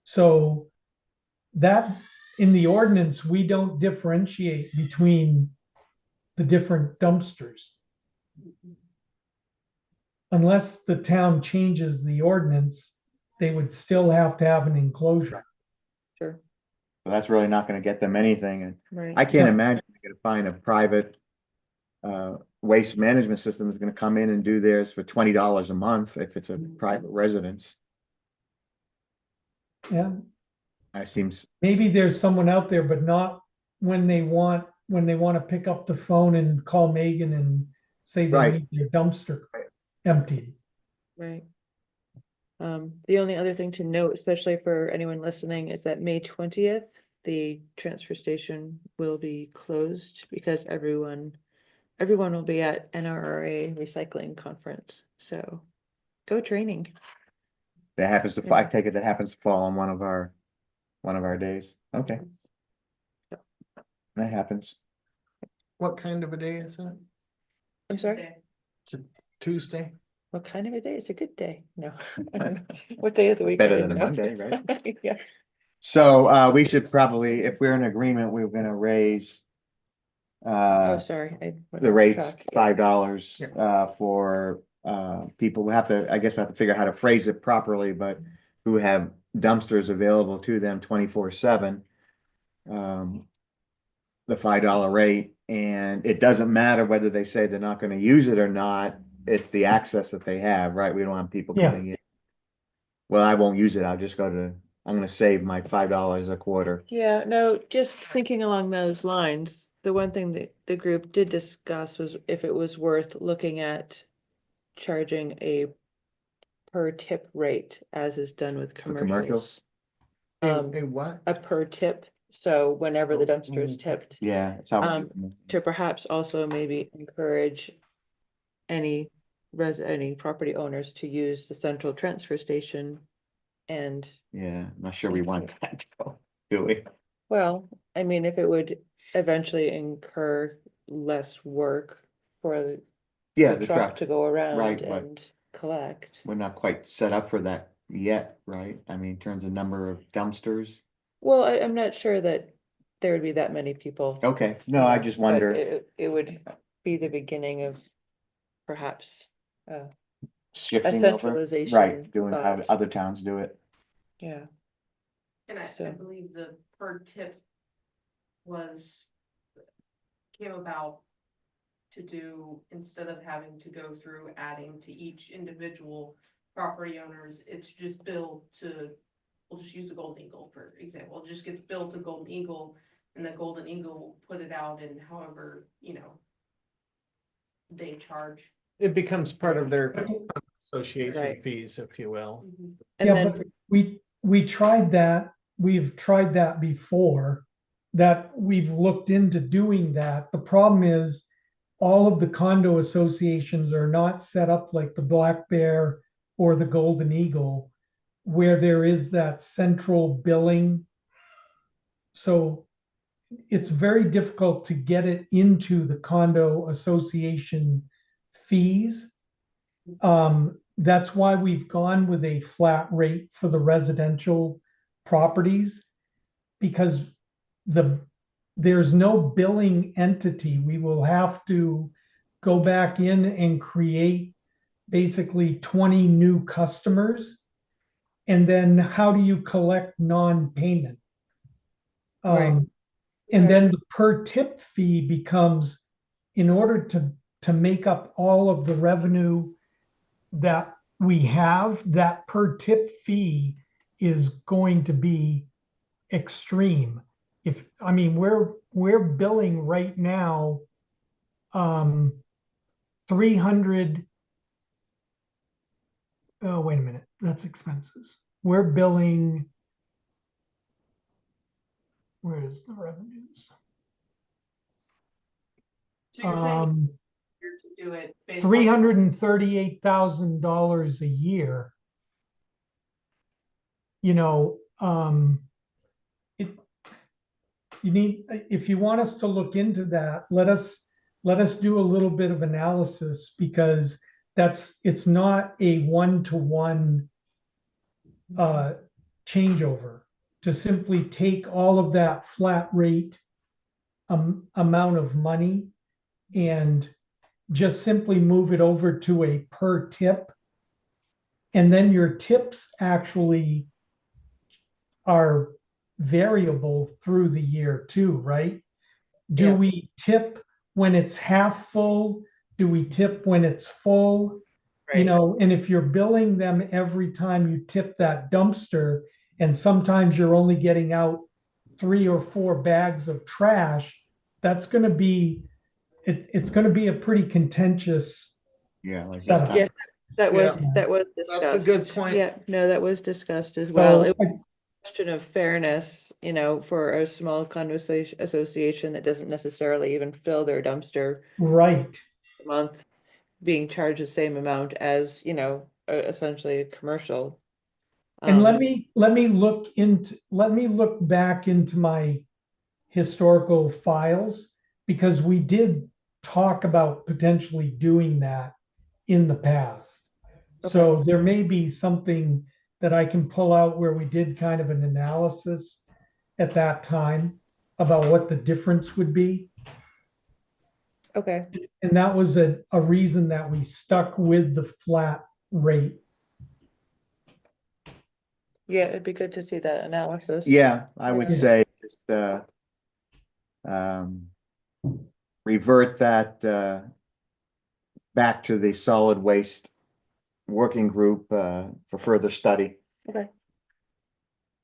C: So that, in the ordinance, we don't differentiate between the different dumpsters. Unless the town changes the ordinance, they would still have to have an enclosure.
E: Sure,
J: So that's really not gonna get them anything, and
E: right.
J: I can't
C: No.
J: imagine you're gonna find a private. Waste management system is gonna come in and do theirs for $20 a month if it's a private residence.
C: Yeah,
J: That seems,
C: maybe there's someone out there, but not when they want to pick up the phone and call Megan and say they
J: Right.
C: need their dumpster emptied.
E: Right. The only other thing to note, especially for anyone listening, is that May 20th, the transfer station will be closed because everyone will be at NRRA recycling conference. So go training.
J: that happens to, I take it that happens to fall on one of our days. Okay. That happens.
B: What kind of a day is it?
E: I'm sorry,
B: Tuesday?
E: what kind of a day? It's a good day. No. I don't know. What day of the week?
J: Better
E: I
J: than a
E: didn't
J: Monday,
E: know. Yeah.
J: So, we should probably, if we're in agreement, we're gonna raise.
E: Oh, sorry. I went
J: The
E: off
J: rate's
E: track. Yeah.
J: $5,
B: Yeah.
J: for, people. We have to, I guess we have to figure out how to phrase it properly, but who have dumpsters available to them 24/7. The $5 rate, and it doesn't matter whether they say they're not gonna use it or not, it's the access that they have, right? We don't want people
C: Yeah.
J: coming in. Well, I won't use it, I'll just go to, I'm gonna save my $5 a quarter.
E: Yeah, no, just thinking along those lines, the one thing that the group did discuss was if it was worth looking at charging a per tip rate as is done with
J: commercials?
E: commercials.
B: A what?
E: A per tip, so whenever the dumpster is tipped,
J: Yeah, it's how.
E: to perhaps also maybe encourage any any property owners to use the central transfer station. And,
J: Yeah, not sure we want that, though, do we?
E: well, I mean, if it would eventually incur less work for
J: Yeah,
E: the truck to go around
J: right, but-
E: and collect.
J: We're not quite set up for that yet, right? I mean, in terms of number of dumpsters.
E: Well, I'm not sure that there would be that many people.
J: Okay, no, I just
E: but
J: wonder,
E: It would be the beginning of perhaps a
J: shifting over,
E: centralization.
J: right, doing how
E: thought.
J: other towns do it.
E: Yeah,
H: And I
E: So-
H: believe the per tip came about to do, instead of having to go through adding to each individual property owners, it's just billed to, we'll just use the Golden Eagle, for example, it just gets billed to Golden Eagle, and the Golden Eagle will put it out in however, they charge.
B: It becomes part of their association
E: Right.
B: fees, if you will.
E: and
C: Yeah,
E: then,
C: but we tried that, we've tried that before, that we've looked into doing that. The problem is all of the condo associations are not set up like the Black Bear or the Golden Eagle, where there is that central billing. So it's very difficult to get it into the condo association fees. That's why we've gone with a flat rate for the residential properties. Because there's no billing entity. We will have to go back in and create basically 20 new customers. And then how do you collect non-payment?
B: Right.
C: And then the per tip fee becomes, in order to make up all of the revenue that we have, that per tip fee is going to be extreme. We're billing right now 300. Oh, wait a minute, that's expenses. We're billing, where's the revenues?
H: So you're saying you're to do it based on.
C: $338,000 a year. If you want us to look into that, let us do a little bit of analysis, because it's not a one-to-one changeover. To simply take all of that flat rate amount of money and just simply move it over to a per tip. And then your tips actually are variable through the year too, right? Do
E: Yeah.
C: we tip when it's half full? Do we tip when it's full? You
E: Right.
C: know, and if you're billing them every time you tip that dumpster, and sometimes you're only getting out 3 or 4 bags of trash, that's gonna be, it's gonna be a pretty contentious
J: Yeah, like this
C: setup.
J: time.
E: Yeah, that was,
C: Yeah.
E: that was
B: That's a
E: discussed.
B: good point.
E: Yeah, no, that was discussed as well.
C: So,
E: It was a question of fairness, you know, for a small conversation association that doesn't necessarily even fill their dumpster
C: right.
E: a month, being charged the same amount as, you know, essentially a commercial.
C: And let
E: Um,
C: me let me look back into my historical files, because we did talk about potentially doing that in the past. So there may be something that I can pull out where we did kind of an analysis at that time about what the difference would be.
E: Okay,
C: And that was a reason that we stuck with the flat rate.
E: yeah, it'd be good to see that analysis.
J: Yeah, I would
E: Yeah.
J: say just um, revert that back to the solid waste working group for further study
E: Okay,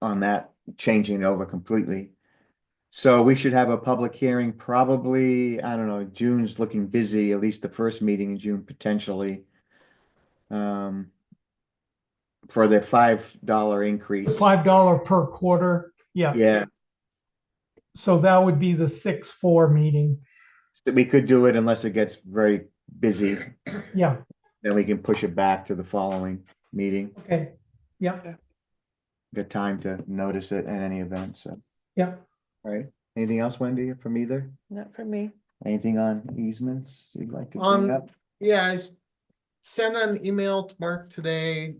J: on that, changing it over completely. So we should have a public hearing probably, I don't know, June's looking busy, at least the first meeting in June potentially. For the $5 increase.
C: $5 per quarter. Yeah.
J: Yeah,
C: So that would be the 6/4 meeting.
J: we could do it unless it gets very busy,
C: Yeah.
J: then we can push it back to the following meeting.
C: Okay. Yeah.
J: Get time to notice it in any event, so.
C: Yeah.
J: All right, anything else, Wendy, from either?
E: not for me.
J: Anything on easements you'd like to bring
B: On,
J: up?
B: yeah, sent an email to Mark today,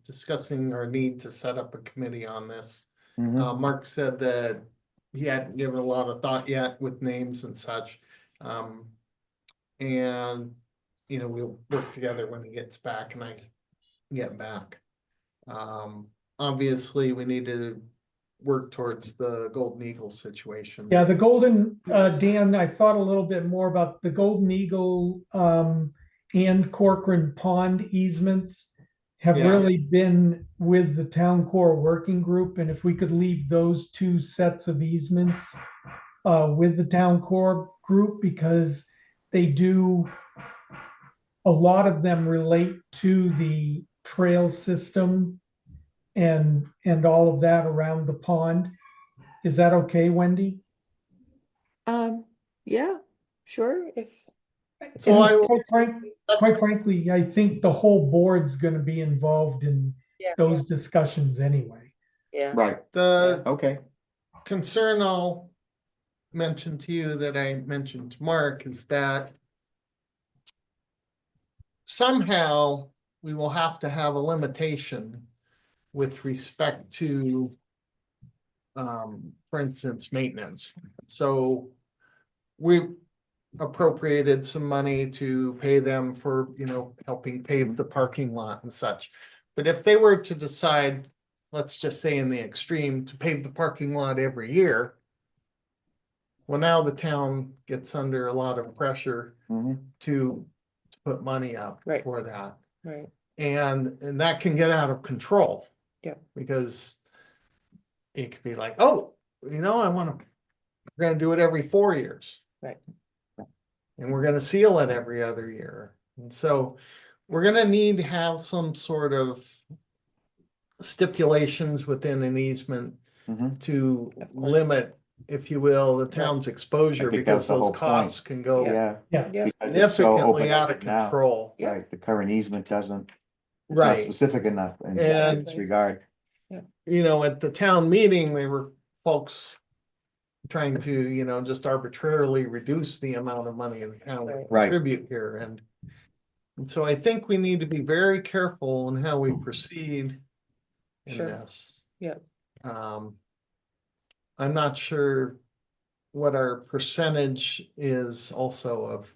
B: discussing our need to set up a committee on this.
J: Mhm.
B: Mark said that he hadn't given a lot of thought yet with names and such. And, you know, we'll work together when he gets back and I get back. Obviously, we need to work towards the Golden Eagle situation.
C: Yeah, the Golden, Dan, I thought a little bit more about the Golden Eagle and Corcoran Pond easements have
B: Yeah.
C: really been with the town core working group, and if we could leave those 2 sets of easements with the town core group, because they do, a lot of them relate to the trail system and all of that around the pond. Is that okay, Wendy?
E: Yeah, sure, if,
B: So I
C: And
B: will-
C: quite frankly, I think the whole board's gonna be involved in
E: yeah,
C: those discussions anyway.
E: yeah,
J: Right,
B: The
J: okay,
B: concern I'll mention to you that I mentioned to Mark is that somehow we will have to have a limitation with respect to, for instance, maintenance. So we appropriated some money to pay them for, you know, helping pave the parking lot and such. But if they were to decide, let's just say in the extreme, to pave the parking lot every year, well, now the town gets under a lot of pressure
J: Mhm.
B: to put money up
E: Right.
B: for that.
E: right,
B: And that can get out of control.
E: Yeah.
B: Because it could be like, oh, you know, we're gonna do it every 4 years.
E: Right.
B: And we're gonna seal it every other year. And so we're gonna need to have some sort of stipulations within an easement
J: Mhm.
B: to
E: Of course.
B: limit, if you will, the town's exposure,
J: I think
B: because
J: that's the
B: those
J: whole point.
B: costs can go
J: Yeah.
C: Yeah.
E: yeah,
J: Because it's so
B: significantly out of
J: open-ended now.
B: control.
E: Yeah.
J: Right, the current easement doesn't, it's not
B: Right.
J: specific enough in
B: And-
J: this regard.
B: You know, at the town meeting, there were folks trying to, you know, just arbitrarily reduce the amount of money the town would
E: Right.
J: Right.
B: contribute here, and And so I think we need to be very careful in how we proceed in
E: Sure.
B: this.
E: Yep.
B: I'm not sure what our percentage is also of.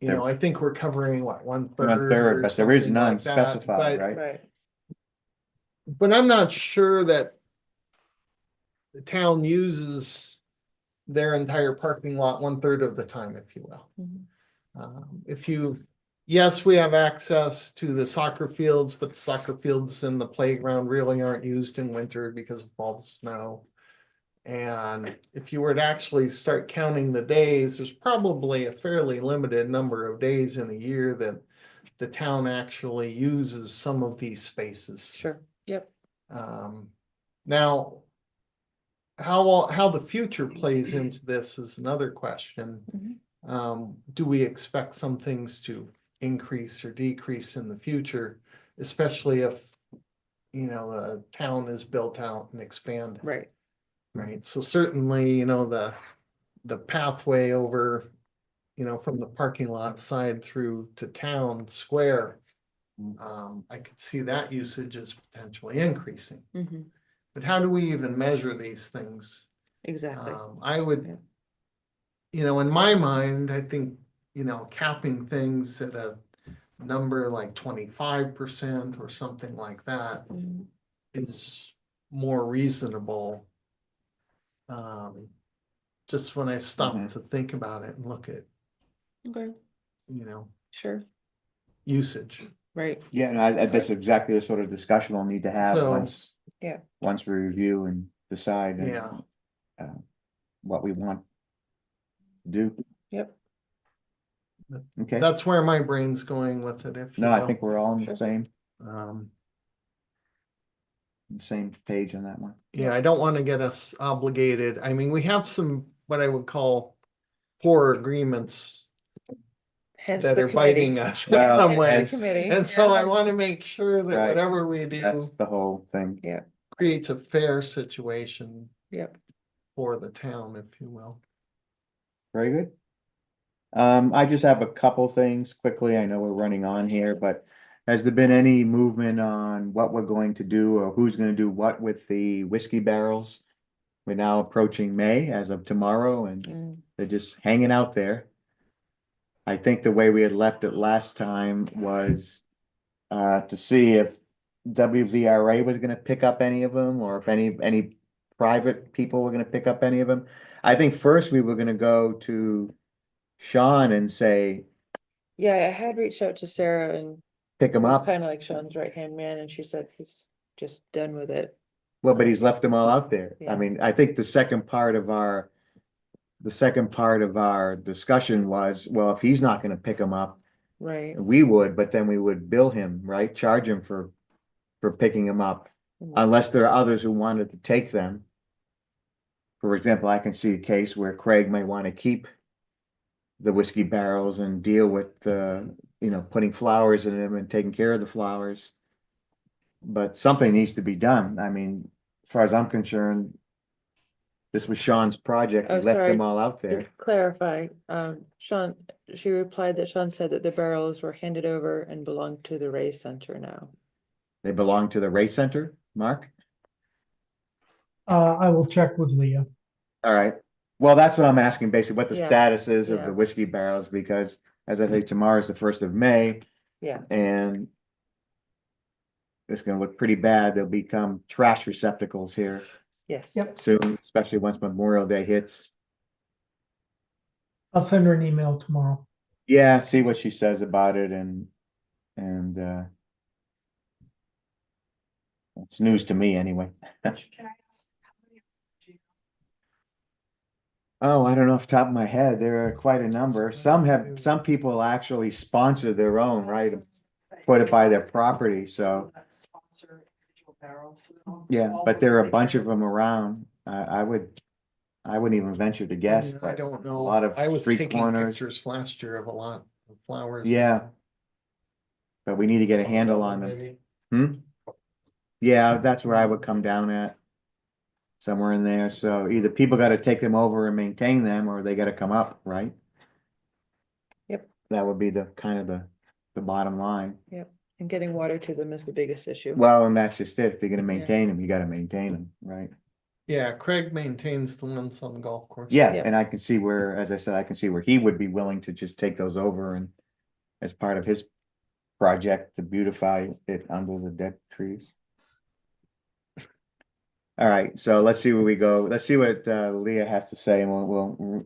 B: You know, I think we're covering what, 1/3?
J: 1/3,
B: or
J: but there is
B: something
J: none
B: like that,
J: specified,
B: but-
J: right?
E: Right,
B: But I'm not sure that the town uses their entire parking lot 1/3 of the time, if you will.
E: Mhm.
B: If you, yes, we have access to the soccer fields, but the soccer fields and the playground really aren't used in winter because of all the snow. And if you were to actually start counting the days, there's probably a fairly limited number of days in a year that the town actually uses some of these spaces.
E: sure, yep,
B: Now, how the future plays into this is another question. Do we expect some things to increase or decrease in the future, especially if, you know, the town is built out and expanded?
E: right,
B: Right, so certainly, you know, the pathway over, you know, from the parking lot side through to town square. I could see that usage is potentially increasing,
E: hmm,
B: but how do we even measure these things?
E: exactly,
B: I
E: Yeah.
B: would, you know, in my mind, I think, you know, capping things at a number like 25% or something like that
E: Mhm.
B: is more reasonable. Just when I stop
J: Mhm.
B: to think about it and look at,
E: Okay,
B: you know,
E: sure,
B: usage.
E: right,
J: Yeah, and that's exactly the sort of discussion we'll need to have
B: So-
J: once.
E: Yeah.
J: Once we review and decide. and,
B: Yeah.
J: What we want. to Do,
E: yep,
J: okay,
B: That's where my brain's going with it, if you
J: no, I
B: will.
J: think we're all on the
E: Sure.
B: Um,
J: same page on that one.
B: yeah, I don't want to get us obligated. I mean, we have some, what I would call poor agreements
E: hence
B: that
E: the
B: are
E: committee.
B: biting us in
J: Well,
B: some
E: Hence
B: ways.
E: the committee,
B: And so
E: yeah.
B: I want to make sure that
J: Right.
B: whatever we do
J: That's the whole thing.
B: creates a fair situation
E: Yep,
B: for the town, if you will.
J: Very good. I just have a couple things quickly. I know we're running on here, but has there been any movement on what we're going to do or who's gonna do what with the whiskey barrels? We're now approaching May as of tomorrow and
E: Mm,
J: they're just hanging out there. I think the way we had left it last time was to see if WVRA was gonna pick up any of them or if any private people were gonna pick up any of them. I think first we were gonna go to Sean and say,
E: yeah, I had reached out to Sarah and
J: pick them up.
E: kind of like Sean's right-hand man, and she said he's just done with it.
J: Well, but he's left them all out there. I
E: Yeah.
J: mean, I think the second part of our discussion was, well, if he's not gonna pick them up,
E: Right,
J: we would, but then we would bill him, right? Charge him for picking them up,
E: Mhm.
J: unless there are others who wanted to take them. For example, I can see a case where Craig may want to keep the whiskey barrels and deal with the, you know, putting flowers in them and taking care of the flowers. But something needs to be done. I mean, as far as I'm concerned, this was Sean's project. He
E: Oh,
J: left
E: sorry.
J: them all out there.
E: To clarify, Sean, she replied that Sean said that the barrels were handed over and belong to the Ray Center now.
J: They belong to the race center, Mark?
C: I will check with Leah.
J: All right. Well, that's what I'm asking, basically, what the
E: Yeah,
J: status is of
E: yeah.
J: the whiskey barrels, because as I say, tomorrow's the 1st of May.
E: Yeah.
J: And it's gonna look pretty bad. They'll become trash receptacles here
E: Yes.
C: Yep.
J: soon, especially once Memorial Day hits.
C: I'll send her an email tomorrow.
J: Yeah, see what she says about it and it's news to me anyway.
M: Can I ask how many do you
J: Oh, I don't know off the top of my head. There are quite a number. Some people actually sponsor their own, right? Put it by their property, so.
M: Sponsor individual barrels, so they don't
J: Yeah,
M: all
J: but there are a
M: take
J: bunch
M: care
J: of them around. I wouldn't even venture to guess,
B: Yeah, I
J: but
B: don't know.
J: a lot of
B: I was
J: street
B: taking
J: corners.
B: pictures last year of a lot of flowers.
J: Yeah. But we need to get a handle on them.
K: Maybe?
J: Hmm? Yeah, that's where I would come down at. Somewhere in there. So either people gotta take them over and maintain them, or they gotta come up, right?
E: Yep.
J: that would be the kind of the bottom line.
E: And getting water to them is the biggest issue.
J: Well, and that's just it. If you're gonna
E: Yeah.
J: maintain them, you gotta maintain them, right?
B: Yeah, Craig maintains the ones on the golf course.
J: Yeah,
E: Yeah.
J: and I can see where, as I said, I can see where he would be willing to just take those over and as part of his project to beautify it under the dead trees. All right, so let's see where we go. Let's see what Leah has to say, and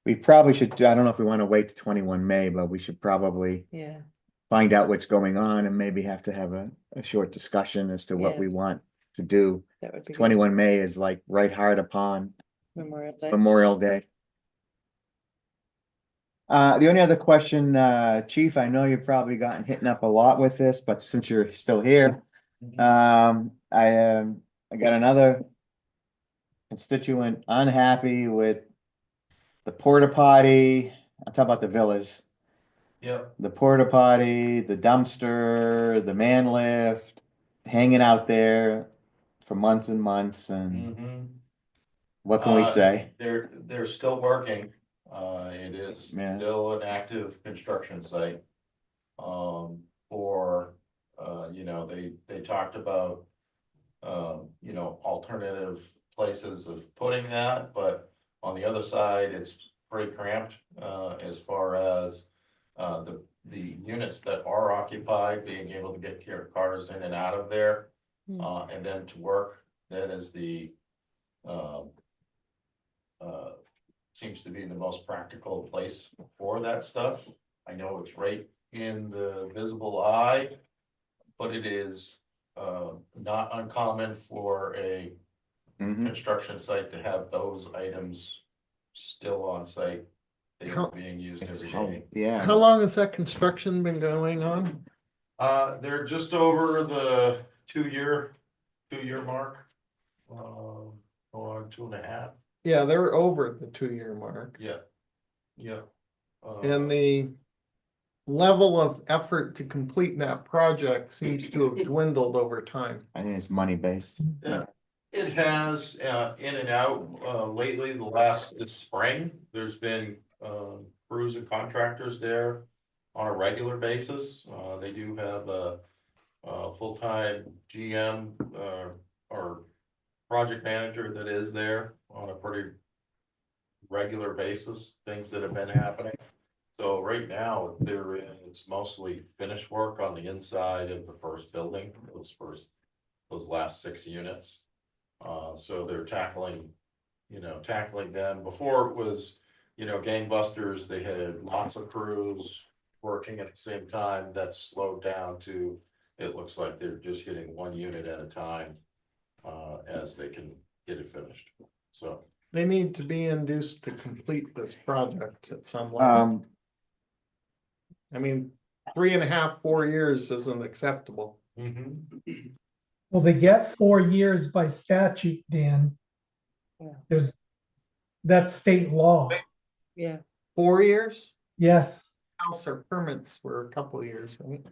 J: we probably should, I don't know if we want to wait to 21 May, but we should probably
E: Yeah,
J: find out what's going on and maybe have to have a short discussion as to what
E: Yeah.
J: we want to do.
E: that would be good.
J: 21 May is like right hard upon
E: Memorial Day.
J: Memorial Day. The only other question, Chief, I know you've probably gotten hitting up a lot with this, but since you're still here, I got another constituent unhappy with the porta potty. I'm talking about the villas,
K: Yep.
J: the porta potty, the dumpster, the man lift, hanging out there for months and months, and
K: Mm-hmm.
J: what can we say?
K: They're still working. It is
J: Yeah.
K: still an active construction site. They talked about, alternative places of putting that, but on the other side, it's pretty cramped, as far as, the units that are occupied, being able to get cars in and out of there.
E: Hmm.
K: And then to work, that is seems to be the most practical place for that stuff. I know it's right in the visible eye, but it is, not uncommon for a
J: Mhm.
K: construction site to have those items still on site. They are being used every day.
J: Yeah.
B: How long has that construction been going on?
K: They're just over the two-year mark. Or 2.5,
B: Yeah, they're over the 2-year mark.
K: yeah. Yeah.
B: And the level of effort to complete that project seems to have dwindled over time.
J: I think it's money based.
K: Yeah, it has, in and out, lately, this spring, there's been, crews and contractors there on a regular basis. They do have a full-time GM, or project manager that is there on a pretty regular basis, things that have been happening. So right now, it's mostly finished work on the inside of the first building, those last 6 units. So they're tackling them. Before it was, gangbusters, they had lots of crews working at the same time. That's slowed down to, it looks like they're just hitting 1 unit at a time, as they can get it finished, so.
B: They need to be induced to complete this project at some level. I mean, 3.5, 4 years isn't acceptable.
C: Well, they get 4 years by statute, Dan.
E: Yeah.
C: That's state law.
E: Yeah,
B: 4 years?
C: Yes,
B: House or permits were a couple of years, right?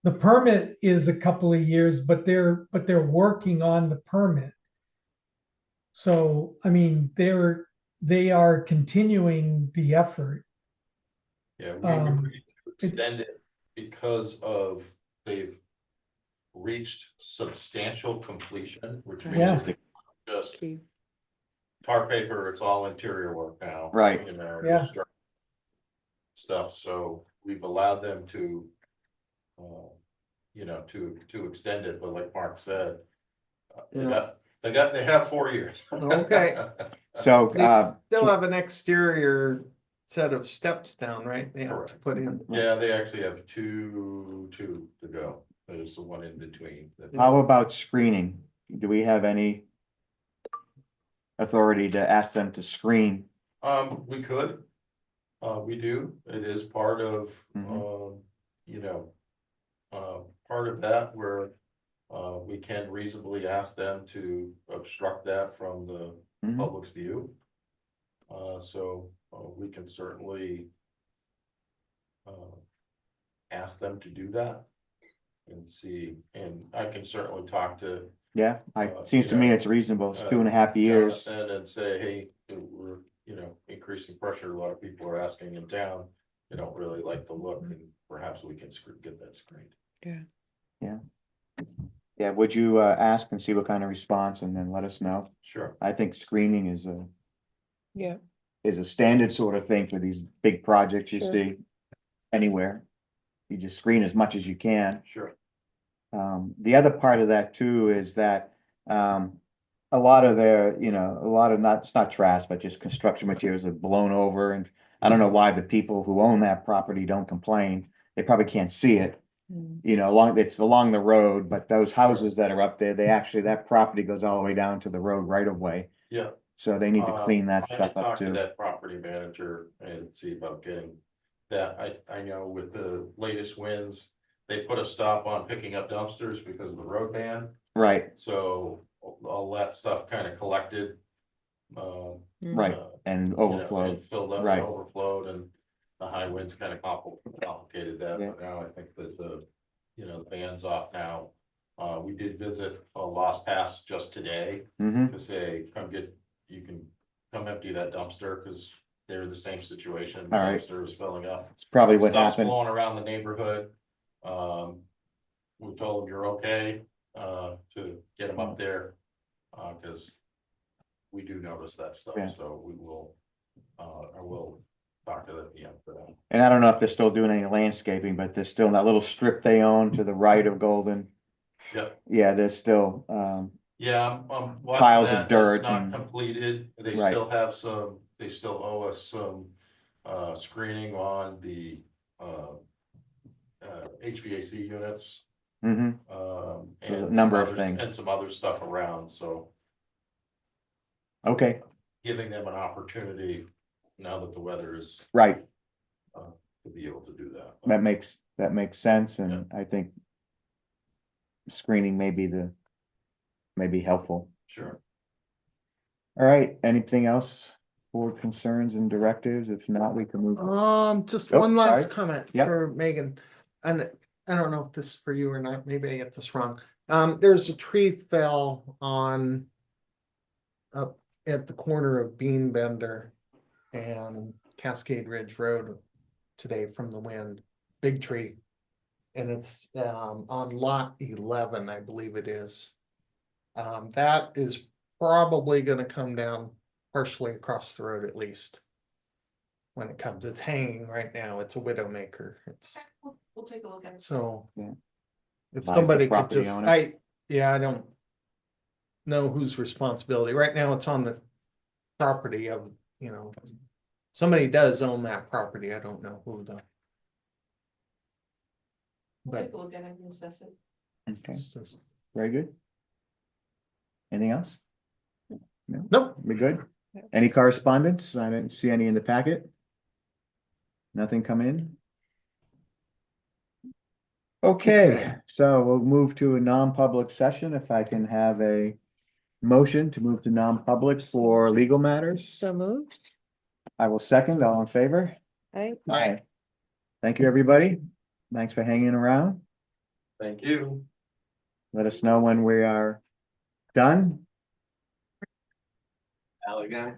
C: the permit is a couple of years, but they're working on the permit. So, I mean, they are continuing the effort.
K: Yeah, we agreed to extend it because they've reached substantial completion, which
C: Yeah.
K: means they just
E: Steve.
K: tar paper, it's all interior work now.
J: Right.
C: Yeah.
K: Stuff, so we've allowed them to, to extend it, but like Mark said, they have 4 years.
B: Okay.
J: So,
B: They still have an exterior set of steps down, right? They have to put in.
K: Yeah, they actually have two to go. There's the one in between.
J: how about screening? Do we have any authority to ask them to screen?
K: We could. We do. It is part of,
J: Mhm.
K: part of that where, we can reasonably ask them to obstruct that from the
J: Mhm.
K: public's view. So, we can certainly, ask them to do that and see, and I can certainly talk to
J: Yeah, it seems to me it's reasonable. It's 2.5 years.
K: Jonathan and say, hey, we're, increasing pressure. A lot of people are asking in town, they don't really like the look, and perhaps we can get that screened.
J: Yeah, would you ask and see what kind of response and then let us know?
K: Sure.
J: I think screening is
E: Yeah,
J: a standard sort of thing for these big projects you
E: Sure.
J: see anywhere. You just screen as much as you can.
K: Sure.
J: The other part of that too is that, a lot of their, a lot of it's not trash, but just construction materials are blown over, and I don't know why the people who own that property don't complain. They probably can't see it,
E: Mm.
J: it's along the road, but those houses that are up there, that property goes all the way down to the road right of way.
K: Yeah.
J: So they need to clean that
K: I
J: stuff up
K: talked to
J: too.
K: that property manager and see about getting that. I know with the latest winds, they put a stop on picking up dumpsters because of the road ban.
J: Right,
K: So all that stuff kind of collected.
J: right, and
K: you know,
J: overflow.
K: and filled up
J: right.
K: and overflowed, and the high winds kind of complicated that,
J: Yeah.
K: but now I think that the ban's off now. We did visit Lost Pass just today
J: Mm-hmm,
K: to say, you can come empty that dumpster, because they're the same situation. The
J: All right.
K: dumpster is filling up.
J: it's probably what
K: Stuff's
J: happened.
K: blowing around the neighborhood. We told them you're okay, to get them up there, cause we do notice that stuff,
J: Yeah.
K: so we will, I will talk to the PM for that.
J: And I don't know if they're still doing any landscaping, but there's still that little strip they own to the right of Golden.
K: Yep.
J: Yeah, there's still,
K: Yeah, I'm watching
J: Piles of
K: that.
J: dirt
K: That's not
J: and-
K: completed, they
J: Right.
K: still have some, they still owe us some, screening on the, HVAC units.
J: mhm,
K: And
J: a number
K: some
J: of
K: other-
J: things.
K: And some other stuff around, so
J: okay,
K: giving them an opportunity now that the weather is
J: right,
K: to be able to do that.
J: that makes sense, and I think screening may be helpful.
K: Sure.
J: All right, anything else? Board concerns and directives? If not, we can move.
B: Just
J: Oh,
B: one last
J: sorry.
B: comment
J: Yep.
B: for Megan, and I don't know if this is for you or not, maybe I get this wrong. There's a tree fell on up at the corner of Bean Bender and Cascade Ridge Road today from the wind, big tree. And it's on lot 11, I believe it is. That is probably gonna come down partially across the road at least. When it comes, it's hanging right now, it's a widowmaker, it's,
H: We'll take a look at it.
B: so.
J: Yeah.
B: If
J: Buys the
B: somebody could
J: property
B: just,
J: owner.
B: I don't know whose responsibility, right now it's on the property of, somebody does own that property, I don't know who though.
H: We'll
B: But
H: take a look at it and assess it.
J: Okay,
B: it's just,
J: very good. Anything else? No,
B: nope,
J: we good? Any correspondence? I didn't see any in the packet. Nothing come in? Okay, so we'll move to a non-public session. If I can have a motion to move to non-public for legal matters.
E: so moved.
J: I will second. All in favor?
B: Aye.
J: Thank you, everybody. Thanks for hanging around.
K: Thank you.
J: Let us know when we are done.
K: Al again.